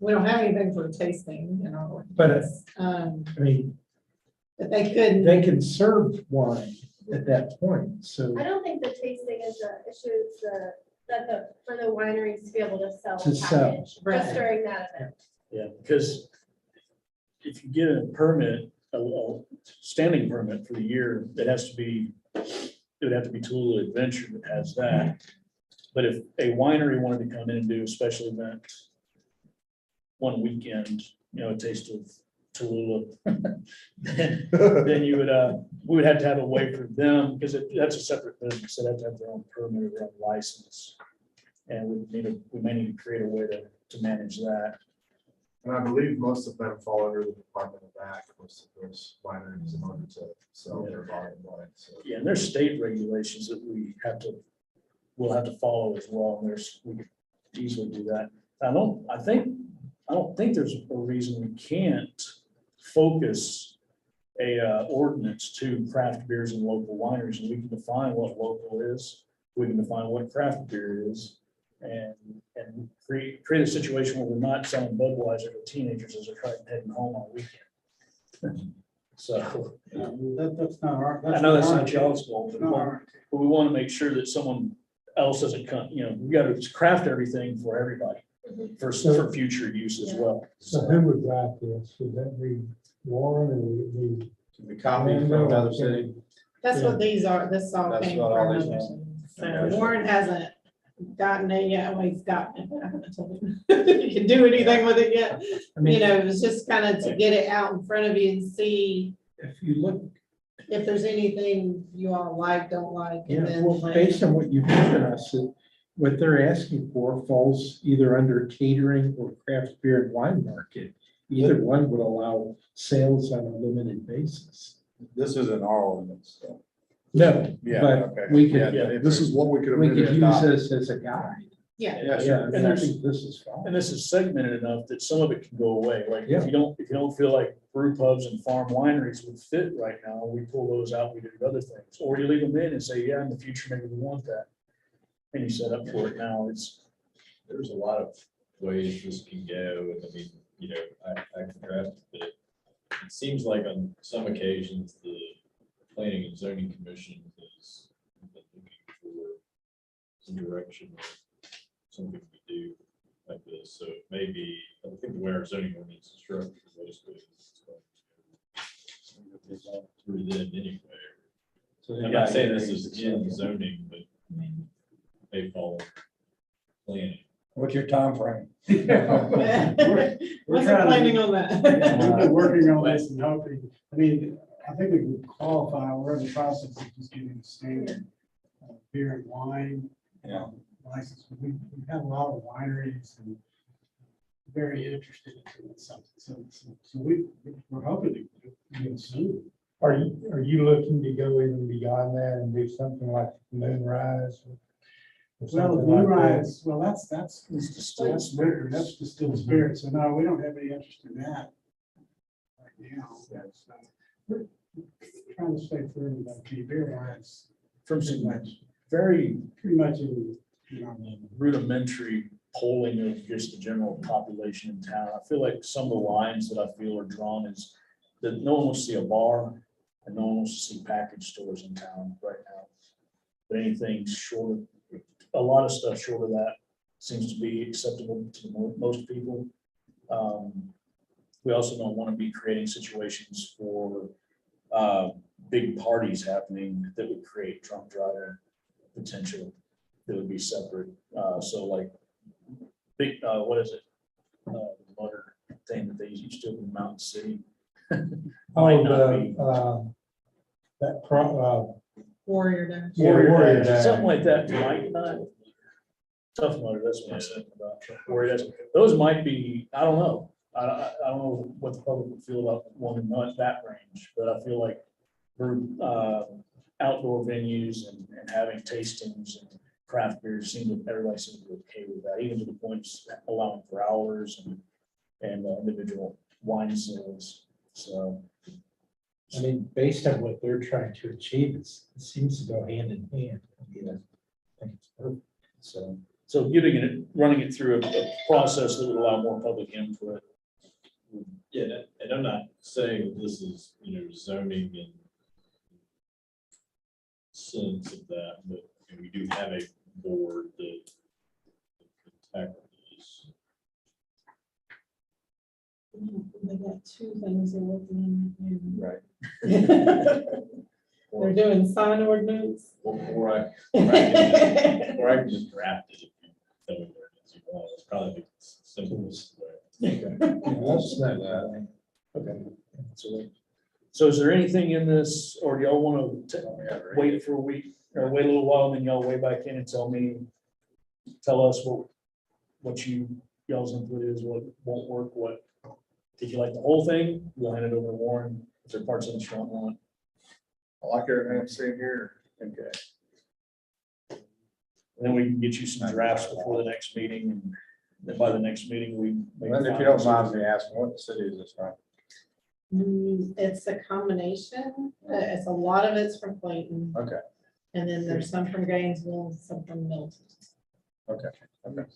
We don't have anything for tasting, you know. But, I mean, but they couldn't. they can serve wine at that point, so I don't think the tasting is the issue, it's for the wineries to be able to sell. To a sell. package Right. Just during that event. Yeah, because if you get a permit, a standing permit for the year, it has to be, it would have to be Tallulah Adventure that has that. But if a winery wanted to come in and do a special event one weekend, you know, a taste of Tallulah, then you would, we would have to have a way for them, because that's a separate business. They'd have to have their own permit or their own license. And we may need to create a way to manage that. And I believe most of them fall under the Department of Ag, most of those wineries in order to sell their volume wine, so. Yeah, and there's state regulations that we'll have to follow as well, and we could easily do that. I don't think there's a reason we can't focus a ordinance to craft beers and local wineries, and we can define what local is, we can define what craft beer is, and create a situation where we're not selling Budweiser to teenagers as they're heading home on the weekend. So, that's not our. I know that's not y'all's fault, but we want to make sure that someone else doesn't come, you know, we got to craft everything for everybody for future use as well. So who would write this? Would that be Warren or would it Can we copy from another city? That's what these are, this all That's came what all from. these others. are. So Warren hasn't gotten it yet, well, he's gotten it, but I haven't told him he can do anything with it yet. I mean, You know, it was just kind of to get it out in front of you and see if you look, if there's anything you all like, don't like, and then. well, based on what you've given us, what they're asking for falls either under catering or craft beer and wine market. Either one would allow sales on a limited basis. This is an our ordinance, so. No, Yeah, but okay. we Yeah, could, This is what we could. we amend could it. use this as a guide. Yeah, Yeah, Yeah, I mean, I there's- think this is fine. And this is segmented enough that some of it can go away, like Yeah. if you don't feel like brew pubs and farm wineries would fit right now, we pull those out, we do other things. Or you leave them in and say, yeah, in the future, maybe we want that. And you set up for it now, There's a lot of ways this can go, and I mean, you know, I can draft it. It seems like on some occasions, the planning and zoning commission is looking for some direction, or something we do like this, so maybe, I think the way our zoning ordinance is structured, basically, it's going to through them anyway. I'm not saying this is in zoning, but they fall under planning. What's your time frame? wasn't planning on that. We've been working on this and hoping, I mean, I think we would qualify, we're in the process of just getting the standard beer and wine Yeah. license. We have a lot of wineries and very interested in doing something. So we're hoping to get it soon. Are you looking to go even beyond that and do something like Moonrise? or Well, something the like Blue that? Rise, well, that's liquor, that's distilled spirit, so no, we don't have any interest in that. Right now, we're trying to stay true to the beer lines, from some very pretty much in, you know, rudimentary polling of just the general population in town. I feel like some of the lines that I feel are drawn is that no one wants to see a bar and no one wants to see package stores in town right now. But anything short, a lot of stuff short of that seems to be acceptable to most people. We also don't want to be creating situations for big parties happening that would create drunk driving potential that would be separate. So like big, what is it? The motor thing that they used to do in Mountain City. Might not be. Warrior Dash. Warrior Dash. Something like that might not. Tough Mudder, that's what I'm saying about. Warrior Dash. Those might be, I don't know. I don't know what the public would feel about one in that range, but I feel like we're outdoor venues and having tastings and craft beers everybody seems to be okay with that, even to the point of allowing for hours and individual wine sales. So. I mean, based on what they're trying to achieve, it seems to go hand in hand. So giving it, running it through a process that would allow more public input. Yeah, and I'm not saying that this is, zoning and sense of that, but we do have a board that can tackle these. They got two things they're working on. Right. They're doing sign ordinance. Or I can just draft it if you tell me where it is you want. It's probably the simplest way. Let's know that. Okay. So is there anything in this, or do y'all want to wait for a week, or wait a little while, and then y'all weigh back in and tell us what y'all's input is, what won't work, what, did you like the whole thing? We'll hand it over to Warren, if there are parts of it you don't want. I like everything I'm seeing here. Okay. And then we can get you some drafts before the next meeting, and then by the next meeting, we. And if you don't mind me asking, what city is this from? It's a combination. It's a lot of it's from Clayton. Okay. And then there's some from Gainesville, some from Milton. Okay. Okay.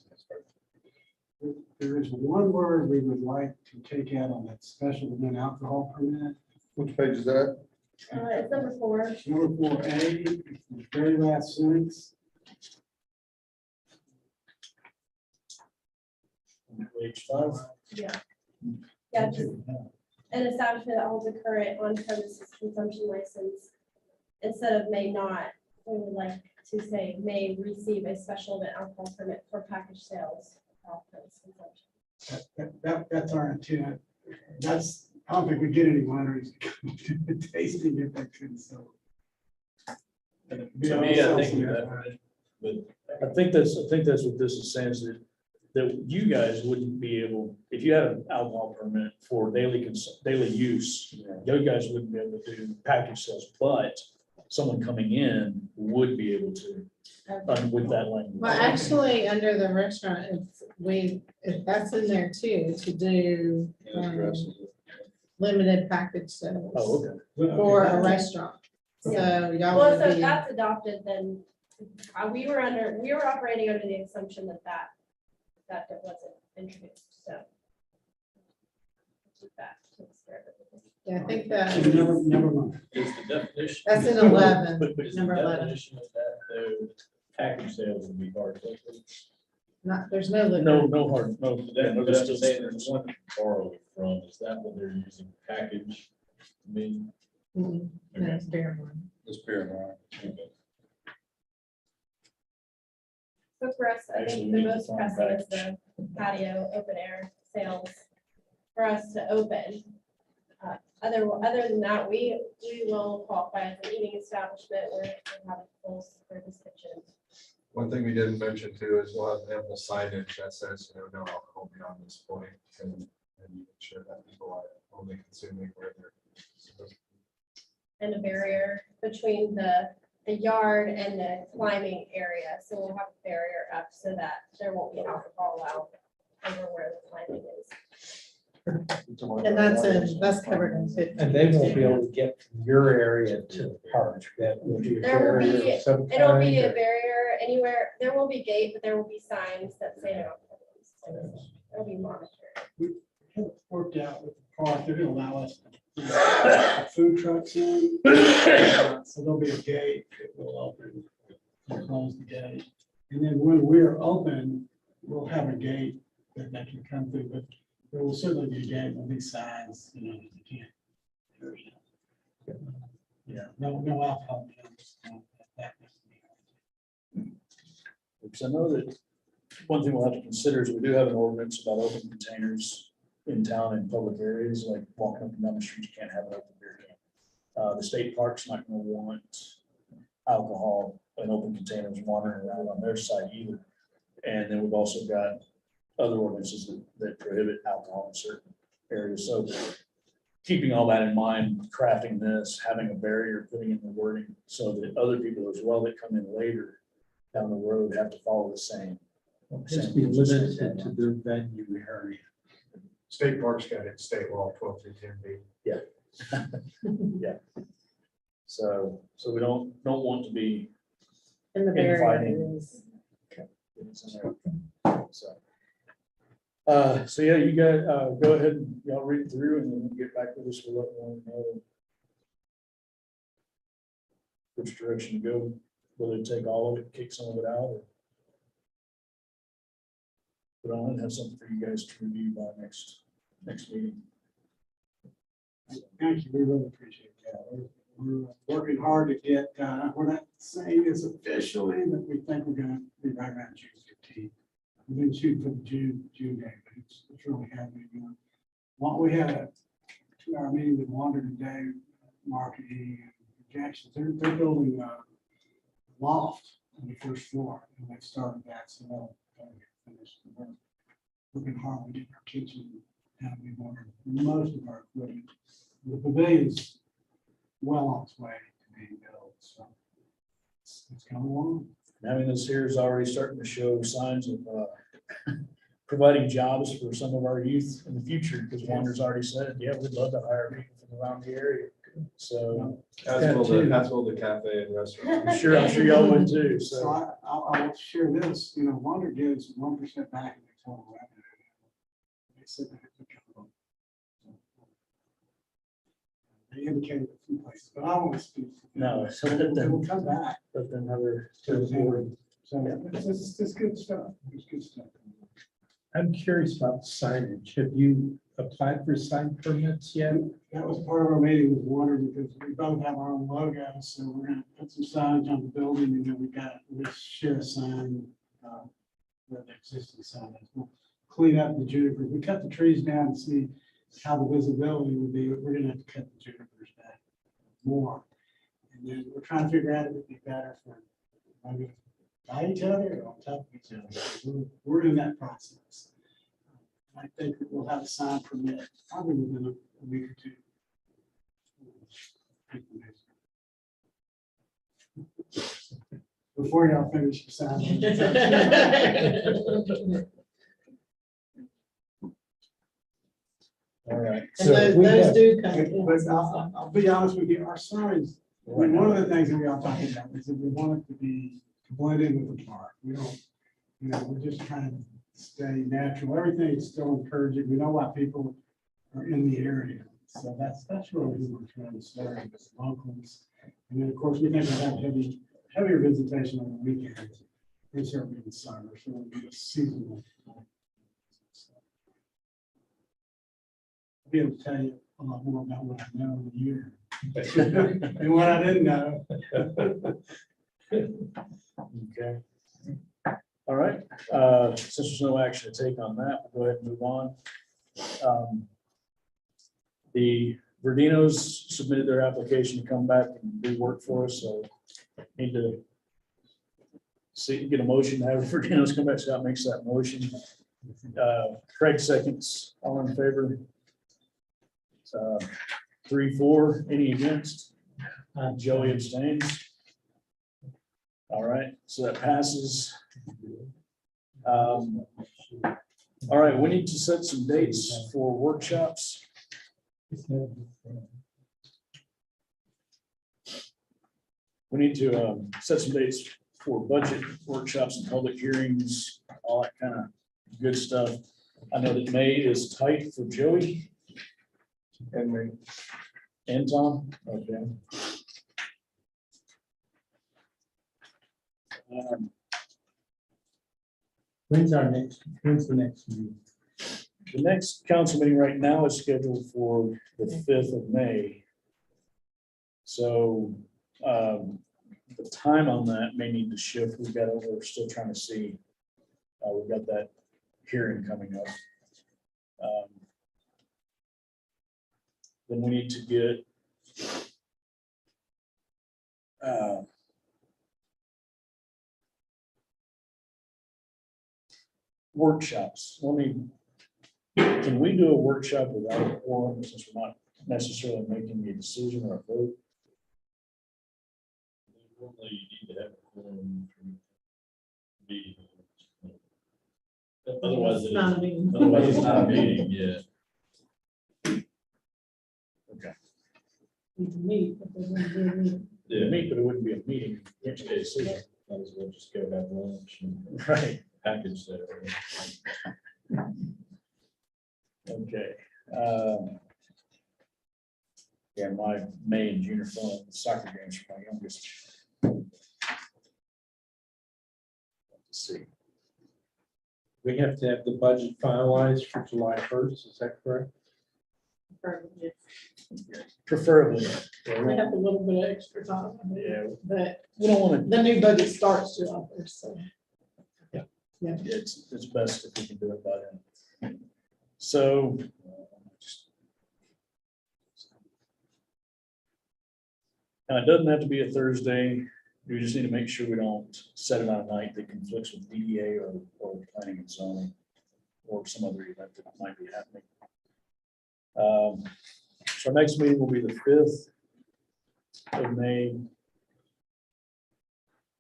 There is one word we would like to take out on that special event alcohol permit. Which page is that? It's number 4. Number 4A, the very last sentence. Page 5. Yeah. Yeah, just an establishment that holds a current on-premises consumption license. Instead of may not, we would like to say may receive a special event alcohol permit for package sales. Off-premise consumption. That's our intent. That's, I don't think we get any wineries tasting if they couldn't sell. To me, I think I think that's what this is saying, is that you guys wouldn't be able, if you had an alcohol permit for daily use, you guys wouldn't be able to do package sales, but someone coming in would be able to, with that language. Well, actually, under the restaurant, that's in there too, to do limited package sales Oh, okay. for a restaurant. So y'all Well, so would if be, that's adopted, then we were operating under the assumption that wasn't introduced, so. Keep that to the spirit of it. yeah, I think that, Never mind. Is the definition. that's in 11, But is the number 11. definition of that, though, package sales would be hard. There's no liquor. No hard, no. But I'm just saying, there's one to borrow from, is that what they're using package to mean? Mhm. No, it's beer and wine. This beer and wine. Okay. So for us, I Actually, think we the need to most find pressing is the patio open air sales for us to open. Other than that, we will qualify as an eating establishment where we have a full service kitchen. One thing we didn't mention too is we'll have ample signage that says, no alcohol beyond this point, and make sure that people are only consuming where they're supposed to. And a barrier between the yard and the climbing area. So we'll have a barrier up so that there won't be alcohol allowed over where the climbing is. And that's covered in 50. And they won't be able to get from your area to the park. That will be a There will be, barrier of some it'll be kind, a or- barrier anywhere. There will be gate, but there will be signs that say no. It'll be monitored. Have it worked out with the park, they're gonna allow us to food trucks in. So there'll be a gate that will open, and close the gate. And then when we're open, we'll have a gate that they can come through, but there will certainly be a gate, there'll be signs, you can't. Yeah, no alcohol. Because I know that one thing we'll have to consider is we do have an ordinance about open containers in town in public areas, like walking up and down the street, you can't have an open beer can. The state park's not gonna want alcohol in open containers wandering around on their side either. And then we've also got other ordinances that prohibit alcohol in certain areas. So keeping all that in mind, crafting this, having a barrier, putting in the wording so that other people as well that come in later down the road have to follow the same. Just be limited to their venue area. State parks got it, state law 12-10B. Yeah. So we don't want to be And the barrier Infighting. is. So yeah, you guys, go ahead and y'all read through and then get back with us. We'll let one know which direction to go, whether to take all of it, kick some of it out, or put on and have something for you guys to review by next meeting. Thank you, we really appreciate that. We're working hard to get, we're not saying this officially, but we think we're gonna be right around June 15th. We've been shooting for the June game, but it's really happening. What we had a 2-hour meeting with Wander today, marketing and projections. They're building a loft on the first floor, and they've started that, so they'll finish the work. Looking hard to get our kitchen down. We've ordered most of our equipment. The pavilion's well on its way to being built, so it's coming along. Having this here is already starting to show signs of providing jobs for some of our youth in the future, because Wander's already said, yeah, we'd love to hire people from around the area. So As will the cafe and restaurant. I'm sure y'all would too, So so. I'll share this, Wander gives 1% back in their total revenue. They said that it would come. They indicated a few places, but I don't want to speak. No, so It let will them, come back. let them have their. So it's good stuff. It's good stuff. I'm curious about signage. Have you applied for sign permits yet? That was part of our meeting with Water, because we both have our own logos, so we're gonna put some signage on the building, and then we share a sign, where the existing sign is. We'll clean up the junipers. We cut the trees down and see how the visibility would be. We're gonna have to cut the junipers back more. And then we're trying to figure out if it'd be better for, maybe by each other or on top of each other. We're in that process. I think that we'll have a sign permit probably within a week or two. Before y'all finish your sign. All right. And So those do come. But I'll be honest with you, our signs, one of the things that we all talking about is that we want it to be blend in with the park. We don't, we're just trying to stay natural. Everything is still encouraging. We know why people are in the area. So that's really who we're trying to serve as locals. And then, of course, we think we have heavier visitation on the weekends. And certainly in the summer, so it'll be a seasonal. I'll be able to tell you a lot more about what I know in a year. And what I didn't know. Okay. All right, since there's no action to take on that, we'll go ahead and move on. The Verdinos submitted their application to come back and do work for us, so need to get a motion to have Verdinos come back. Scott makes that motion. Craig seconds, all in favor? 3-4, any against? Joey abstains. All right, so that passes. All right, we need to set some dates for workshops. We need to set some dates for budget workshops and public hearings, all that kind of good stuff. I know that May is tight for Joey. And me. And Tom, okay. When's the next meeting? The next council meeting right now is scheduled for the 5th of May. So the time on that may need to shift. We're still trying to see. We've got that hearing coming up. Then we need to get workshops. Can we do a workshop without a quorum, since we're not necessarily making a decision or a vote? Normally you need to have a quorum to be. Otherwise, It's not a meeting. otherwise it's not a meeting, yeah. Okay. You can meet, but there's no meeting. Yeah. Meet, but it wouldn't be a meeting. In which case, Might as well just go have lunch and Right. package that. Okay. Yeah, my May and June are fun. Soccer games for my youngest. Let's see. We have to have the budget finalized for July 1st, is that correct? Preferably. We have a little bit of extra time. Yeah, But we don't want to, the new budget starts July first, so. it's best if we can do it by then. So. Now, it doesn't have to be a Thursday. We just need to make sure we don't set it on a night that conflicts with DDA or planning and zoning or some other event that might be happening. So our next meeting will be the 5th of May.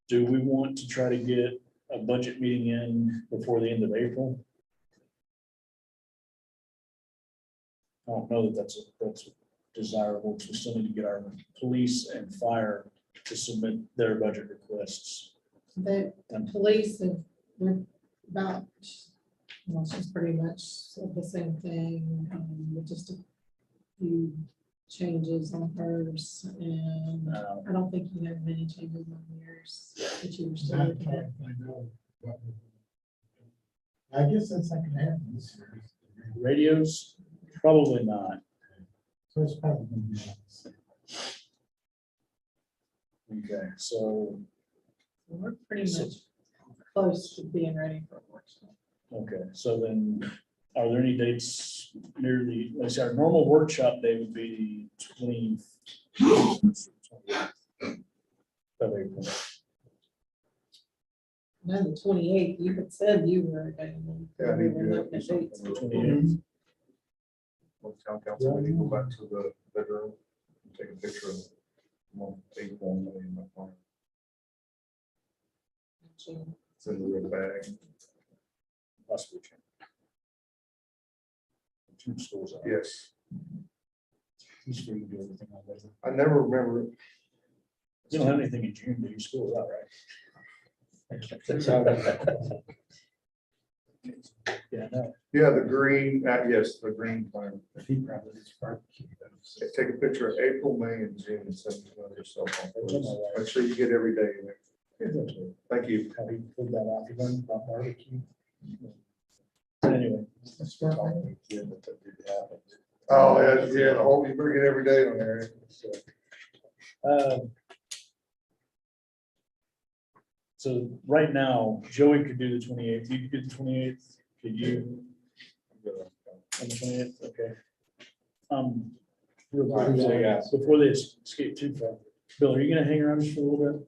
Do we want to try to get a budget meeting in before the end of April? I don't know that that's desirable, because we still need to get our police and fire to submit their budget requests. The police have, we're about, well, she's pretty much said the same thing, with just a few changes on hers, and I don't think you have many changes on yours that you were still looking at. I guess that's not gonna happen this year. Radios, probably not. So it's probably gonna be nice. Okay, so, We're pretty much close to being ready for a workshop. okay, so then, are there any dates near the, let's say our normal workshop day would be the 20. of April. Then the 28th, you had said you were available. Yeah, I We need were to looking at dates. 28th. Well, town council, we go back to the bedroom, and take a picture of April in my phone. It's in the real bag. Possibly. Two schools. Yes, Each school you do everything on that. I never remember. You don't have anything in June, do you? School out, right? Yeah, no. Yeah, the green, yes, the green plan. He probably is barbecue. Take a picture of April, May, and June and send it to yourself. Make sure you get every day in there. Thank you. How do you pull that off? You learned about barbecue? Anyway. Oh, yeah, I hope you bring it every day on there. So right now, Joey could do the 28th. You could do the 28th. Could you? On the 28th, okay. Real quick, before they escape too far, Bill, are you gonna hang around just for a little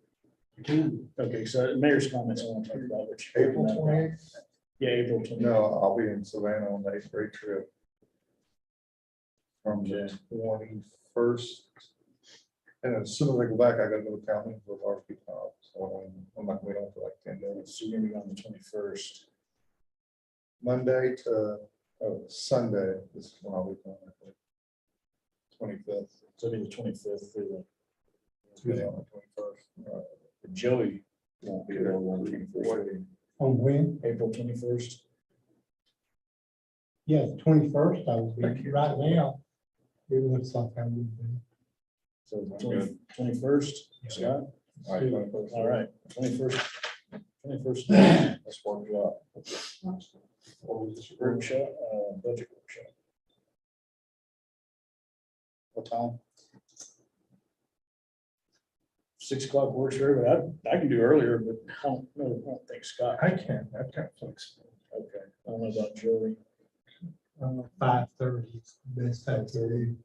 bit? Okay, so mayor's comments I want to talk about, which. April 28th? Yeah, April 28th. No, I'll be in Savannah on the 8th grade trip. From the 21st. And as soon as I go back, I gotta go to county with RP. So I'm not waiting for like 10 days. So you're gonna be on the 21st. Monday to Sunday is when I'll be going. 25th. So it'll be the 25th through Tuesday on the 21st. the, Joey won't be available on the 21st. On when? April 21st. Yeah, the 21st, I will be right now. It looks like I would be. So 21st, Scott? All right, 21st. All right, 21st, that's workshop. Workshop, budget workshop. What time? 6 o'clock works for everybody. I can do earlier, but I don't think Scott. I can, I've got flexible. Okay, I don't know about Joey. 5:30, best time to do.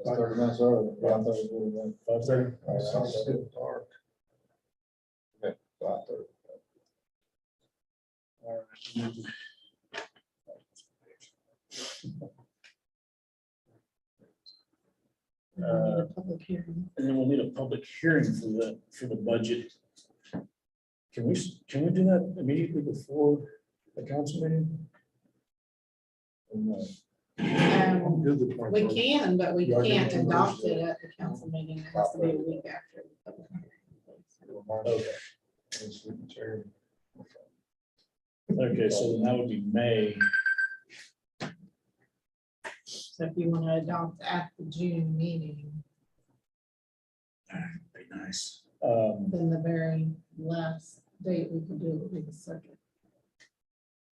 30 minutes early. 5:30. Sounds good. Dark. Okay, 5:30. All right. We need a public hearing. And then we'll need a public hearing for the budget. Can we do that immediately before the council meeting? Or no? We can, but we You are doing can't two adopt Thursday. it at the council meeting. It has to be a week after. the public hearing. Okay. Okay, so then that would be May. So if you want to adopt at the June meeting, Be nice. then the very last date we could do it would be the second.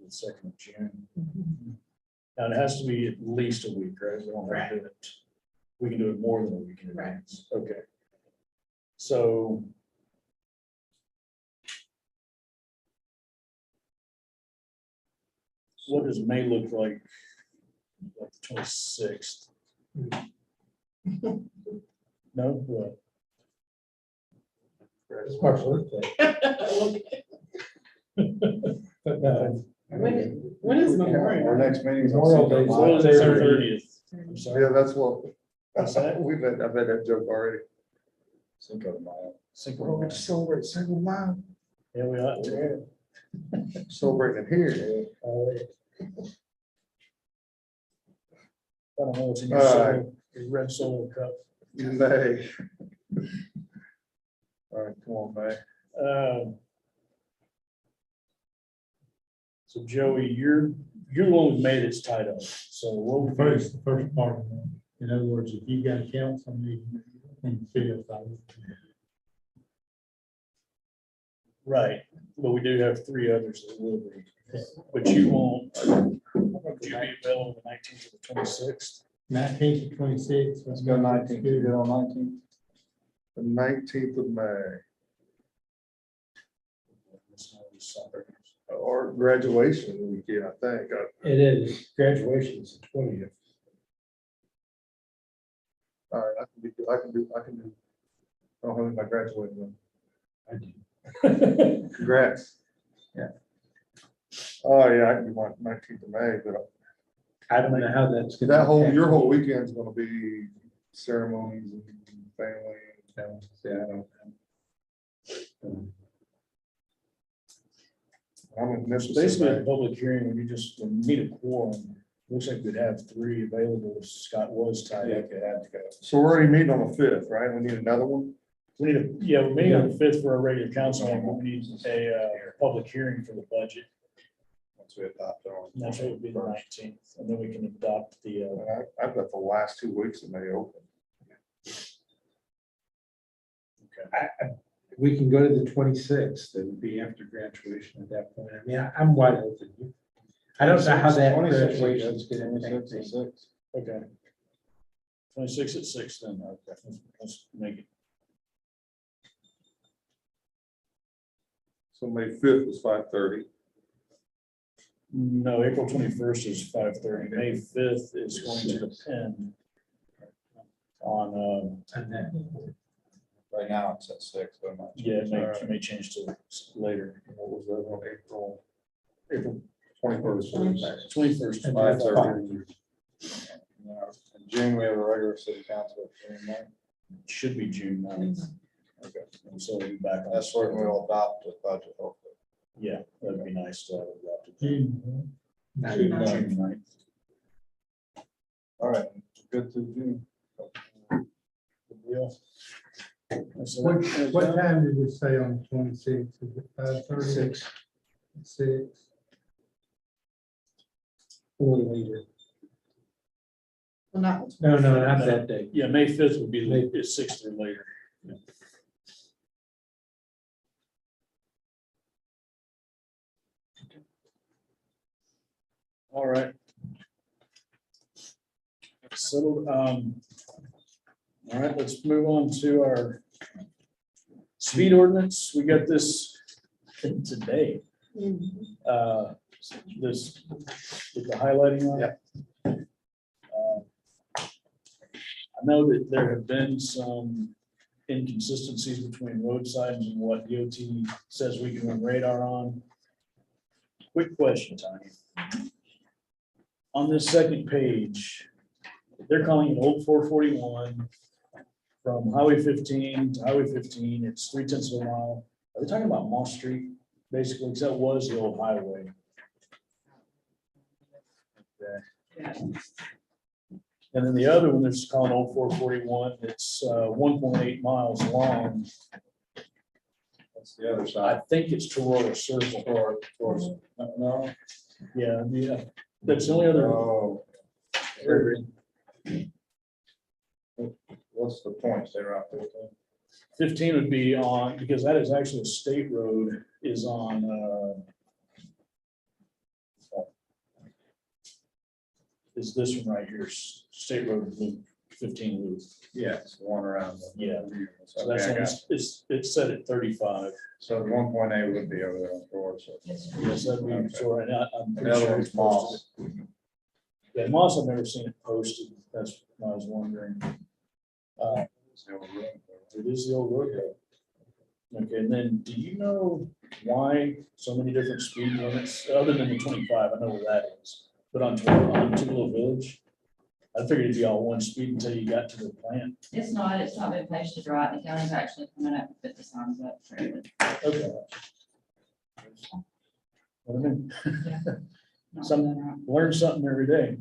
The 2nd of June. Now, it has to be at least a week, right? We don't have to do it. We can do it more than a week in advance. Okay. So. What does May look like? Like the 26th? No, what? It's my birthday. But no, When is Memorial? Our next meeting is Memorial Day. Well, it's the 30th. I'm sorry. Yeah, that's what, What's that? I've had that joke already. Cinco de Mayo. Cinco de Mayo. Celebrate Cinco de Mayo. Yeah, we are. Celebrating it here. I don't know what's in your All solo, your red solo cup. May. All right, come on, May. So Joey, you're the one who made it tied up. So what would be, the first part of that. In other words, if you got to count somebody and figure it out. right, but we do have 3 others that will be. But you won't, would you be available the 19th to the 26th? 19th to 26th. Let's go 19th. Good on 19th. The 19th of May, or graduation weekend, I think. It is, graduation's the 20th. All right, I can do. I don't have my graduating one. I do. Congrats. Yeah. Oh, yeah, I can do my 19th of May, but I don't know how that's. gonna that whole, impact- your whole weekend's gonna be ceremonies and family. Yeah, I don't. I'm in It's Mississippi. basically a public hearing when you just need a quorum. Looks like we'd have 3 available if Scott was tied up. It had to go. So we're already meeting on the 5th, right? We need another one? We need we're meeting on the 5th for a regular council, meeting, but we need a public hearing for the budget. Once we adopt on. And that's what would be the 19th, and then we can adopt the, I've got the last 2 weeks of May open. We can go to the 26th, it would be after graduation at that point. I mean, I'm wide open. I don't know how that 26th, graduation is gonna impact 26th, me. 6th. okay. 26 at 6 then, okay, let's make it. So May 5th is 5:30. No, April 21st is 5:30. May 5th is going to depend on, And then, Right now it's at 6. But I'm not yeah, sure. it may change to later. What was that one? April April 21st. 21st. And 5:30. In June, we have a regular city council. June 9th. Should be June 9th. Okay. And so we'll be back. on That's when we'll adopt the budget, hopefully. Yeah, that'd be nice to have it adopted. June. June 9th. All right, good to June. Good deal. So What that- time did we say on the 26th? Is it 5:30? 6. 6. Or later. Well, not. No, not that day. Yeah, May 5th would be the 6th or later. Yeah. All right. Settled. All right, let's move on to our speed ordinance. We got this today. This, with the highlighting on it. I know that there have been some inconsistencies between road signs and what DOT says we can run radar on. Quick question, Tanya. On this second page, they're calling it Old 441 from Highway 15 to Highway 15. It's 0.3 of a mile. Are they talking about Moss Street, basically? Because that was the old highway. And then the other one, that's calling Old 441, it's 1.8 miles long. That's the other I side. think it's Torroya Circle or, no, yeah, that's the only other. Oh. What's the points they're out there? 15 would be on, because that is actually a state road, is on, is this one right here, State Road Loop, 15 loop. Yeah, it's the one around. Yeah. So So that's, that's, on- it's set at 35. so the 1.8 would be over there on Ford, so. Yes, that'd be, so right now, I'm The pretty other sure one's it's posted. Moss. Yeah, Moss, I've never seen it posted, that's what I was wondering. It is the old road though. Okay, and then do you know why so many different speed limits, other than the 25, I know where that is, but on Tupelo Village? I figured it'd be all one speed until you got to the plant. It's not been posted right. The county's actually coming up with the signs up for it. Okay. Well, then, Not Some- done right. learn something every day.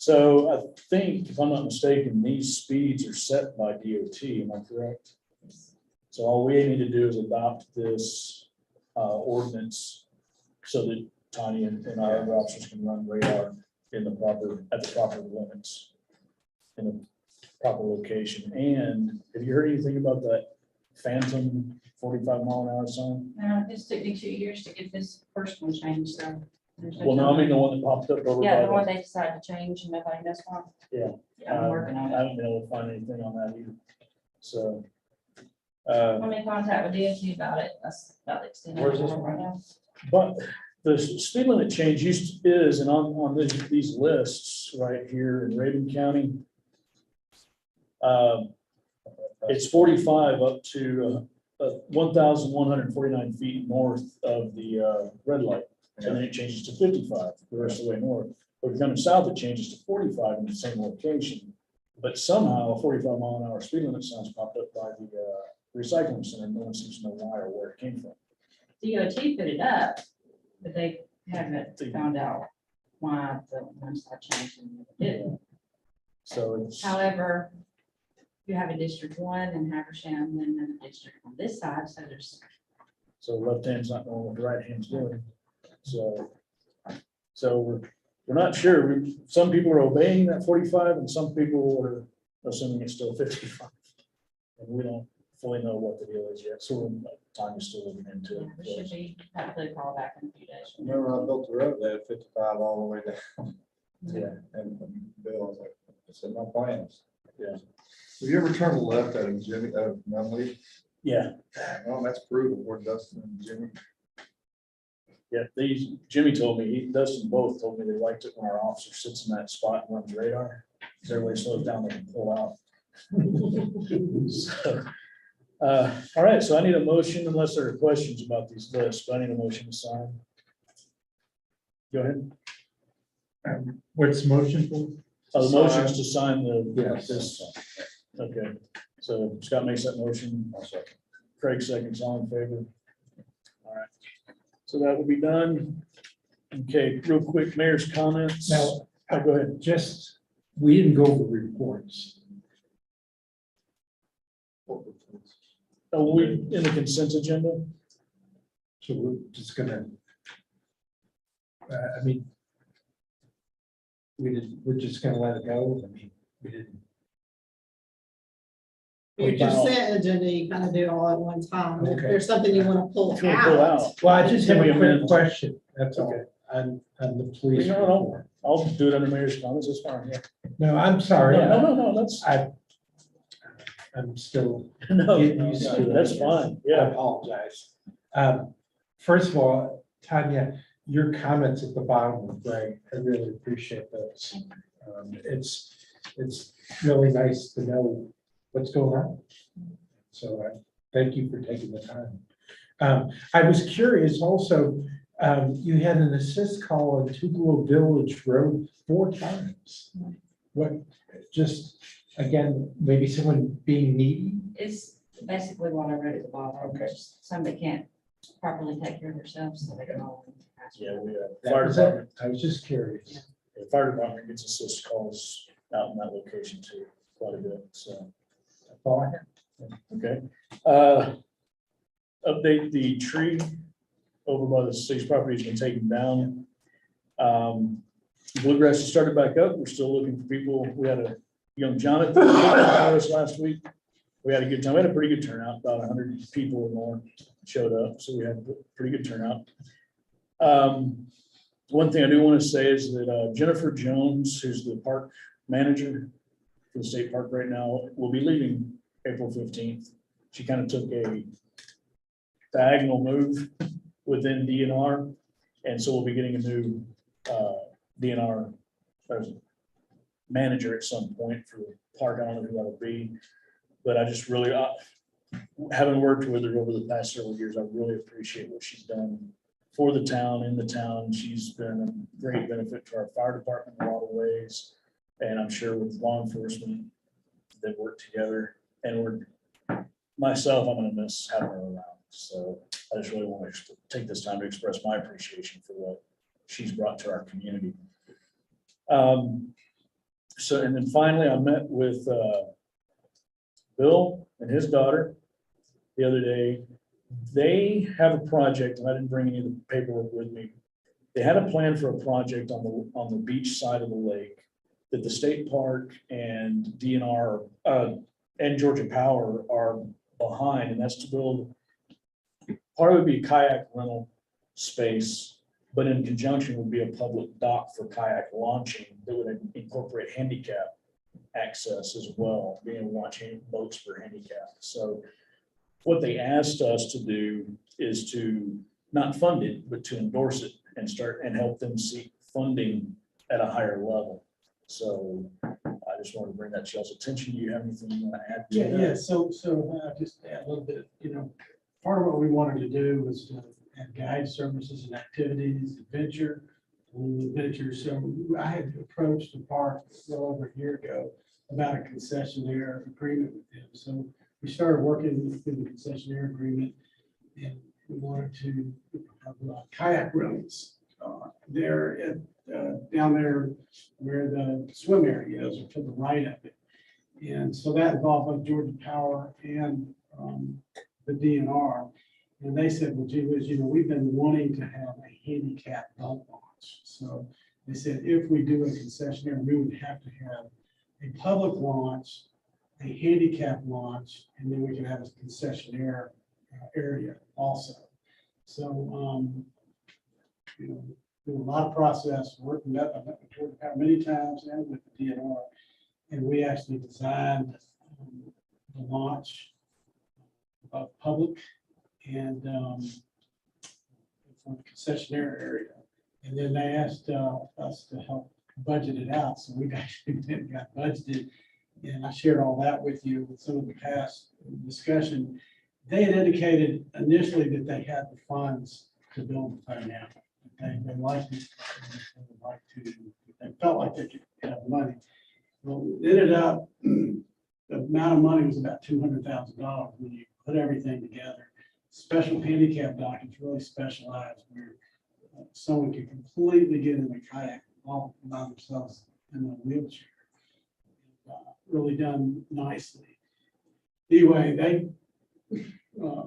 So I think, if I'm not mistaken, these speeds are set by DOT, am I correct? So all we need to do is adopt this ordinance so that Tanya and our other officers can run radar in the proper, at the proper limits, in the proper location. And have you heard anything about that phantom 45-mile-an-hour sign? This took me 2 years to get this first one changed, so. there's no Well, no, I mean time. the one that popped up over. Yeah, by the one they decided to change and nobody knows why. Yeah. Yeah, I'm working on I it. haven't been able to find anything on that either. So. I'm in contact with DOT about it. That's about the extent. of Where's it this right one? now. But the speed limit change is, and on these lists right here in Raven County, it's 45 up to 1,149 feet north of the red light. And then it changes to 55 the rest of the way north. But if you're coming south, it changes to 45 in the same location. But somehow a 45-mile-an-hour speed limit sign's popped up by the recycling center. No one seems to know why or where it came from. DOT put it up, but they haven't found out why the one side changed and the other didn't. So it's. However, you have a District 1 in Habersham, and then another district on this side, so there's, So left hand's not knowing what the right hand's doing. So we're not sure. Some people are obeying that 45 and some people are assuming it's still 55. And we don't fully know what the deal is yet. So time is still looking into we should it. be, hopefully call back in a few days. Remember I built the road, they had 55 all the way down. Yeah. And Bill was like, it's in my plans. Yeah. Have you ever turned left at a Jimmy, Nunley? Yeah. Well, that's brutal, where Dustin and Jimmy. Yeah. Jimmy told me, Dustin both told me they liked it when our officer sits in that spot and runs radar. Because everybody slows down, they can pull out. So, all right, so I need a motion unless there are questions about these lists, but I need a motion to sign. Go ahead. What's the motion for? The motion is to sign Yes. this. Okay, so Scott makes that motion. Craig seconds, all in favor. All right, so that will be done. Okay, real quick, mayor's comments. Now, Go ahead. just, we didn't go over reports. Are we in the consent agenda? So we're just gonna, I mean, we're just gonna let it go. I mean, we didn't. Your consent agenda, you kind of do all at one time. If Okay. there's something you want to pull If you wanna pull out. out. Well, I just have Can we a quick amend? question. That's all. Okay. On the police. No, no, I'll do it under mayor's comments, it's fine, yeah. No, I'm sorry. No, that's, I'm still. no, Getting used to it. that's fine, I yeah. apologize. First of all, Tanya, your comments at the bottom of Greg, I really appreciate those. It's really nice to know what's going on. So thank you for taking the time. I was curious also, you had an assist call on Tupelo Village Road 4 times. What, just, again, maybe someone being needy? It's basically what I wrote at the bottom. Okay. Just somebody can't properly take care of themselves, so they can all. Yeah, we, That fire was it. department, I was just curious. the fire department gets assist calls out in that location too, quite a bit, so. That's all I have. Okay, update the tree over by the city's property has been taken down. Bluegrass has started back up. We're still looking for people. We had a young Jonathan for us last week. We had a good time. We had a pretty good turnout, about 100 people or more showed up, so we had a pretty good turnout. One thing I do want to say is that Jennifer Jones, who's the park manager for the state park right now, will be leaving April 15th. She kind of took a diagonal move within DNR, and so we'll be getting a new DNR manager at some point for the park. I don't know who that'll be, but I just really, having worked with her over the past several years, I really appreciate what she's done for the town, in the town. She's been a great benefit to our fire department in a lot of ways, and I'm sure with law enforcement, they work together. And myself, I'm gonna miss having her around. So I just really want to take this time to express my appreciation for what she's brought to our community. So, and then finally, I met with Bill and his daughter the other day. They have a project, and I didn't bring any of the paperwork with me. They had a plan for a project on the beach side of the lake that the state park and DNR and Georgia Power are behind, and that's to build. Part of it would be a kayak rental space, but in conjunction would be a public dock for kayak launching that would incorporate handicap access as well, being able to launch boats for handicap. So what they asked us to do is to not fund it, but to endorse it and start and help them seek funding at a higher level. So I just wanted to bring that to y'all's attention. Do you have anything you want to add to that? Yeah, so just add a little bit, part of what we wanted to do was to have guide services and activities, adventure. So I had approached the park well over a year ago about a concessionaire agreement with them. So we started working through the concessionaire agreement, and we wanted to have kayak rentals there at down there where the swim area is, or to the right of it. And so that involved both Georgia Power and the DNR. And they said, well, gee whiz, we've been wanting to have a handicap boat launch. So they said, if we do a concessionaire, we would have to have a public launch, a handicap launch, and then we can have a concessionaire area also. So, do a lot of process, working up, I've met with Georgia Power many times and with the DNR. And we actually designed the launch of public and for the concessionaire area. And then they asked us to help budget it out. So we actually got budgeted. And I shared all that with you with some of the past discussion. They had indicated initially that they had the funds to build the thing out. They liked it. They would like to, they felt like they could have money. Well, it ended up, the amount of money was about $200,000 when you put everything together. Special handicap dock is really specialized where someone can completely get in the kayak all by themselves in a wheelchair. Really done nicely. Anyway, they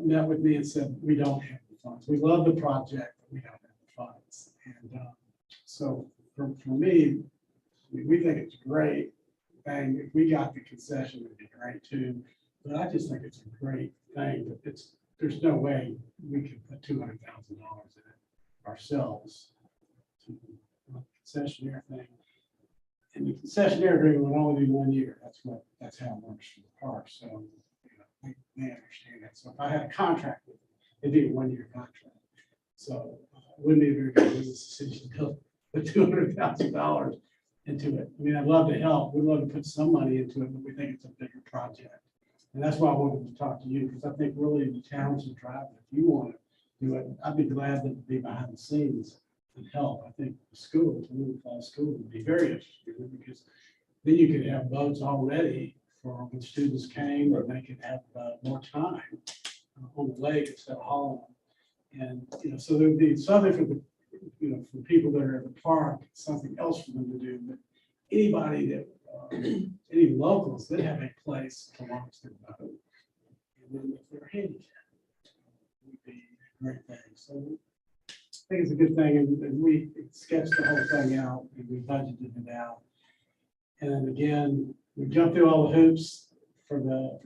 met with me and said, we don't have the funds. We love the project, but we don't have the funds. And so for me, we think it's great. And if we got the concession, it'd be great too. But I just think it's a great thing. There's no way we could put $200,000 in it ourselves to a concessionaire thing. And the concessionaire agreement would only be 1 year. That's how it works for the park. So they understand that. So if I had a contract with them, it'd be a 1-year contract. So it wouldn't be a very good business decision to put $200,000 into it. I mean, I'd love to help. We'd love to put some money into it, but we think it's a bigger project. And that's why I wanted to talk to you, because I think really the towns should drive it. If you want to do it, I'd be glad to be behind the scenes and help. I think the school, the Little Falls School would be very interested in it, because then you could have boats already for when students came, or they could have more time on the lake instead of hauling them. And, so there'd be something for the, for people that are at the park, something else for them to do. But anybody that, any locals, they have a place to launch their boat. And then if they're handicapped, great thing. So I think it's a good thing, and we sketched the whole thing out, and we budgeted it out. And again, we jumped through all the hoops for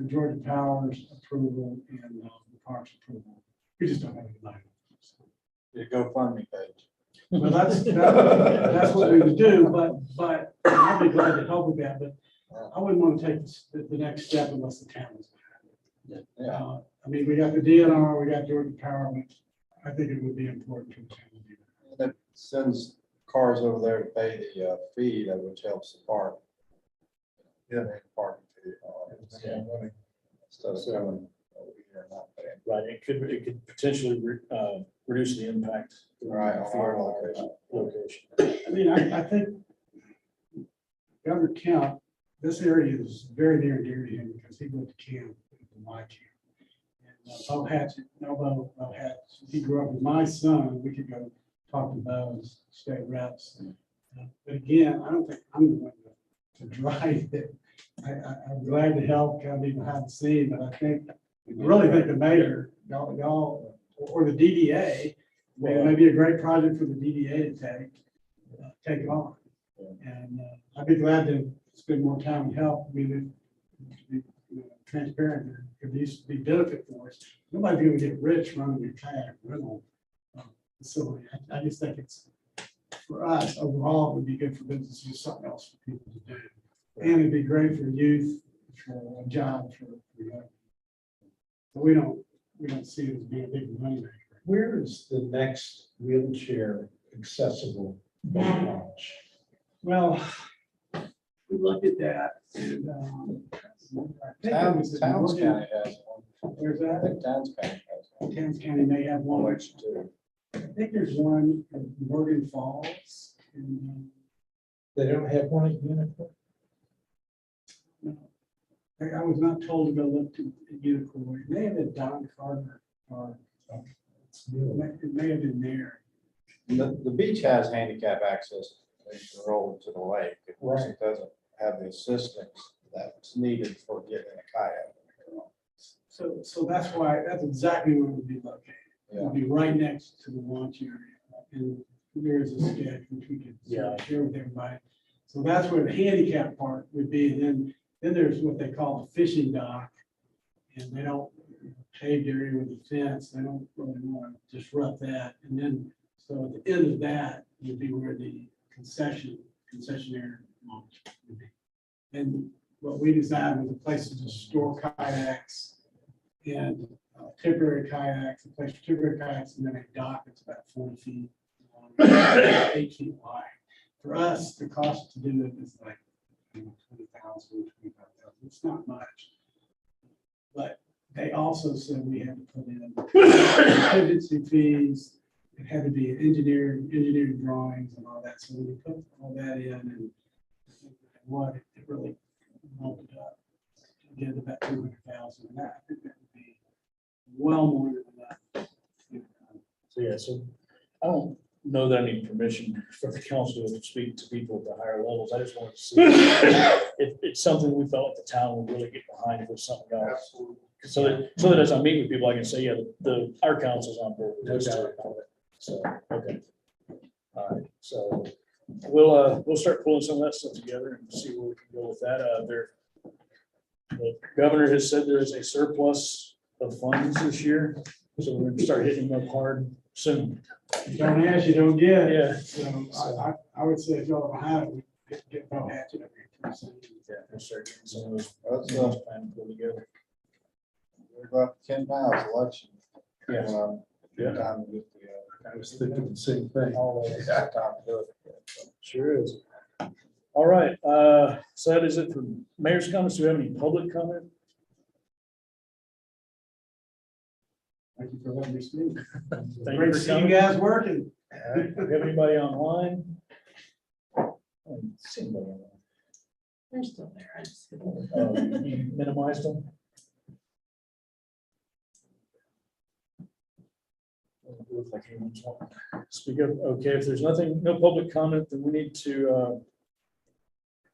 Georgia Power's approval and the park's approval. We just don't have any money. Your GoFundMe page. Well, that's what we would do, but I'd be glad to help with that, but I wouldn't want to take the next step unless the town is behind it. I mean, we got the DNR, we got Georgia Power, but I think it would be important for the town to do that. And it sends cars over there to pay the fee, which helps the park. Yeah. Parking fee. Instead of coming over here and not paying. Right, it could potentially reduce the impact. Right, on our location. I mean, I think Governor Kemp, this area is very near and dear to him because he went to camp, my camp. And Bo Hatchett, Bo Hatchett, he grew up with my son. We could go talk to Bo and state reps. But again, I don't think I'm the one to drive it. I'm glad to help, kind of be behind the scene, but I really think the mayor, y'all, or the DDA, maybe a great project for the DDA to take it on. And I'd be glad to spend more time and help. I mean, to be transparent, it needs to be benefit for us. Nobody's gonna get rich running a kayak rental facility. I just think it's, for us, overall, it would be good for business to do something else for people to do. And it'd be great for youth, for a job, for but we don't see it as being a big money maker. Where is the next wheelchair accessible boat launch? Well, we looked at that and I think it was in Towns Morgan. County has one. Where's I that? think Towns County has one. Towns County may have one. Which too. I think there's one in Morgan Falls. And, They don't have one at Unicor? I was not told to go look to Unicor. It may have been Don Carter or it may have been there. The beach has handicap access to roll to the lake. Of course, it doesn't have the assistance that's needed for getting in a kayak. So that's why, that's exactly where it would be located. It would be right next to the launch area. And there is a sketch which we could share with everybody. So that's where the handicap part would be. And then there's what they call the fishing dock. And they don't paved area with the fence. They don't really want to disrupt that. And then, so at the end of that would be where the concessionaire launch would be. And what we designed was a place to just store kayaks and temporary kayaks, a place for temporary kayaks, and then a dock that's about 40 feet long, 8 feet wide. For us, the cost to do it is like $20,000, $25,000. It's not much. But they also said we had to put in contingency fees. It had to be engineering drawings and all that. So when we put all that in and what it really bumped it up to get about 200,000. And that, I think that would be well more than enough. So I don't know that I need permission for the council to speak to people at the higher levels. I just wanted to see if it's something we felt the town would really get behind if it's something else. So that as I meet with people, I can say, yeah, our council's on board with this too. So, okay. All right, so we'll start pulling some of that stuff together and see where we can go with that. The governor has said there is a surplus of funds this year, so we're gonna start hitting them up hard soon. You don't ask, you don't get. Yeah. So I would say if y'all are behind, we get Bo Hatchett up here. Yeah, we'll start getting some of those That's plans put together. we're about 10 miles election. Yes. Yeah. Time to get together. I was thinking the same thing. All of that time to do it. Sure is. All right, so that is it for mayor's comments. Do we have any public comment? Thank you for letting me speak. Thank you Great for to see you coming. guys working. Do we have anybody online? I don't see anybody online. They're still there. I just. You minimized them? Looks like anyone's wanting to speak up. Okay, if there's nothing, no public comment, then we need to,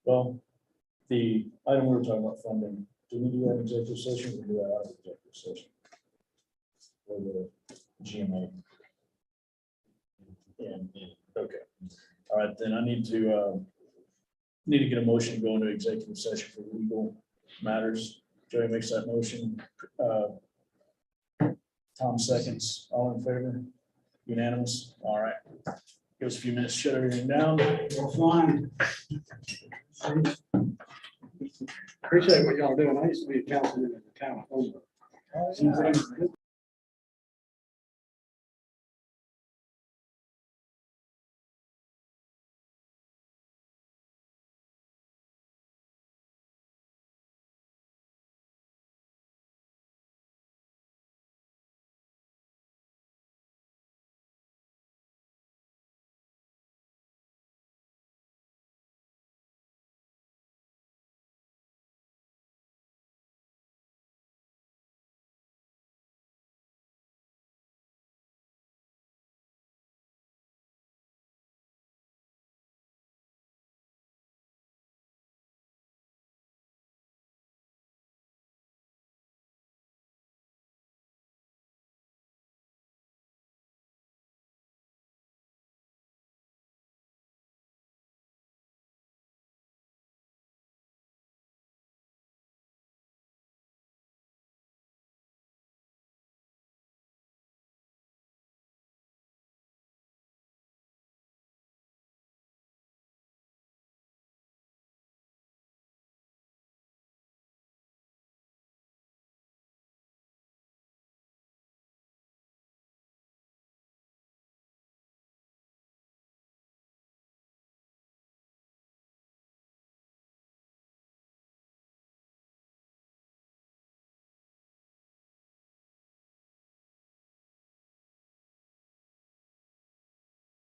well, the item we were talking about funding, do we do that in executive session or do that out of executive session? For the GMA. Okay, all right, then I need to get a motion to go into executive session for legal matters. Joey makes that motion. Tom seconds, all in favor? Unanimous, all right. Give us a few minutes, to shut everything down. Well, fine. Appreciate what y'all doing. I used to be a councilman in the town of Homer.